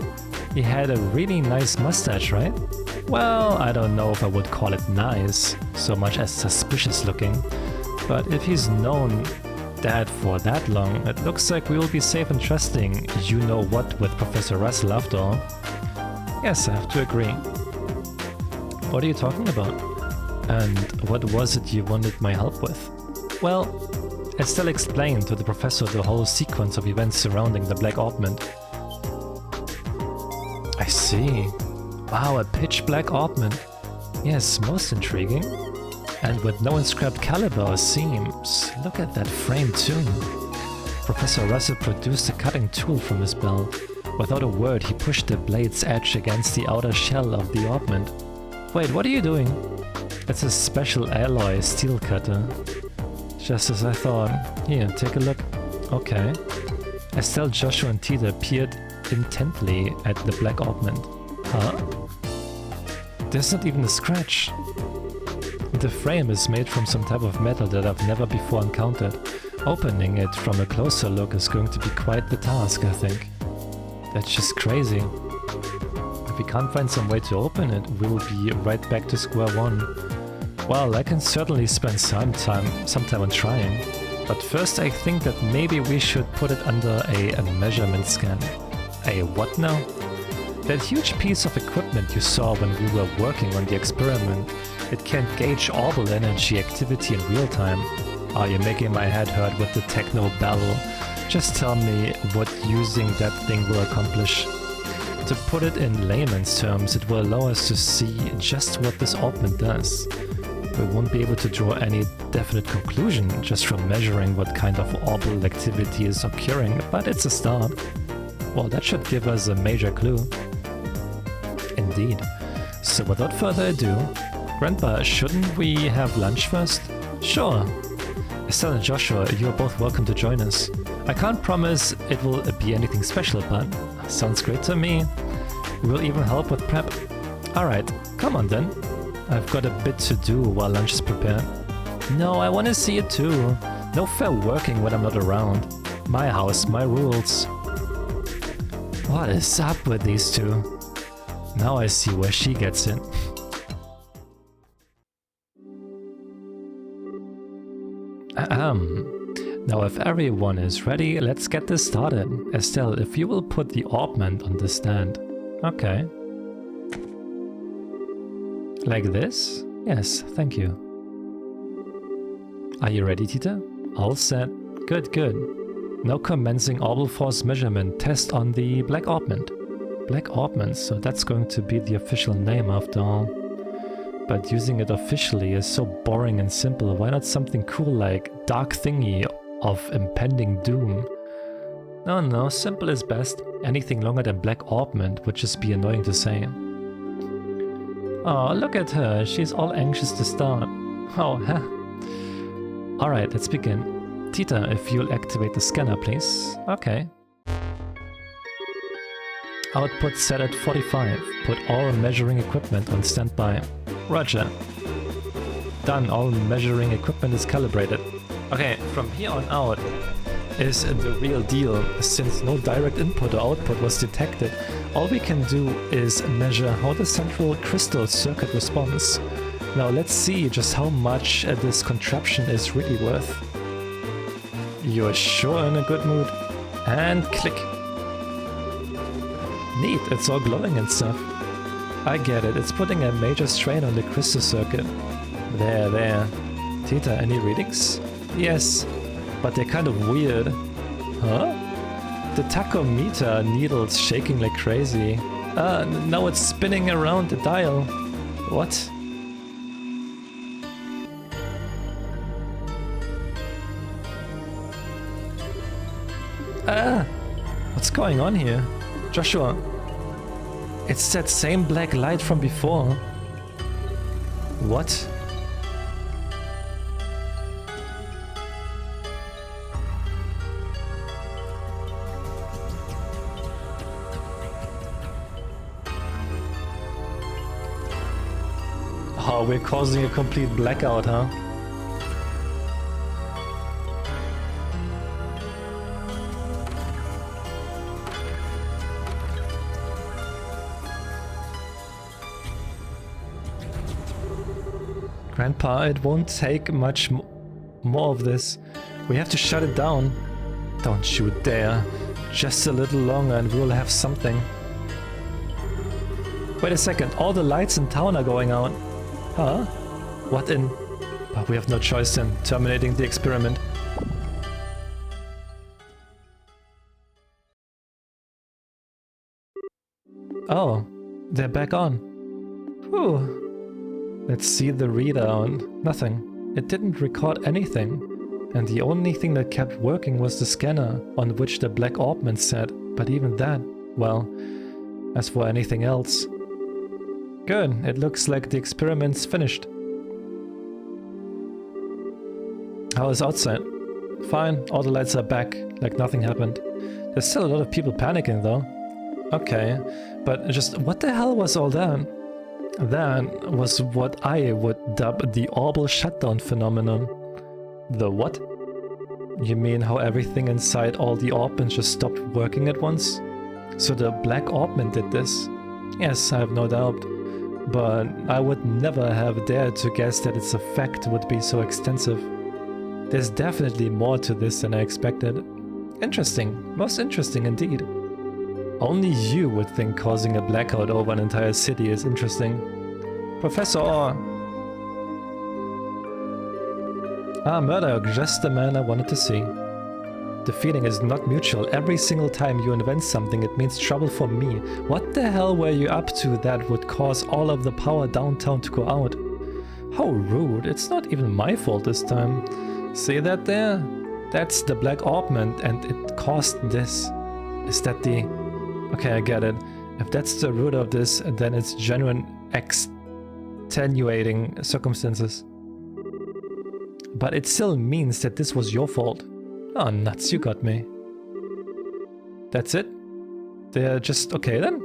He had a really nice mustache, right? Well, I don't know if I would call it nice, so much as suspicious looking. But if he's known Dad for that long, it looks like we will be safe and trusting you-know-what with Professor Russell after all. Yes, I have to agree. What are you talking about? And what was it you wanted my help with? Well, Estelle explained to the professor the whole sequence of events surrounding the Black Orbment. I see. Wow, a pitch-black orbment. Yes, most intriguing. And with no inscribed caliber or seams. Look at that frame too. Professor Russell produced a cutting tool from his belt. Without a word, he pushed the blade's edge against the outer shell of the orbment. Wait, what are you doing? It's a special alloy steel cutter. Just as I thought. Here, take a look. Okay. Estelle, Joshua and Tita peered intently at the black orbment. Huh? There's not even a scratch. The frame is made from some type of metal that I've never before encountered. Opening it from a closer look is going to be quite the task, I think. That's just crazy. If we can't find some way to open it, we'll be right back to square one. Well, I can certainly spend some time on trying. But first I think that maybe we should put it under a measurement scan. A what now? That huge piece of equipment you saw when we were working on the experiment. It can't gauge orbital energy activity in real time. Are you making my head hurt with the techno babble? Just tell me what using that thing will accomplish. To put it in layman's terms, it will allow us to see just what this orbment does. We won't be able to draw any definite conclusion just from measuring what kind of orbital activity is occurring, but it's a start. Well, that should give us a major clue. Indeed. So without further ado, Grandpa, shouldn't we have lunch first? Sure. Estelle and Joshua, you are both welcome to join us. I can't promise it will be anything special, but sounds great to me. We'll even help with prep. Alright, come on then. I've got a bit to do while lunch is prepared. No, I want to see it too. No fair working when I'm not around. My house, my rules. What is up with these two? Now I see where she gets it. Now if everyone is ready, let's get this started. Estelle, if you will put the augment on the stand. Okay. Like this? Yes, thank you. Are you ready, Tita? All set. Good, good. Now commencing orbital force measurement test on the black augment. Black augment, so that's going to be the official name after all. But using it officially is so boring and simple. Why not something cool like dark thingy of impending doom? No, simple is best. Anything longer than black augment would just be annoying to say. Oh, look at her. She's all anxious to start. Oh, huh. Alright, let's begin. Tita, if you'll activate the scanner, please. Okay. Output set at 45. Put all measuring equipment on standby. Roger. Done, all measuring equipment is calibrated. Okay, from here on out is the real deal. Since no direct input or output was detected, all we can do is measure how the central crystal circuit responds. Now let's see just how much this contraption is really worth. You're sure in a good mood. And click. Neat, it's all glowing and stuff. I get it, it's putting a major strain on the crystal circuit. There. Tita, any readings? Yes, but they're kind of weird. Huh? The tachometer needle's shaking like crazy. Now it's spinning around the dial. What? What's going on here? Joshua, it's that same black light from before. What? Oh, we're causing a complete blackout, huh? Grandpa, it won't take much more of this. We have to shut it down. Don't you dare. Just a little longer and we'll have something. Wait a second, all the lights in town are going out. Huh? What in? Oh, we have no choice then. Terminating the experiment. Oh, they're back on. Whew. Let's see the readout. Nothing. It didn't record anything. And the only thing that kept working was the scanner, on which the black augment sat. But even that, well, as for anything else. Good, it looks like the experiment's finished. How is outside? Fine, all the lights are back, like nothing happened. There's still a lot of people panicking though. Okay, but just what the hell was all that? That was what I would dub the orbital shutdown phenomenon. The what? You mean how everything inside all the augments just stopped working at once? So the black augment did this? Yes, I have no doubt. But I would never have dared to guess that its effect would be so extensive. There's definitely more to this than I expected. Interesting, most interesting indeed. Only you would think causing a blackout over an entire city is interesting. Professor Orr. Ah, Murdoch, just the man I wanted to see. The feeling is not mutual. Every single time you invent something, it means trouble for me. What the hell were you up to that would cause all of the power downtown to go out? How rude. It's not even my fault this time. See that there? That's the black augment and it caused this. Is that the... Okay, I get it. If that's the root of this, then it's genuine extenuating circumstances. But it still means that this was your fault. Oh, nuts, you got me. That's it? They're just okay then?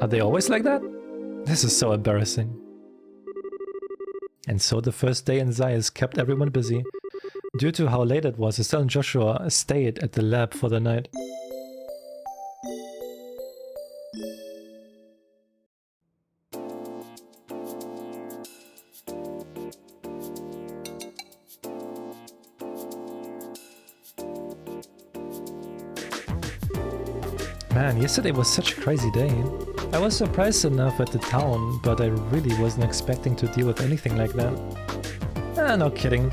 Are they always like that? This is so embarrassing. And so the first day in Zayas kept everyone busy. Due to how late it was, Estelle and Joshua stayed at the lab for the night. Man, yesterday was such a crazy day. I was surprised enough at the town, but I really wasn't expecting to deal with anything like that. No kidding.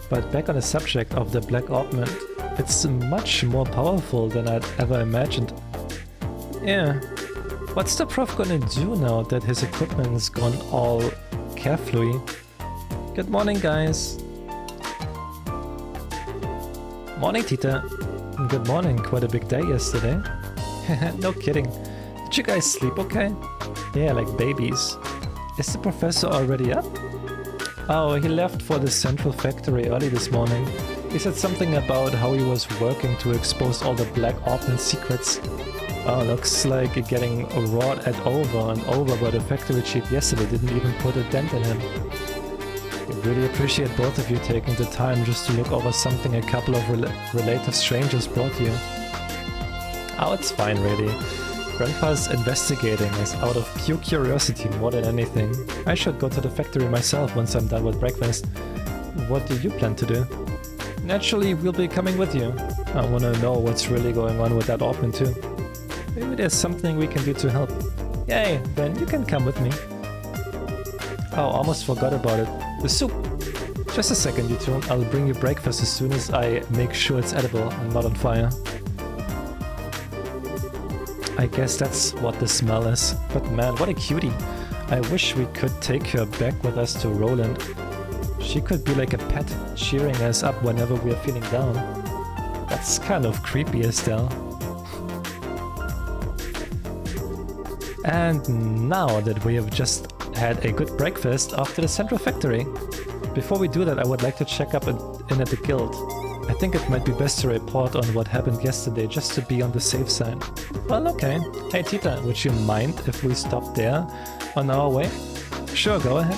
But back on the subject of the Black Augment, it's much more powerful than I'd ever imagined. Yeah. What's the prof gonna do now that his equipment's gone all carefully? Good morning, guys. Morning, Tita. Good morning, quite a big day yesterday. No kidding. Did you guys sleep okay? Yeah, like babies. Is the professor already up? Oh, he left for the central factory early this morning. He said something about how he was working to expose all the Black Augment secrets. Oh, looks like getting roared at over and over by the factory chief yesterday didn't even put a dent in him. I really appreciate both of you taking the time just to look over something a couple of relative strangers brought you. Oh, it's fine, really. Grandpa's investigating is out of pure curiosity more than anything. I should go to the factory myself once I'm done with breakfast. What do you plan to do? Naturally, we'll be coming with you. I want to know what's really going on with that Augment too. Maybe there's something we can do to help. Yay, then you can come with me. Oh, almost forgot about it. The soup! Just a second, you two. I'll bring you breakfast as soon as I make sure it's edible and not on fire. I guess that's what the smell is. But man, what a cutie. I wish we could take her back with us to Roland. She could be like a pet, cheering us up whenever we are feeling down. That's kind of creepy, Estelle. And now that we have just had a good breakfast after the central factory, before we do that I would like to check up in at the guild. I think it might be best to report on what happened yesterday just to be on the safe side. Well, okay. Hey Tita, would you mind if we stop there on our way? Sure, go ahead.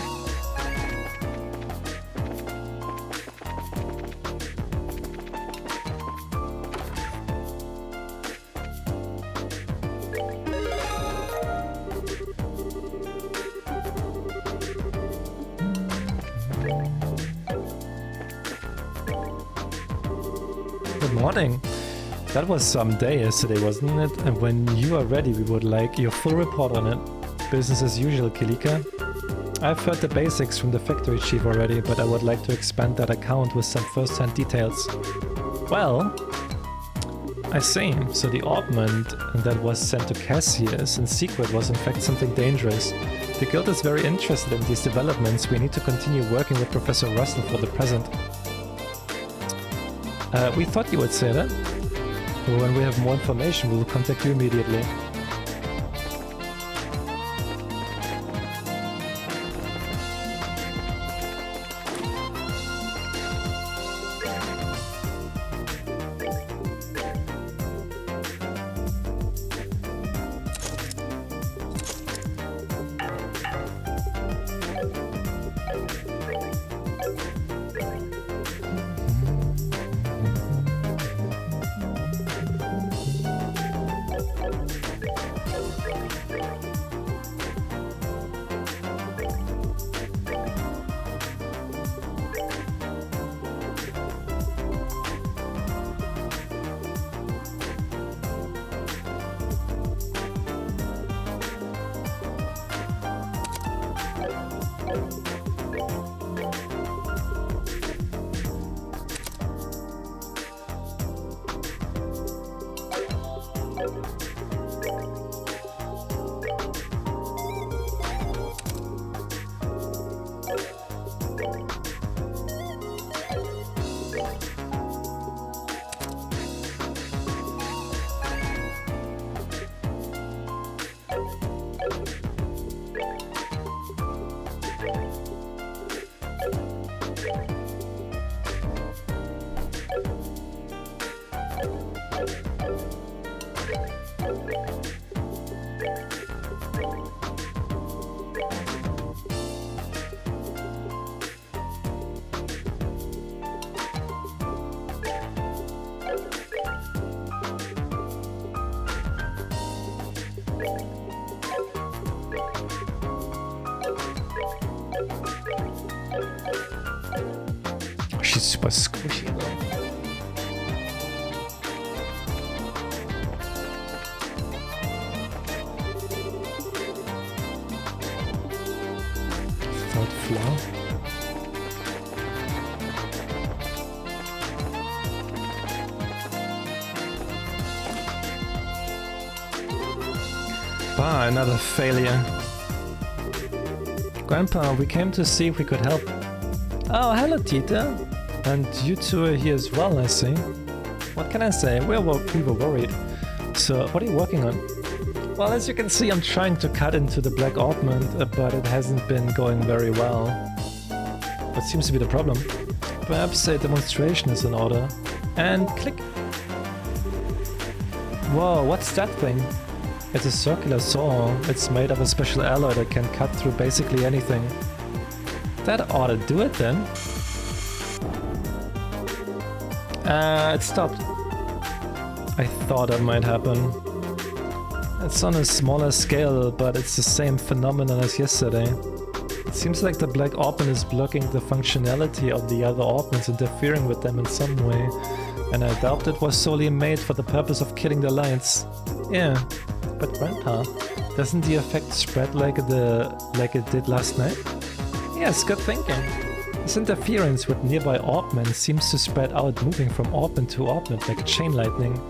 Morning. That was some day yesterday, wasn't it? And when you are ready, we would like your full report on it. Business as usual, Kilika. I've heard the basics from the factory chief already, but I would like to expand that account with some first-hand details. Well, I see. So the augment that was sent to Cassius in secret was in fact something dangerous. The guild is very interested in these developments. We need to continue working with Professor Russell for the present. We thought you would say that. When we have more information, we will contact you immediately. She's super squishy though. floor. Ah, another failure. Grandpa, we came to see if we could help. Oh, hello, Tita. And you two are here as well, I see. What can I say? We were worried. So, what are you working on? Well, as you can see, I'm trying to cut into the black augment, but it hasn't been going very well. What seems to be the problem? Perhaps a demonstration is in order. And click. Whoa, what's that thing? It's a circular saw. It's made of a special alloy that can cut through basically anything. That ought to do it then. It stopped. I thought that might happen. It's on a smaller scale, but it's the same phenomenon as yesterday. It seems like the black augment is blocking the functionality of the other augments, interfering with them in some way. And I doubt it was solely made for the purpose of killing the lights. Yeah, but Grandpa, doesn't the effect spread like it did last night? Yes, good thinking. This interference with nearby augments seems to spread out, moving from augment to augment like chain lightning.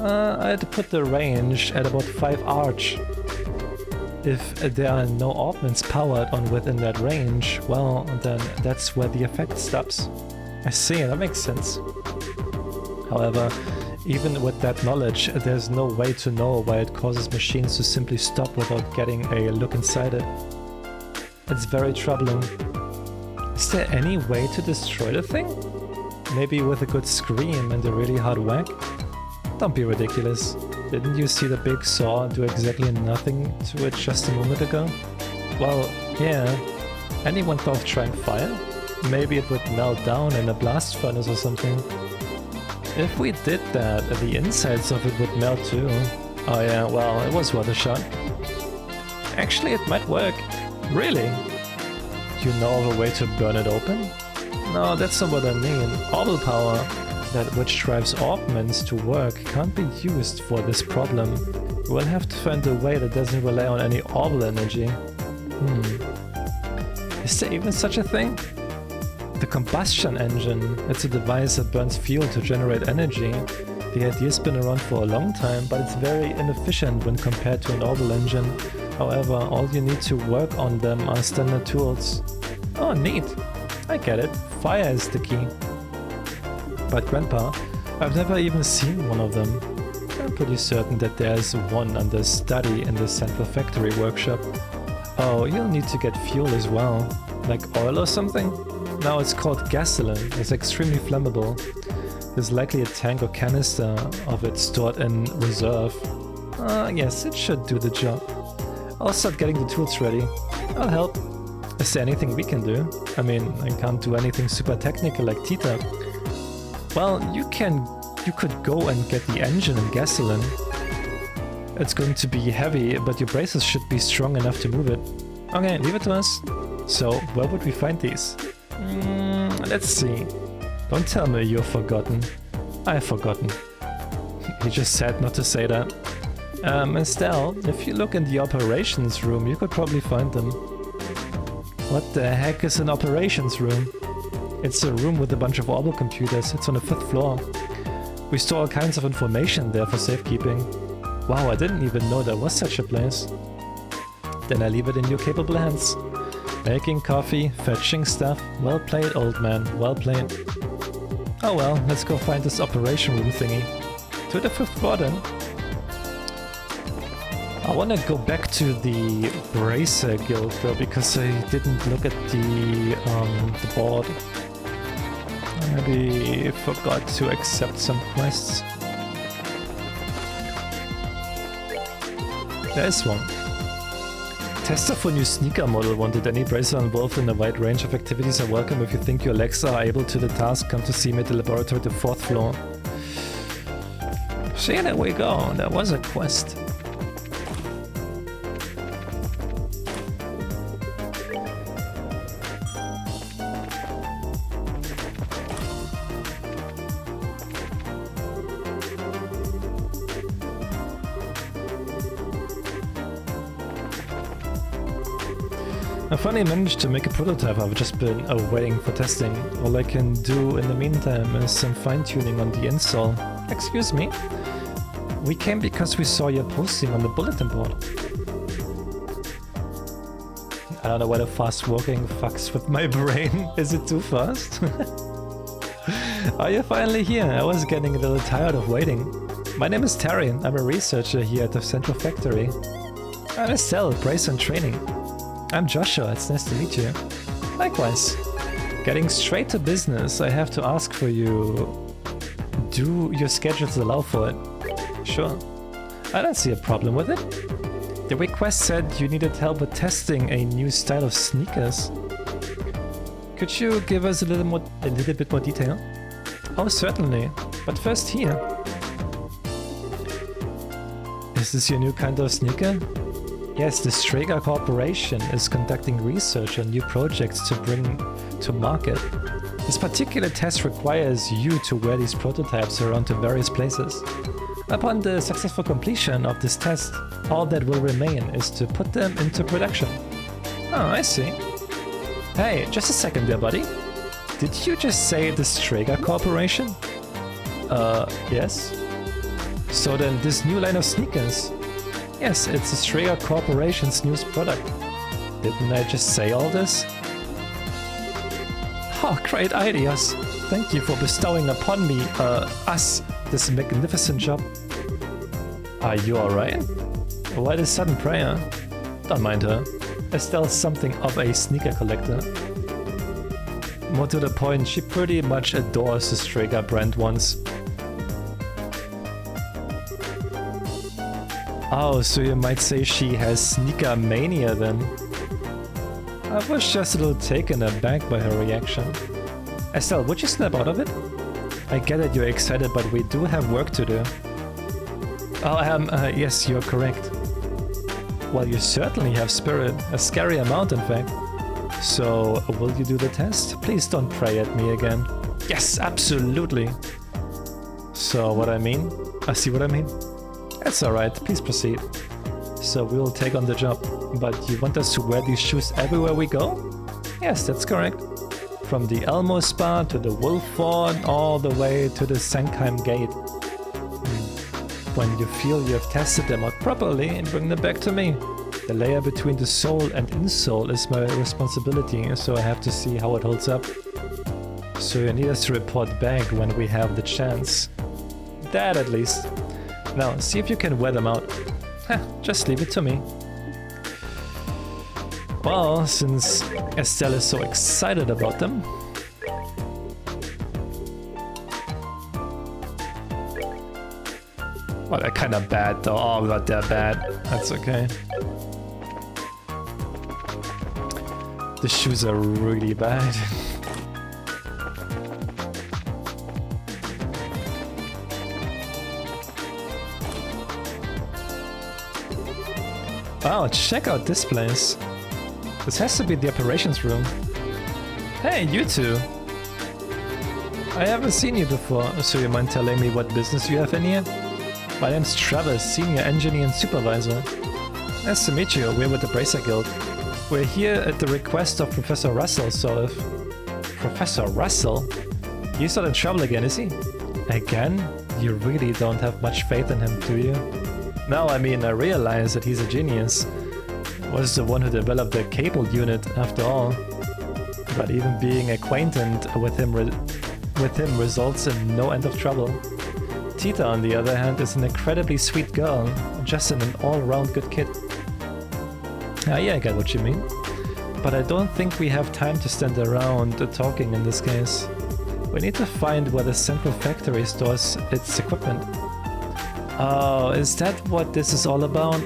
I'd put the range at about 5 arch. If there are no augments powered on within that range, well, then that's where the effect stops. I see, that makes sense. However, even with that knowledge, there's no way to know why it causes machines to simply stop without getting a look inside it. It's very troubling. Is there any way to destroy the thing? Maybe with a good scream and a really hard whack? Don't be ridiculous. Didn't you see the big saw do exactly nothing to it just a moment ago? Well, yeah. Anyone thought of trying fire? Maybe it would melt down in a blast furnace or something. If we did that, the insides of it would melt too. Oh yeah, well, it was worth a shot. Actually, it might work. Really? You know of a way to burn it open? No, that's not what I mean. Orbital power, that which drives augments to work, can't be used for this problem. We'll have to find a way that doesn't rely on any orbital energy. Is there even such a thing? The combustion engine. It's a device that burns fuel to generate energy. The idea's been around for a long time, but it's very inefficient when compared to an orbital engine. However, all you need to work on them are standard tools. Oh, neat. I get it. Fire is the key. But Grandpa, I've never even seen one of them. I'm pretty certain that there's one under study in the central factory workshop. Oh, you'll need to get fuel as well. Like oil or something? No, it's called gasoline. It's extremely flammable. There's likely a tank or canister of it stored in reserve. Yes, it should do the job. I'll start getting the tools ready. I'll help. Is there anything we can do? I mean, I can't do anything super technical like Tita. Well, you could go and get the engine and gasoline. It's going to be heavy, but your braces should be strong enough to move it. Okay, leave it to us. So, where would we find these? Let's see. Don't tell me you've forgotten. I've forgotten. He just said not to say that. Estelle, if you look in the operations room, you could probably find them. What the heck is an operations room? It's a room with a bunch of orbital computers. It's on the 5th floor. We store all kinds of information there for safekeeping. Wow, I didn't even know there was such a place. Then I leave it in your capable hands. Making coffee, fetching stuff. Well played, old man. Well played. Oh well, let's go find this operation room thingy. To the 5th floor then. I wanna go back to the Bracer Guild though, because I didn't look at the board. I maybe forgot to accept some quests. There is one. Tester for new sneaker model wanted. Any bracer involved in a wide range of activities are welcome. If you think your legs are able to the task, come to see me at the laboratory at the 4th floor. See, there we go. There was a quest. I finally managed to make a prototype. I've just been waiting for testing. All I can do in the meantime is some fine-tuning on the install. Excuse me? We came because we saw your posting on the bulletin board. I don't know whether fast walking fucks with my brain. Is it too fast? Are you finally here? I was getting a little tired of waiting. My name is Terry. I'm a researcher here at the Central Factory. I'm Estelle, Brace and Training. I'm Joshua. It's nice to meet you. Likewise. Getting straight to business, I have to ask for you. Do your schedules allow for it? Sure. I don't see a problem with it. The request said you needed help with testing a new style of sneakers. Could you give us a little bit more detail? Oh, certainly. But first here. Is this your new kind of sneaker? Yes, the Strega Corporation is conducting research on new projects to bring to market. This particular test requires you to wear these prototypes around to various places. Upon the successful completion of this test, all that will remain is to put them into production. Oh, I see. Hey, just a second there, buddy. Did you just say the Strega Corporation? Yes. So then this new line of sneakers? Yes, it's the Strega Corporation's newest product. Didn't I just say all this? Oh, great ideas. Thank you for bestowing upon me, us, this magnificent job. Are you alright? Why this sudden prayer? Don't mind her. Estelle's something of a sneaker collector. More to the point, she pretty much adores the Strega brand once. Oh, so you might say she has sneaker mania then. I was just a little taken aback by her reaction. Estelle, would you snap out of it? I get that you're excited, but we do have work to do. Oh, yes, you're correct. Well, you certainly have spirit, a scary amount in fact. So, will you do the test? Please don't pray at me again. Yes, absolutely. So, what I mean? I see what I mean? That's alright, please proceed. So, we will take on the job. But you want us to wear these shoes everywhere we go? Yes, that's correct. From the Elmo Spa to the Wolf Fort, all the way to the Sankheim Gate. When you feel you have tested them out properly, bring them back to me. The layer between the sole and insole is my responsibility, so I have to see how it holds up. So you need us to report back when we have the chance. That at least. Now, see if you can wear them out. Just leave it to me. Well, since Estelle is so excited about them... Well, they're kind of bad though. Oh god, they're bad. That's okay. The shoes are really bad. Wow, check out this place. This has to be the operations room. Hey, you two! I haven't seen you before, so you mind telling me what business you have in here? My name's Travis, Senior Engineer and Supervisor. Nice to meet you, we're with the Bracer Guild. We're here at the request of Professor Russell, sort of. Professor Russell? He's not in trouble again, is he? Again? You really don't have much faith in him, do you? No, I mean, I realize that he's a genius. Was the one who developed the cable unit, after all. But even being acquainted with him results in no end of trouble. Tita, on the other hand, is an incredibly sweet girl, just an all-round good kid. Ah, yeah, I get what you mean. But I don't think we have time to stand around talking in this case. We need to find where the Central Factory stores its equipment. Oh, is that what this is all about?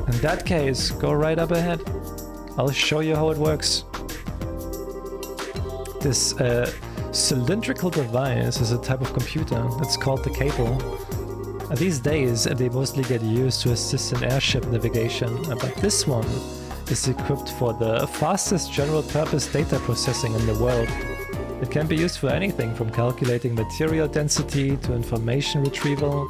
In that case, go right up ahead. I'll show you how it works. This cylindrical device is a type of computer. It's called the cable. These days, they mostly get used to assist in airship navigation, but this one is equipped for the fastest general-purpose data processing in the world. It can be used for anything from calculating material density to information retrieval.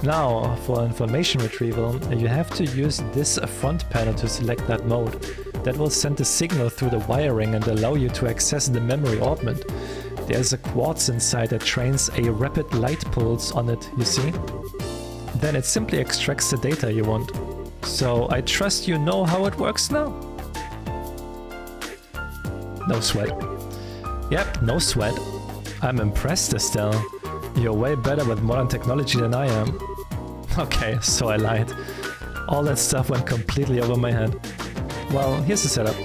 Now, for information retrieval, you have to use this front panel to select that mode. That will send a signal through the wiring and allow you to access the memory orbment. There's a quartz inside that trains a rapid light pulse on it, you see? Then it simply extracts the data you want. So I trust you know how it works now? No sweat. Yep, no sweat. I'm impressed, Estelle. You're way better with modern technology than I am. Okay, so I lied. All that stuff went completely over my head. Well, here's the setup.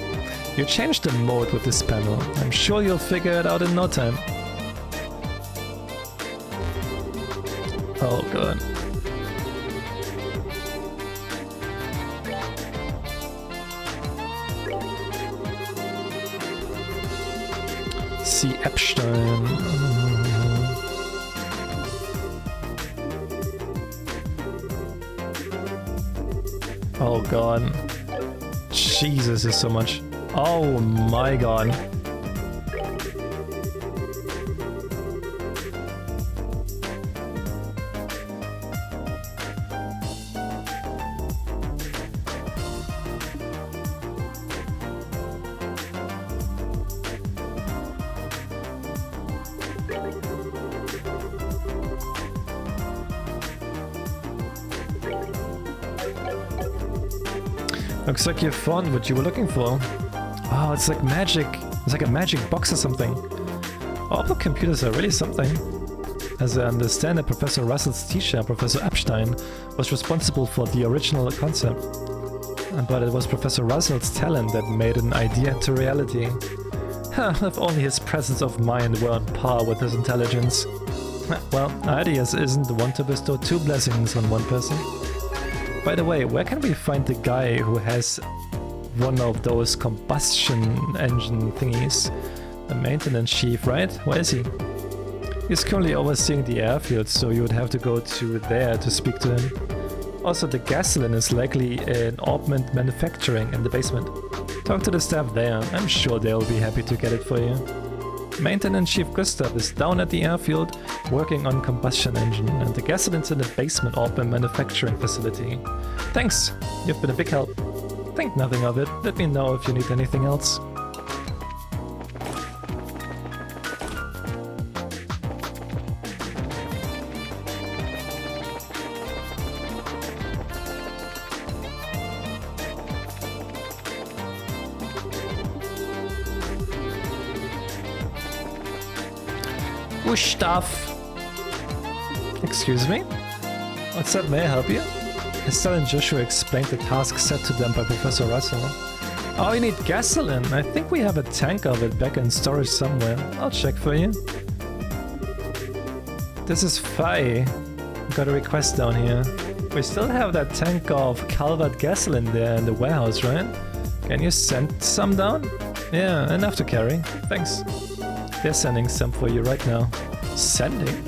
You change the mode with this panel. I'm sure you'll figure it out in no time. Oh, good. See Epstein. Oh god. Jesus, is so much. Oh my god. Looks like you found what you were looking for. Oh, it's like magic. It's like a magic box or something. All the computers are really something. As I understand it, Professor Russell's teacher, Professor Epstein, was responsible for the original concept. But it was Professor Russell's talent that made an idea into reality. Huh, if only his presence of mind were on par with his intelligence. Well, ideas isn't the one to bestow two blessings on one person. By the way, where can we find the guy who has one of those combustion engine thingies? The maintenance chief, right? Where is he? He's currently overseeing the airfield, so you would have to go to there to speak to him. Also, the gasoline is likely in Augment Manufacturing in the basement. Talk to the staff there, I'm sure they'll be happy to get it for you. Maintenance Chief Gustav is down at the airfield working on combustion engine, and the gasoline's in the basement Augment Manufacturing facility. Thanks, you've been a big help. Think nothing of it, let me know if you need anything else. Gustav! Excuse me? What's up, may I help you? Estelle and Joshua explained the task set to them by Professor Russell. Oh, you need gasoline. I think we have a tank of it back in storage somewhere. I'll check for you. This is Faye. Got a request down here. We still have that tank of Calvert gasoline there in the warehouse, right? Can you send some down? Yeah, enough to carry. Thanks. They're sending some for you right now. Sending?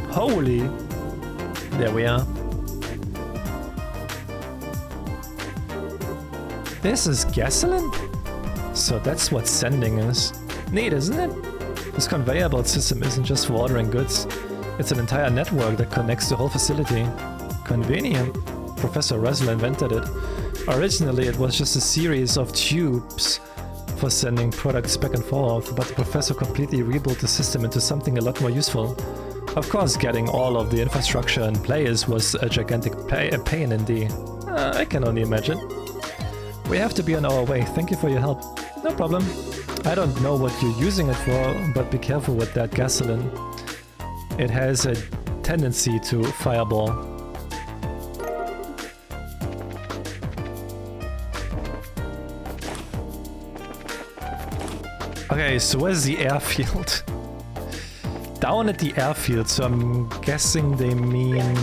Holy! There we are. This is gasoline? So that's what sending is. Neat, isn't it? This conveyor belt system isn't just for ordering goods. It's an entire network that connects the whole facility. Convenient. Professor Russell invented it. Originally it was just a series of tubes for sending products back and forth, but the professor completely rebuilt the system into something a lot more useful. Of course, getting all of the infrastructure in place was a gigantic pain in the... I can only imagine. We have to be on our way. Thank you for your help. No problem. I don't know what you're using it for, but be careful with that gasoline. It has a tendency to fireball. Okay, so where's the airfield? Down at the airfield, so I'm guessing they mean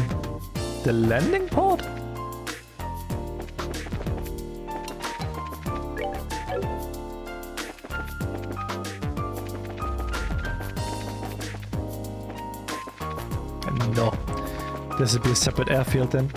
the landing port? No. This would be a separate airfield then.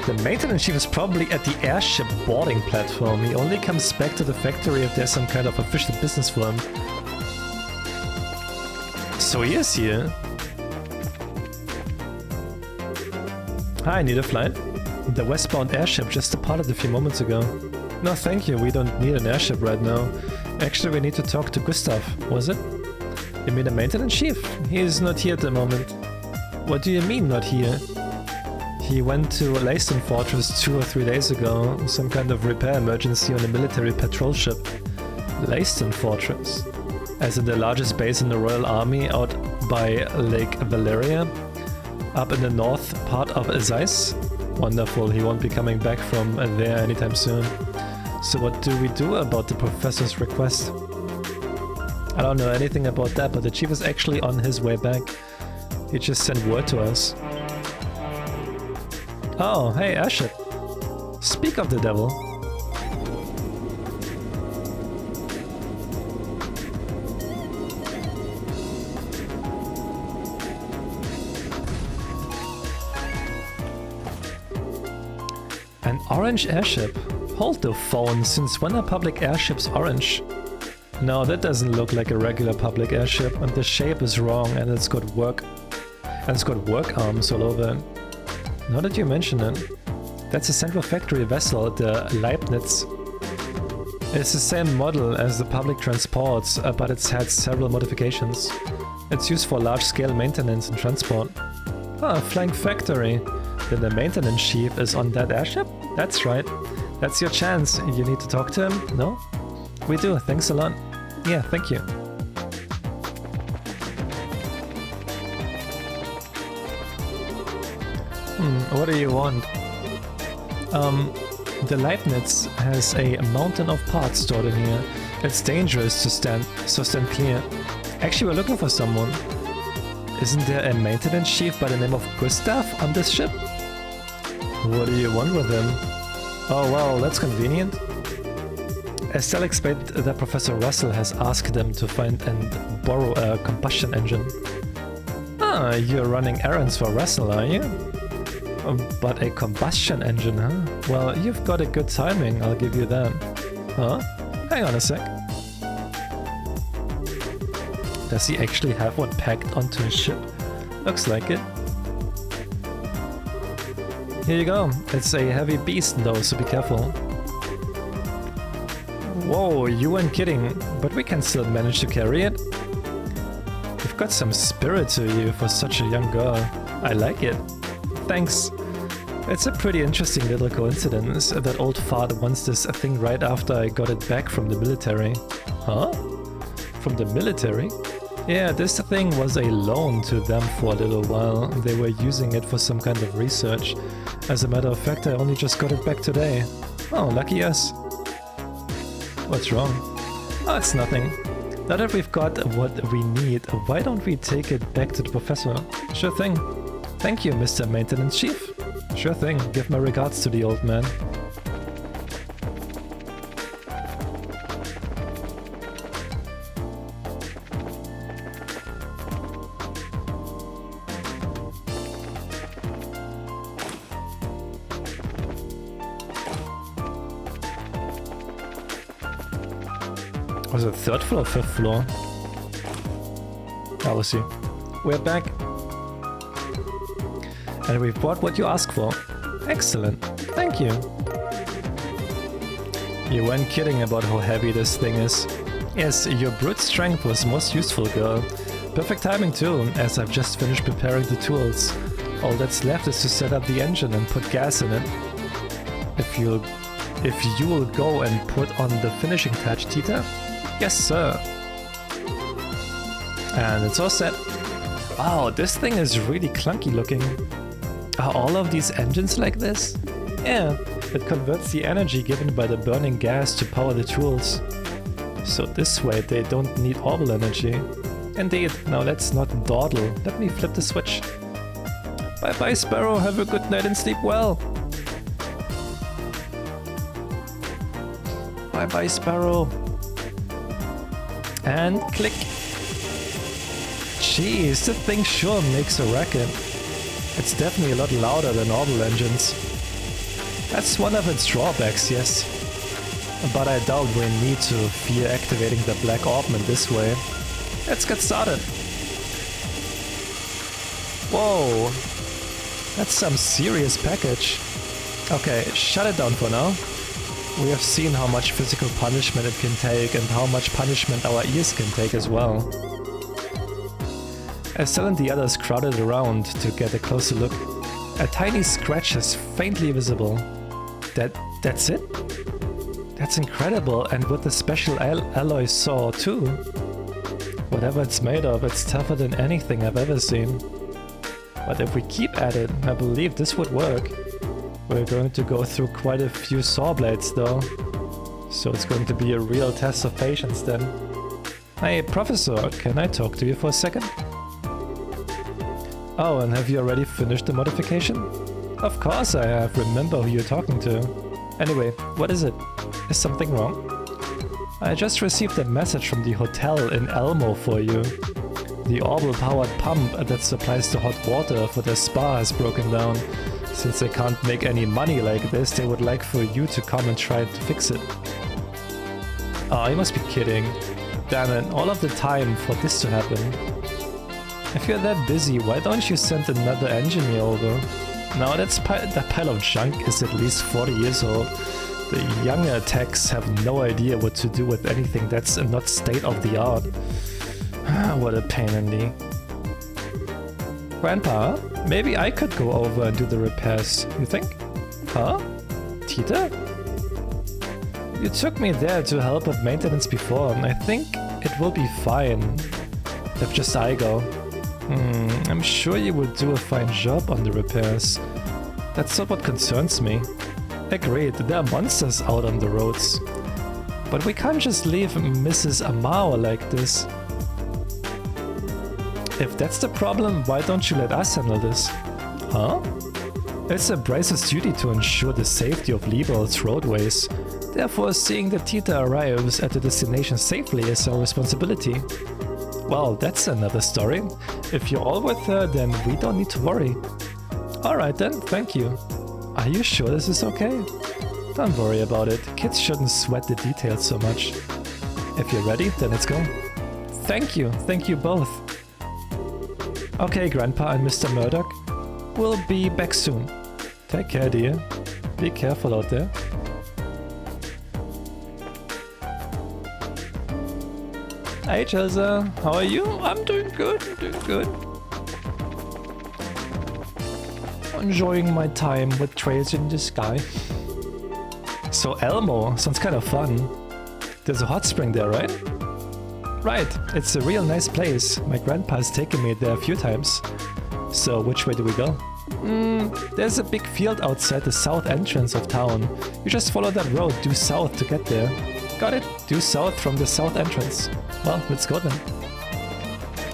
The maintenance chief is probably at the airship boarding platform. He only comes back to the factory if there's some kind of official business for him. So he is here. Hi, need a flight? The westbound airship just departed a few moments ago. No, thank you. We don't need an airship right now. Actually, we need to talk to Gustav. Was it? You mean the maintenance chief? He is not here at the moment. What do you mean, not here? He went to Leiston Fortress 2 or 3 days ago. Some kind of repair emergency on a military patrol ship. Leiston Fortress? As in the largest base in the Royal Army out by Lake Valeria? Up in the north part of Zeiss? Wonderful, he won't be coming back from there anytime soon. So what do we do about the professor's request? I don't know anything about that, but the chief is actually on his way back. He just sent word to us. Oh, hey Airship. Speak of the devil. An orange airship? Hold the phone, since when are public airships orange? No, that doesn't look like a regular public airship, and the shape is wrong, and it's got work arms all over it. Now that you mention it, that's a central factory vessel, the Leibniz. It's the same model as the public transports, but it's had several modifications. It's used for large-scale maintenance and transport. Ah, flying factory. Then the maintenance chief is on that airship? That's right. That's your chance. You need to talk to him? No? We do, thanks a lot. Yeah, thank you. What do you want? The Leibniz has a mountain of parts stored in here. It's dangerous to stand clear. Actually, we're looking for someone. Isn't there a maintenance chief by the name of Gustav on this ship? What do you want with him? Oh well, that's convenient. Estelle explained that Professor Russell has asked them to find and borrow a combustion engine. Ah, you're running errands for Russell, are you? But a combustion engine, huh? Well, you've got a good timing, I'll give you that. Huh? Hang on a sec. Does he actually have one packed onto his ship? Looks like it. Here you go. It's a heavy beast though, so be careful. Whoa, you weren't kidding, but we can still manage to carry it. You've got some spirit to you for such a young girl. I like it. Thanks. It's a pretty interesting little coincidence that old fart wants this thing right after I got it back from the military. Huh? From the military? Yeah, this thing was a loan to them for a little while. They were using it for some kind of research. As a matter of fact, I only just got it back today. Oh, lucky us. What's wrong? Oh, it's nothing. Now that we've got what we need, why don't we take it back to the professor? Sure thing. Thank you, Mr. Maintenance Chief. Sure thing. Give my regards to the old man. Was it 3rd floor or 5th floor? I will see. We're back. And we've bought what you asked for. Excellent. Thank you. You weren't kidding about how heavy this thing is. Yes, your brute strength was most useful, girl. Perfect timing too, as I've just finished preparing the tools. All that's left is to set up the engine and put gas in it. If you'll go and put on the finishing touch, Tita? Yes, sir. And it's all set. Wow, this thing is really clunky looking. Are all of these engines like this? Yeah, it converts the energy given by the burning gas to power the tools. So this way they don't need orbital energy. Indeed, now let's not dawdle. Let me flip the switch. Bye bye Sparrow, have a good night and sleep well. Bye bye Sparrow. And click. Jeez, this thing sure makes a racket. It's definitely a lot louder than orbital engines. That's one of its drawbacks, yes. But I doubt we need to fear activating the black orb in this way. Let's get started. Whoa, that's some serious package. Okay, shut it down for now. We have seen how much physical punishment it can take and how much punishment our ears can take as well. Estelle and the others crowded around to get a closer look. A tiny scratch is faintly visible. That's it? That's incredible, and with the special alloy saw too. Whatever it's made of, it's tougher than anything I've ever seen. But if we keep at it, I believe this would work. We're going to go through quite a few saw blades though. So it's going to be a real test of patience then. Hey Professor, can I talk to you for a second? Oh, and have you already finished the modification? Of course I have, remember who you're talking to. Anyway, what is it? Is something wrong? I just received a message from the hotel in Elmo for you. The orbital-powered pump that supplies the hot water for the spa has broken down. Since they can't make any money like this, they would like for you to come and try to fix it. Oh, you must be kidding. Damn it, all of the time for this to happen. If you're that busy, why don't you send another engineer over? Now that pile of junk is at least 40 years old. The younger techs have no idea what to do with anything that's not state-of-the-art. What a pain in the... Grandpa, maybe I could go over and do the repairs, you think? Huh? Tita? You took me there to help with maintenance before, and I think it will be fine if just I go. I'm sure you will do a fine job on the repairs. That's not what concerns me. Agreed, there are monsters out on the roads. But we can't just leave Mrs. Amao like this. If that's the problem, why don't you let us handle this? Huh? It's a Bryce's duty to ensure the safety of Liberal's roadways. Therefore, seeing that Tita arrives at the destination safely is our responsibility. Well, that's another story. If you're all with her, then we don't need to worry. Alright then, thank you. Are you sure this is okay? Don't worry about it. Kids shouldn't sweat the details so much. If you're ready, then let's go. Thank you both. Okay, Grandpa and Mr. Murdoch. We'll be back soon. Take care, dear. Be careful out there. Hey Chelsea, how are you? I'm doing good, Enjoying my time with trails in the sky. So Elmo, sounds kind of fun. There's a hot spring there, right? Right, it's a real nice place. My grandpa's taken me there a few times. So which way do we go? There's a big field outside the south entrance of town. You just follow that road due south to get there. Got it? Due south from the south entrance. Well, let's go then.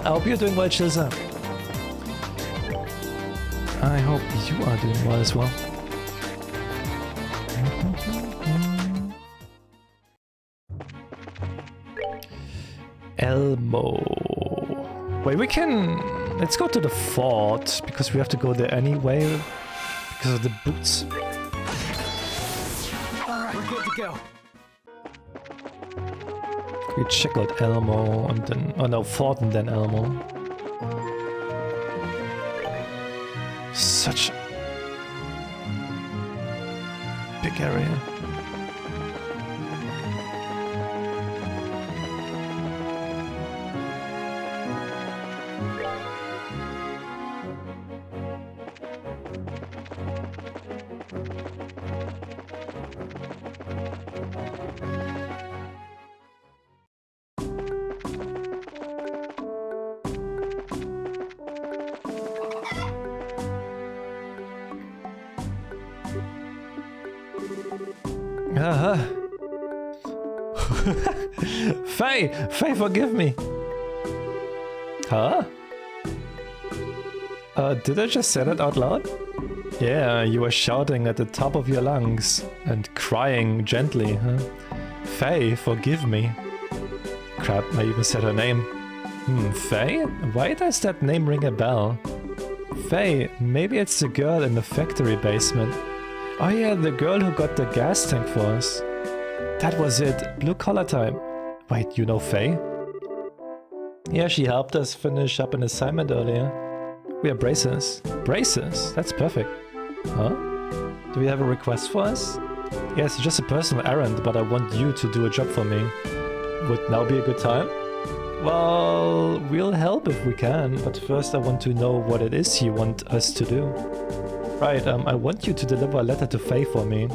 I hope you're doing well, Chilza. I hope you are doing well as well. Elmo. Wait, we can... Let's go to the fort, because we have to go there anyway, because of the boots. Alright, we're good to go. We check out Elmo and then... Oh no, fort and then Elmo. Such a big area. Faye, forgive me. Huh? Did I just say that out loud? Yeah, you were shouting at the top of your lungs and crying gently, huh? Faye, forgive me. Crap, I even said her name. Faye? Why does that name ring a bell? Faye, maybe it's the girl in the factory basement. Oh yeah, the girl who got the gas tank for us. That was it. Blue collar time. Wait, you know Faye? Yeah, she helped us finish up an assignment earlier. We are braces. Braces? That's perfect. Huh? Do we have a request for us? Yes, just a personal errand, but I want you to do a job for me. Would now be a good time? Well, we'll help if we can, but first I want to know what it is you want us to do. Right, I want you to deliver a letter to Faye for me.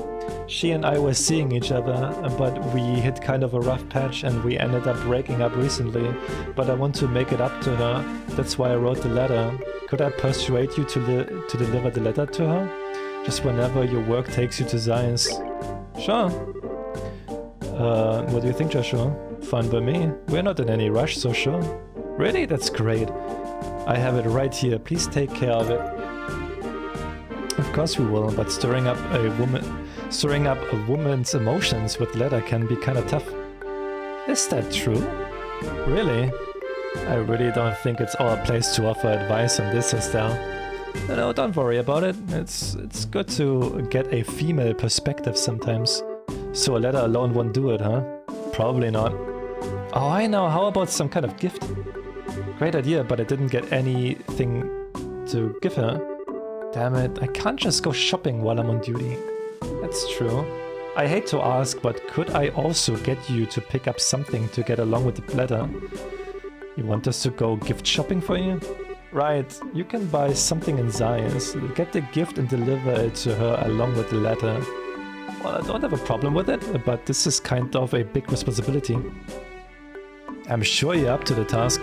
She and I were seeing each other, but we hit kind of a rough patch and we ended up breaking up recently. But I want to make it up to her. That's why I wrote the letter. Could I persuade you to deliver the letter to her? Just whenever your work takes you to science. Sure. What do you think, Joshua? Fine by me. We're not in any rush, so sure. Really? That's great. I have it right here. Please take care of it. Of course we will, but stirring up a woman's emotions with letter can be kind of tough. Is that true? Really? I really don't think it's our place to offer advice on this, Estelle. No, don't worry about it. It's good to get a female perspective sometimes. So a letter alone won't do it, huh? Probably not. Oh, I know. How about some kind of gift? Great idea, but I didn't get anything to give her. Damn it, I can't just go shopping while I'm on duty. That's true. I hate to ask, but could I also get you to pick up something to get along with the letter? You want us to go gift shopping for you? Right, you can buy something in science, get the gift and deliver it to her along with the letter. Well, I don't have a problem with it, but this is kind of a big responsibility. I'm sure you're up to the task.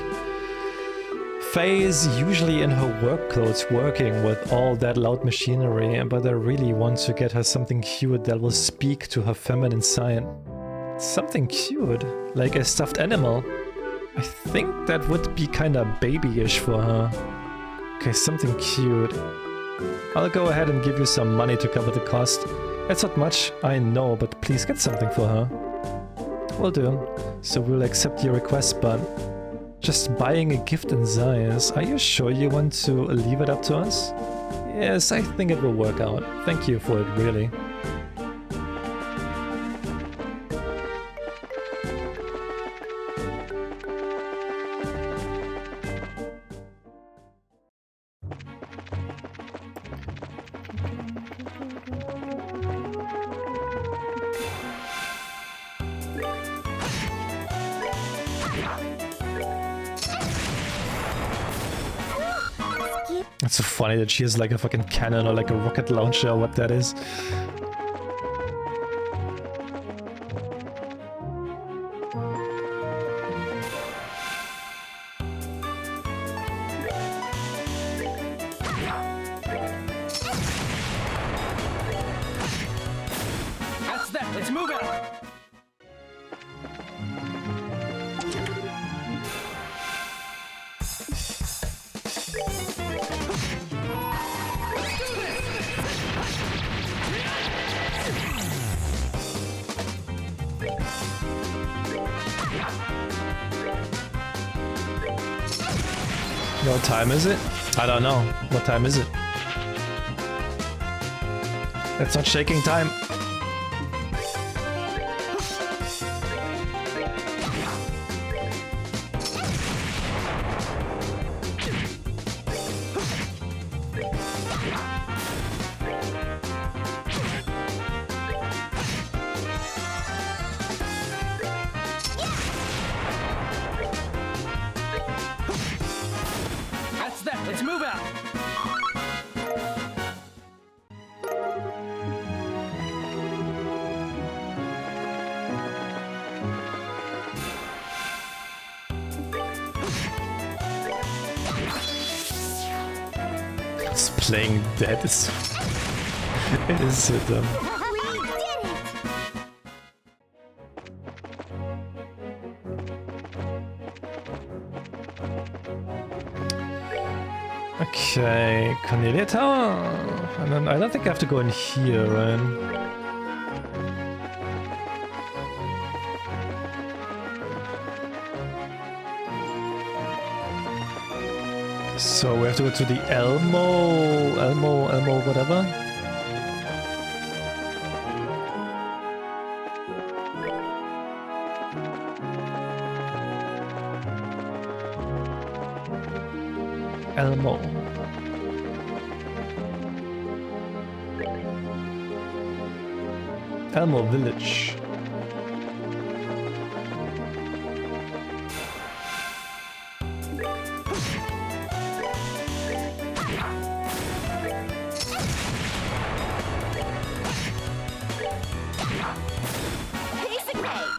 Faye is usually in her work clothes working with all that loud machinery, but I really want to get her something cute that will speak to her feminine side. Something cute? Like a stuffed animal? I think that would be kinda babyish for her. Okay, something cute. I'll go ahead and give you some money to cover the cost. It's not much, I know, but please get something for her. Will do. So we'll accept your request, but just buying a gift in science, are you sure you want to leave it up to us? Yes, I think it will work out. Thank you for it, really. It's so funny that she has like a fucking cannon or like a rocket launcher or what that is. That's that. Let's move out. What time is it? I don't know. What time is it? That's not shaking time. Let's move out. It's playing dead. It's it is so dumb. We did it! Okay, Cornelia Tower. And then I don't think I have to go in here, right? So we have to go to the Elmo, whatever. Elmo. Elmo Village. Piece of cake.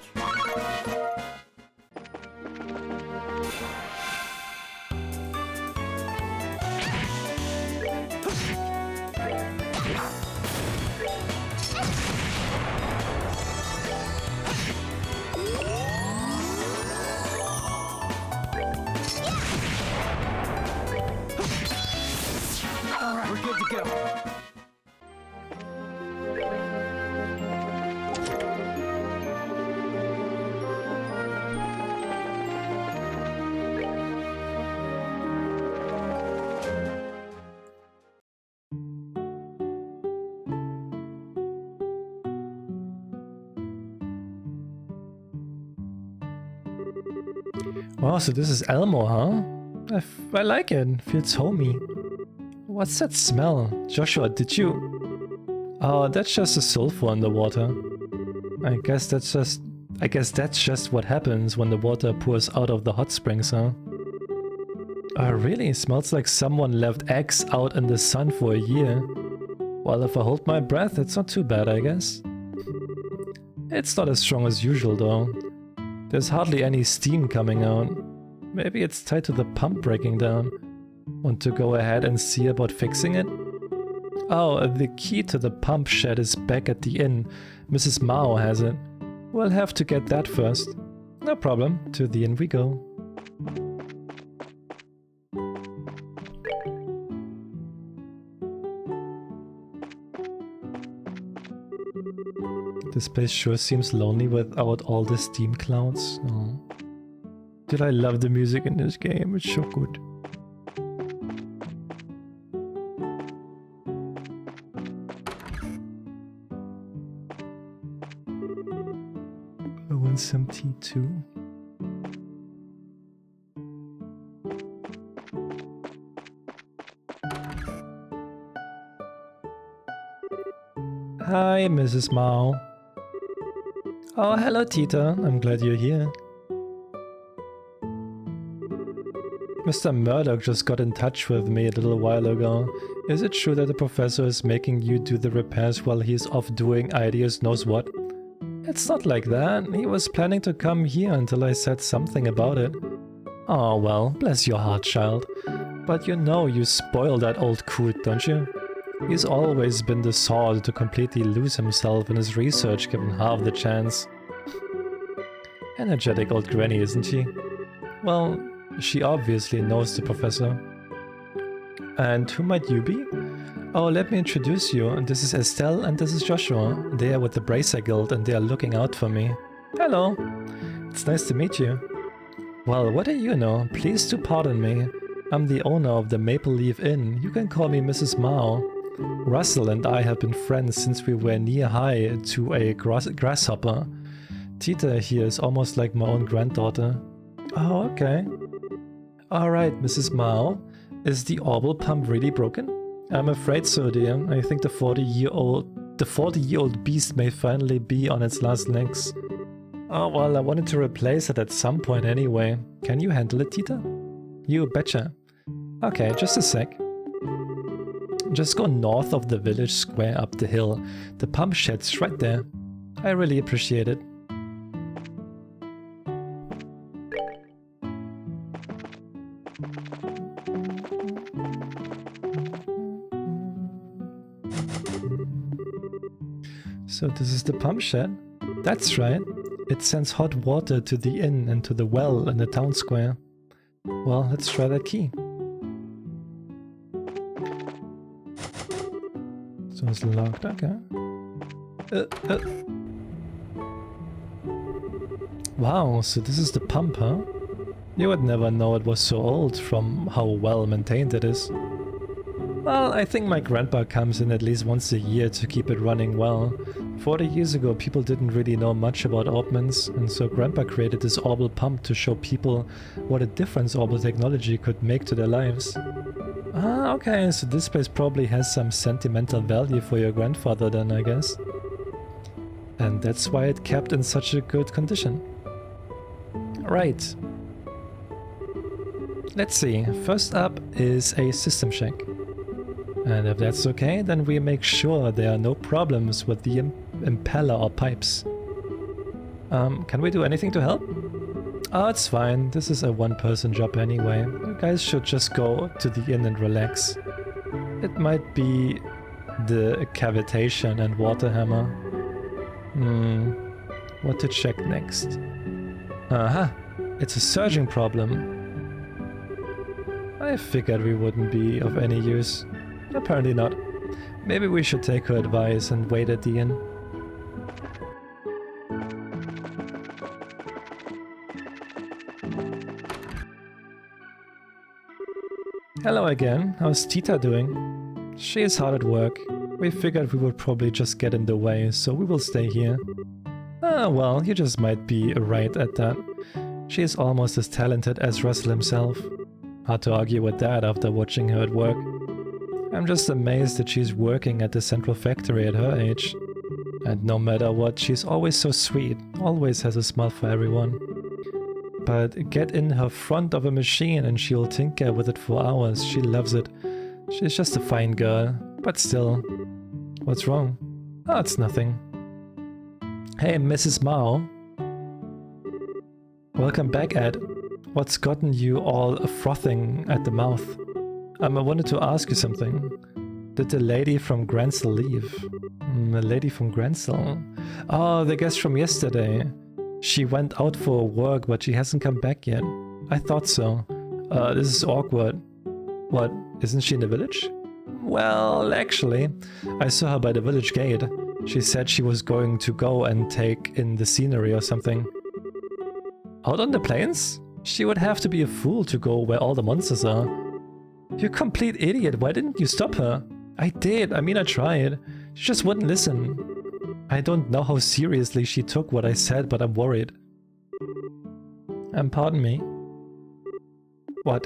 All right, we're good to go. Wow, so this is Elmo, huh? I like it. Feels homey. What's that smell? Joshua, did you... Oh, that's just a sulfur in the water. I guess that's just what happens when the water pours out of the hot springs, huh? Oh, really? It smells like someone left eggs out in the sun for a year. Well, if I hold my breath, it's not too bad, I guess. It's not as strong as usual, though. There's hardly any steam coming out. Maybe it's tied to the pump breaking down. Want to go ahead and see about fixing it? Oh, the key to the pump shed is back at the inn. Mrs. Mao has it. We'll have to get that first. No problem. To the inn we go. This place sure seems lonely without all the steam clouds. Oh. Did I love the music in this game? It's so good. I want some tea too. Hi, Mrs. Mao. Oh, hello, Tita. I'm glad you're here. Mr. Murdoch just got in touch with me a little while ago. Is it true that the professor is making you do the repairs while he's off doing ideas knows what? It's not like that. He was planning to come here until I said something about it. Oh, well, bless your heart, child. But you know you spoil that old coot, don't you? He's always been the sort to completely lose himself in his research given half the chance. Energetic old granny, isn't she? Well, she obviously knows the professor. And who might you be? Oh, let me introduce you. This is Estelle and this is Joshua. They are with the Bracer Guild and they are looking out for me. Hello. It's nice to meet you. Well, what do you know? Please do pardon me. I'm the owner of the Maple Leaf Inn. You can call me Mrs. Mao. Russell and I have been friends since we were knee-high to a grasshopper. Tita here is almost like my own granddaughter. Oh, okay. Alright, Mrs. Mao. Is the orbital pump really broken? I'm afraid so, dear. I think the 40-year-old beast may finally be on its last legs. Oh, well, I wanted to replace it at some point anyway. Can you handle it, Tita? You betcha. Okay, just a sec. Just go north of the village square up the hill. The pump shed's right there. I really appreciate it. So this is the pump shed? That's right. It sends hot water to the inn and to the well in the town square. Well, let's try that key. So it's locked, okay. Wow, so this is the pump, huh? You would never know it was so old from how well maintained it is. Well, I think my grandpa comes in at least once a year to keep it running well. 40 years ago people didn't really know much about orbments, and so grandpa created this orbital pump to show people what a difference orbital technology could make to their lives. Ah, okay, so this place probably has some sentimental value for your grandfather then, I guess. And that's why it kept in such a good condition. Right. Let's see, first up is a system check. And if that's okay, then we make sure there are no problems with the impeller or pipes. Can we do anything to help? Oh, it's fine. This is a one-person job anyway. You guys should just go to the inn and relax. It might be the cavitation and water hammer. What to check next? Aha! It's a surging problem. I figured we wouldn't be of any use. Apparently not. Maybe we should take her advice and wait at the inn. Hello again, how's Tita doing? She is hard at work. We figured we would probably just get in the way, so we will stay here. Ah, well, you just might be right at that. She is almost as talented as Russell himself. Hard to argue with that after watching her at work. I'm just amazed that she's working at the central factory at her age. And no matter what, she's always so sweet, always has a smile for everyone. But get in her front of a machine and she'll tinker with it for hours. She loves it. She's just a fine girl, but still. What's wrong? Oh, it's nothing. Hey, Mrs. Mao. Welcome back, Ed. What's gotten you all frothing at the mouth? I wanted to ask you something. Did the lady from Gransell leave? The lady from Gransell? Oh, the guest from yesterday. She went out for work, but she hasn't come back yet. I thought so. This is awkward. What, isn't she in the village? Well, actually, I saw her by the village gate. She said she was going to go and take in the scenery or something. Out on the plains? She would have to be a fool to go where all the monsters are. You complete idiot, why didn't you stop her? I did, I mean I tried. She just wouldn't listen. I don't know how seriously she took what I said, but I'm worried. Pardon me. What?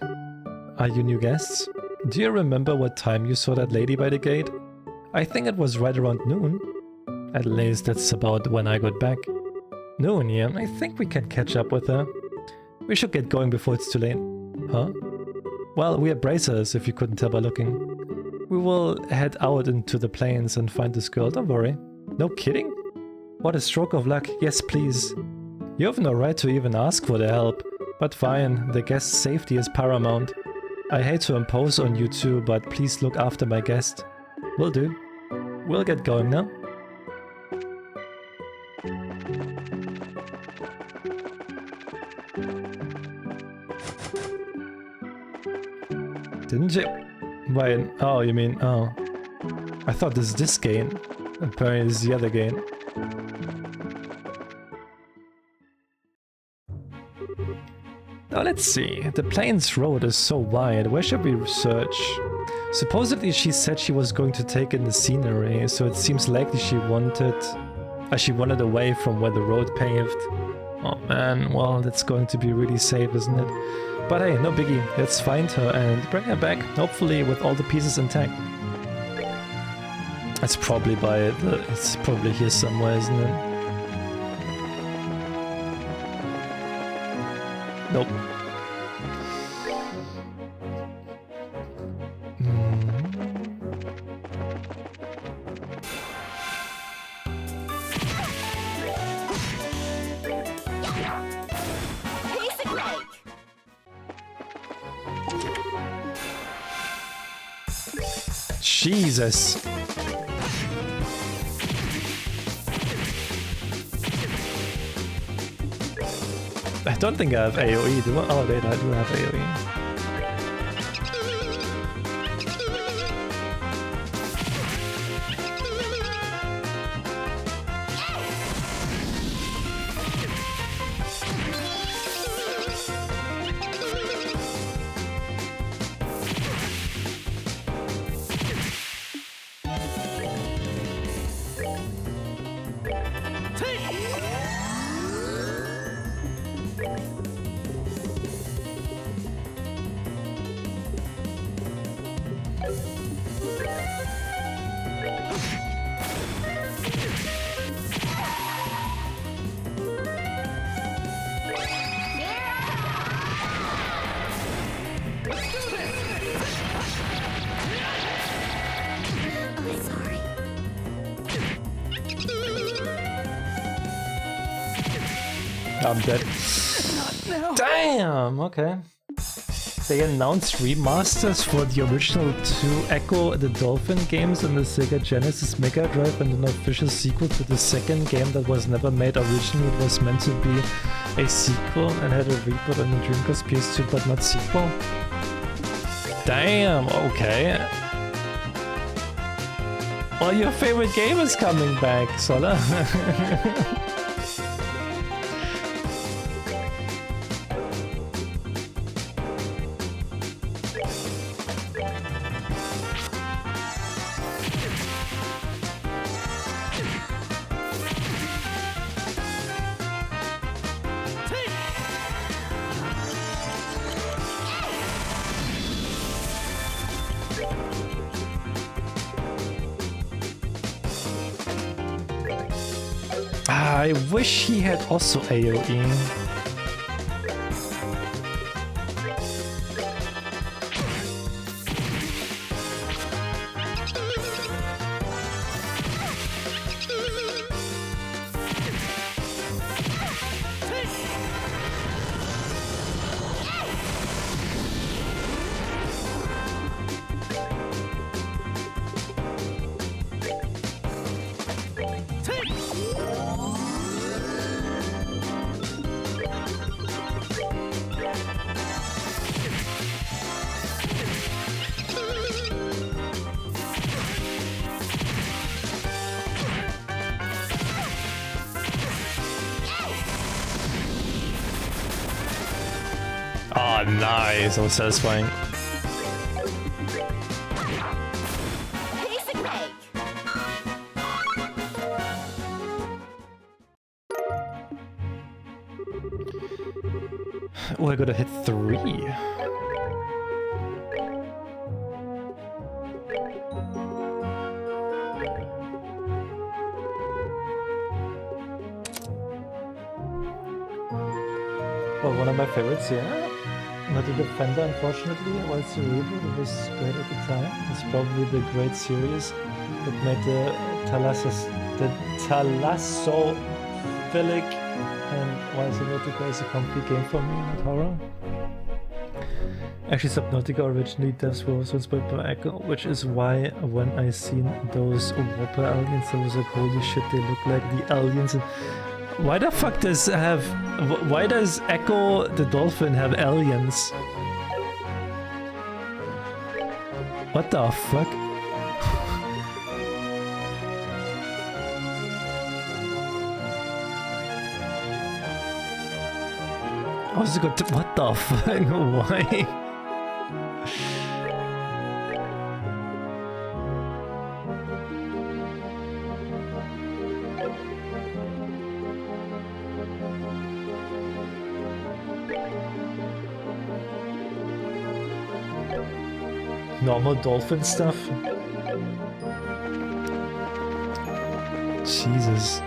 Are you new guests? Do you remember what time you saw that lady by the gate? I think it was right around noon. At least that's about when I got back. Noon, yeah, I think we can catch up with her. We should get going before it's too late. Huh? Well, we are bracers, if you couldn't tell by looking. We will head out into the plains and find this girl, don't worry. No kidding? What a stroke of luck, yes please. You have no right to even ask for the help. But fine, the guest's safety is paramount. I hate to impose on you two, but please look after my guest. Will do. We'll get going now. Didn't you? Wait, oh, you mean, oh. I thought this gate. Apparently this is the other gate. Now let's see. The Plains Road is so wide. Where should we search? Supposedly she said she was going to take in the scenery, so it seems likely she wanted away from where the road paved. Oh man, well that's going to be really safe, isn't it? But hey, no biggie. Let's find her and bring her back, hopefully with all the pieces intact. It's probably it's probably here somewhere, isn't it? Nope. Piece of cake. Jesus. I don't think I have AoE, do I? Oh, wait, I do have AoE. I'm dead. Damn, okay. They announced remasters for the original 2 Echo the Dolphin games on the Sega Genesis Mega Drive and an official sequel to the second game that was never made originally. It was meant to be a sequel and had a reboot on the Dreamcast PS2 but not sequel. Damn, okay. Well, your favorite game is coming back, Sola. I wish he had also AoE. Oh, nice. That was satisfying. Piece of cake. Oh, I gotta hit 3. Well, one of my favorites, yeah. Not the Defender, unfortunately. While it's a reboot, it was great at the time. It's probably the great series that made the Thalassophilic and while Subnautica is a complete game for me, not horror. Actually, Subnautica originally devs were also inspired by Echo, which is why when I seen those Whopper aliens, I was like, holy shit, they look like the aliens. And why the fuck does why does Echo the Dolphin have aliens? What the fuck? I was going to, what the fuck? Why? Normal dolphin stuff? Jesus.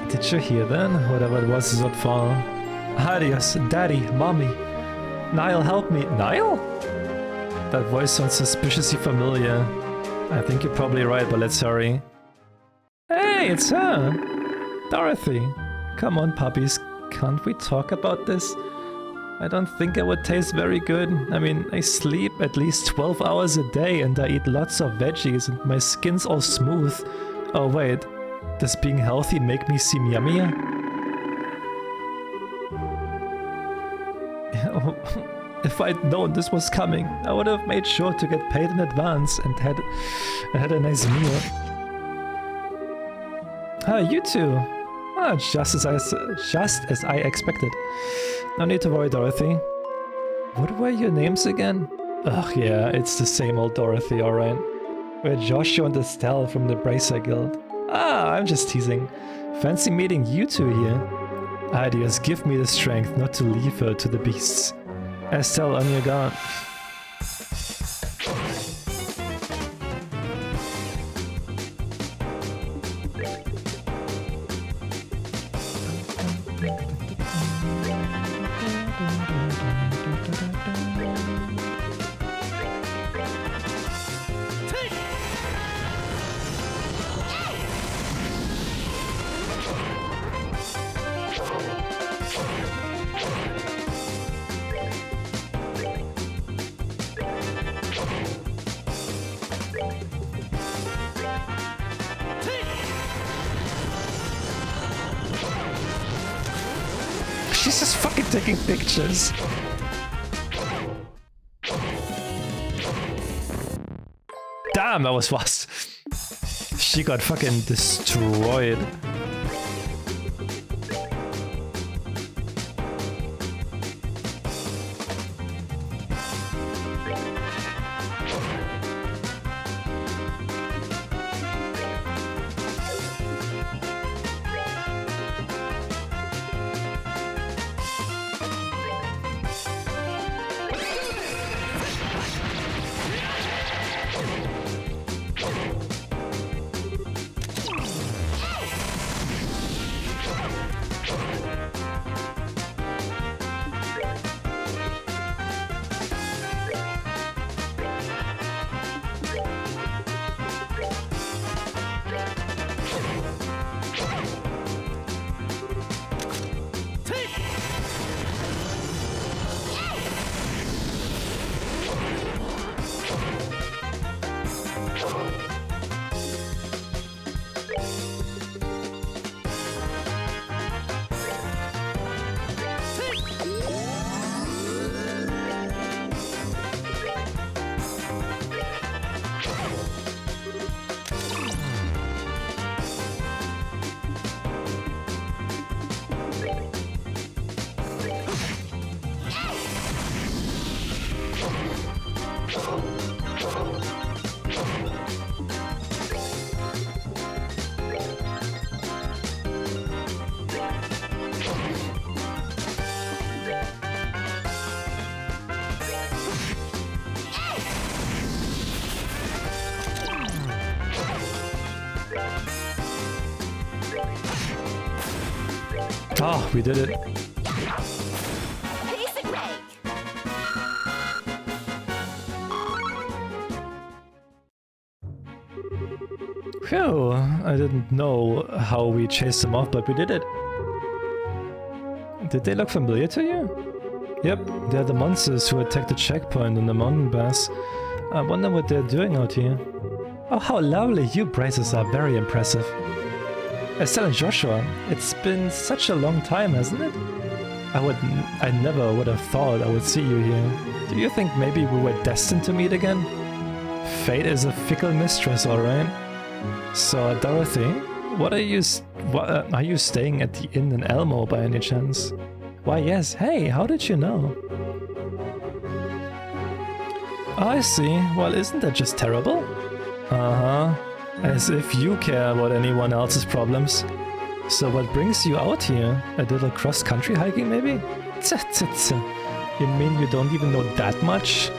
Did you hear that? Whatever it was is not far. Adios, Daddy, Mommy. Niall, help me. Niall? That voice sounds suspiciously familiar. I think you're probably right, but let's hurry. Hey, it's her! Dorothy. Come on, puppies. Can't we talk about this? I don't think it would taste very good. I mean, I sleep at least 12 hours a day and I eat lots of veggies and my skin's all smooth. Oh wait, does being healthy make me seem yummier? If I'd known this was coming, I would have made sure to get paid in advance and had a nice meal. Ah, you two. Ah, just as I expected. No need to worry, Dorothy. What were your names again? Ugh, yeah, it's the same old Dorothy, alright. We're Joshua and Estelle from the Bracer Guild. Ah, I'm just teasing. Fancy meeting you two here. Ideas, give me the strength not to leave her to the beasts. Estelle, on your guard. fucking taking pictures. Damn, that was fast. She got fucking destroyed. Oh, we did it. Basic make. Phew, I didn't know how we chased them off, but we did it. Did they look familiar to you? Yep, they're the monsters who attacked the checkpoint in the mountain pass. I wonder what they're doing out here. Oh, how lovely! You braces are very impressive. Estelle and Joshua, it's been such a long time, hasn't it? I never would have thought I would see you here. Do you think maybe we were destined to meet again? Fate is a fickle mistress, alright. So, Dorothy, are you staying at the inn in Elmo by any chance? Why, yes. Hey, how did you know? Oh, I see. Well, isn't that just terrible? Uh-huh. As if you care about anyone else's problems. So what brings you out here? A little cross-country hiking, maybe? You mean you don't even know that much?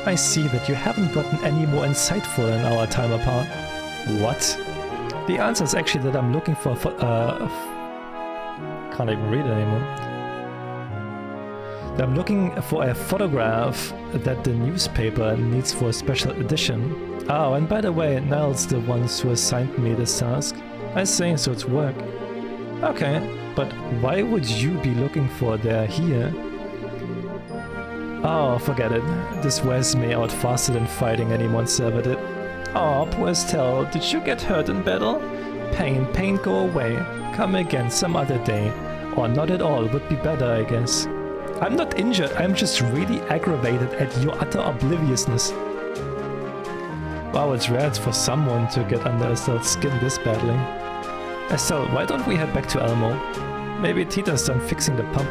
I see that you haven't gotten any more insightful in our time apart. What? The answer is actually that I'm looking for can't even read it anymore. I'm looking for a photograph that the newspaper needs for a special edition. Oh, and by the way, Niall's the ones who assigned me this task. I see, so it's work. Okay, but why would you be looking for there here? Oh, forget it. This wears me out faster than fighting any monster ever did. Oh, poor Estelle, did you get hurt in battle? Pain, go away. Come again some other day. Or not at all would be better, I guess. I'm not injured, I'm just really aggravated at your utter obliviousness. Wow, it's rare for someone to get under Estelle's skin this badly. Estelle, why don't we head back to Elmo? Maybe Tita's done fixing the pump.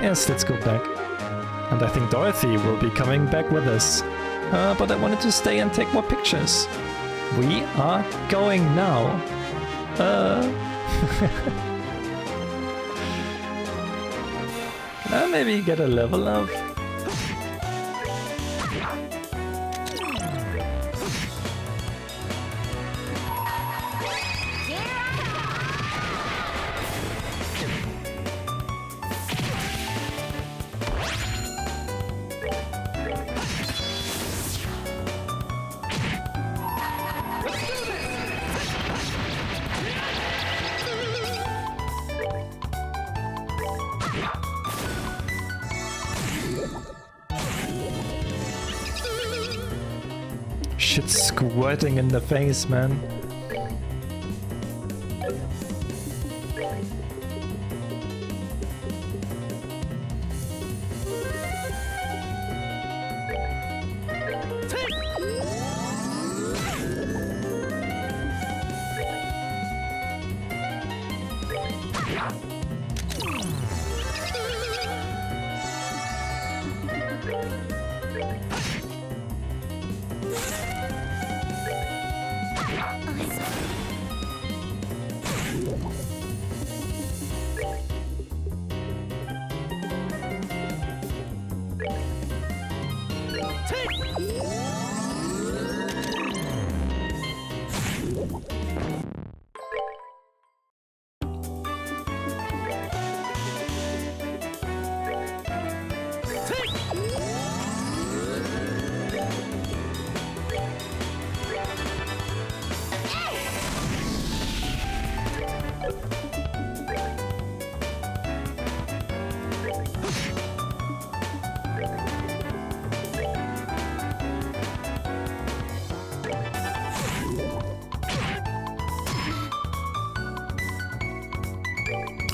Yes, let's go back. And I think Dorothy will be coming back with us. But I wanted to stay and take more pictures. We are going now. Can I maybe get a level up? Shit squirting in the face, man.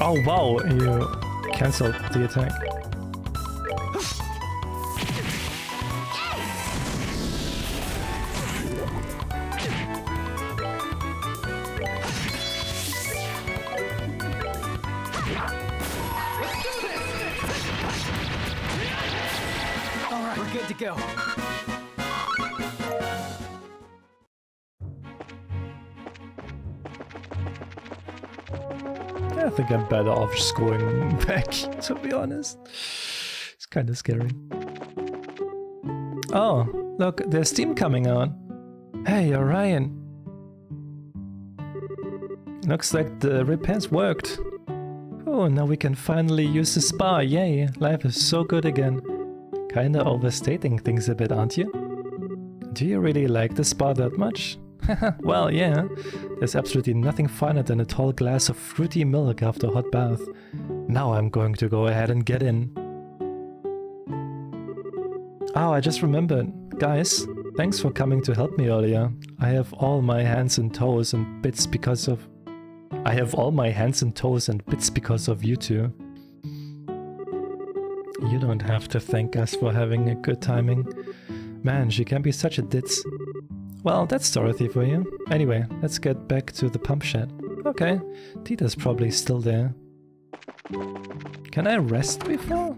Oh wow, you cancelled the attack. All right, we're good to go. I think I'm better off just going back, to be honest. It's kind of scary. Oh, look, there's steam coming out. Hey, Orion. Looks like the repairs worked. Oh, now we can finally use the spa, yay. Life is so good again. Kinda overstating things a bit, aren't you? Do you really like the spa that much? Well, yeah. There's absolutely nothing finer than a tall glass of fruity milk after a hot bath. Now I'm going to go ahead and get in. Oh, I just remembered. Guys, thanks for coming to help me earlier. I have all my hands and toes and bits because of... you two. You don't have to thank us for having a good timing. Man, she can be such a ditz. Well, that's Dorothy for you. Anyway, let's get back to the pump shed. Okay, Tita's probably still there. Can I rest before?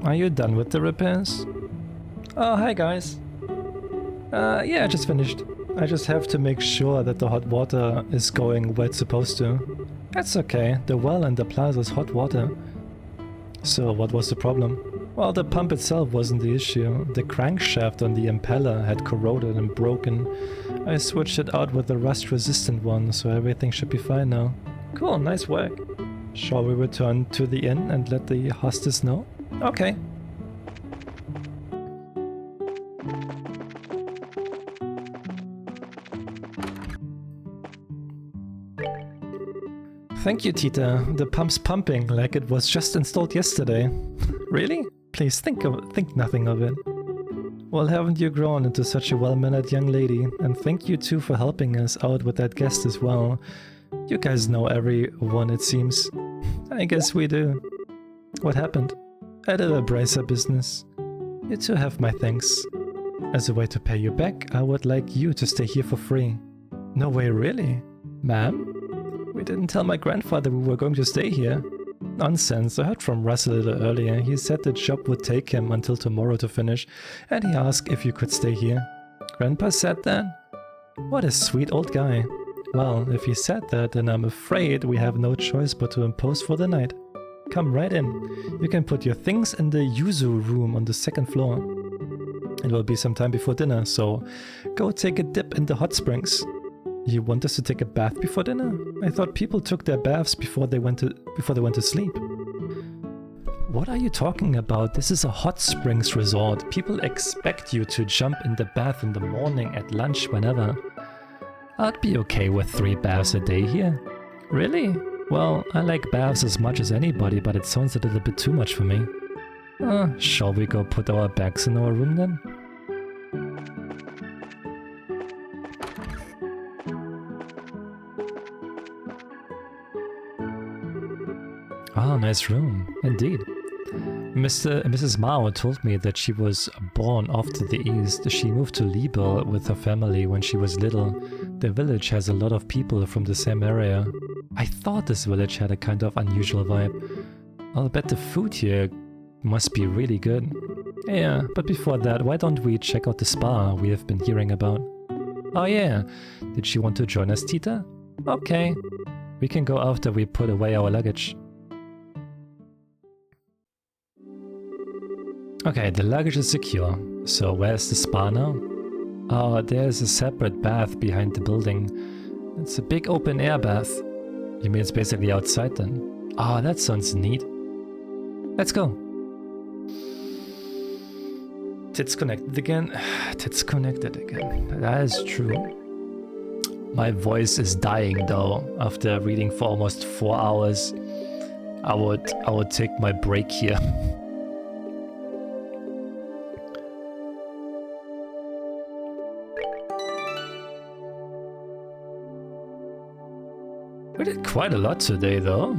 Are you done with the repairs? Oh, hi guys. Yeah, I just finished. I just have to make sure that the hot water is going where it's supposed to. That's okay, the well and the plaza's hot water. So what was the problem? Well, the pump itself wasn't the issue. The crankshaft on the impeller had corroded and broken. I switched it out with the rust-resistant one, so everything should be fine now. Cool, nice work. Shall we return to the inn and let the hostess know? Okay. Thank you, Tita. The pump's pumping like it was just installed yesterday. Really? Please think nothing of it. Well, haven't you grown into such a well-mannered young lady? And thank you too for helping us out with that guest as well. You guys know everyone, it seems. I guess we do. What happened? I did a bracer business. You two have my thanks. As a way to pay you back, I would like you to stay here for free. No way, really? Ma'am? We didn't tell my grandfather we were going to stay here. Nonsense, I heard from Russ a little earlier. He said the job would take him until tomorrow to finish, and he asked if you could stay here. Grandpa said that? What a sweet old guy. Well, if he said that, then I'm afraid we have no choice but to impose for the night. Come right in. You can put your things in the yuzu room on the second floor. It will be some time before dinner, so go take a dip in the hot springs. You want us to take a bath before dinner? I thought people took their baths before they went to sleep. What are you talking about? This is a hot springs resort. People expect you to jump in the bath in the morning, at lunch, whenever. I'd be okay with 3 baths a day here. Really? Well, I like baths as much as anybody, but it sounds a little bit too much for me. Shall we go put our bags in our room then? Ah, nice room, indeed. Mrs. Mao told me that she was born off to the east. She moved to Liebel with her family when she was little. The village has a lot of people from the same area. I thought this village had a kind of unusual vibe. I'll bet the food here must be really good. Yeah, but before that, why don't we check out the spa we have been hearing about? Oh yeah, did she want to join us, Tita? Okay, we can go after we put away our luggage. Okay, the luggage is secure. So where's the spa now? Oh, there's a separate bath behind the building. It's a big open air bath. You mean it's basically outside then? Oh, that sounds neat. Let's go. Tits connected again. Tits connected again. That is true. My voice is dying though. After reading for almost 4 hours, I would take my break here. We did quite a lot today though.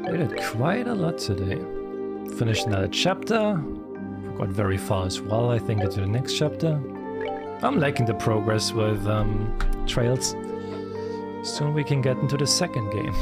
We did quite a lot today. Finished another chapter. We got very far as well, I think, into the next chapter. I'm liking the progress with Trails. Soon we can get into the second game.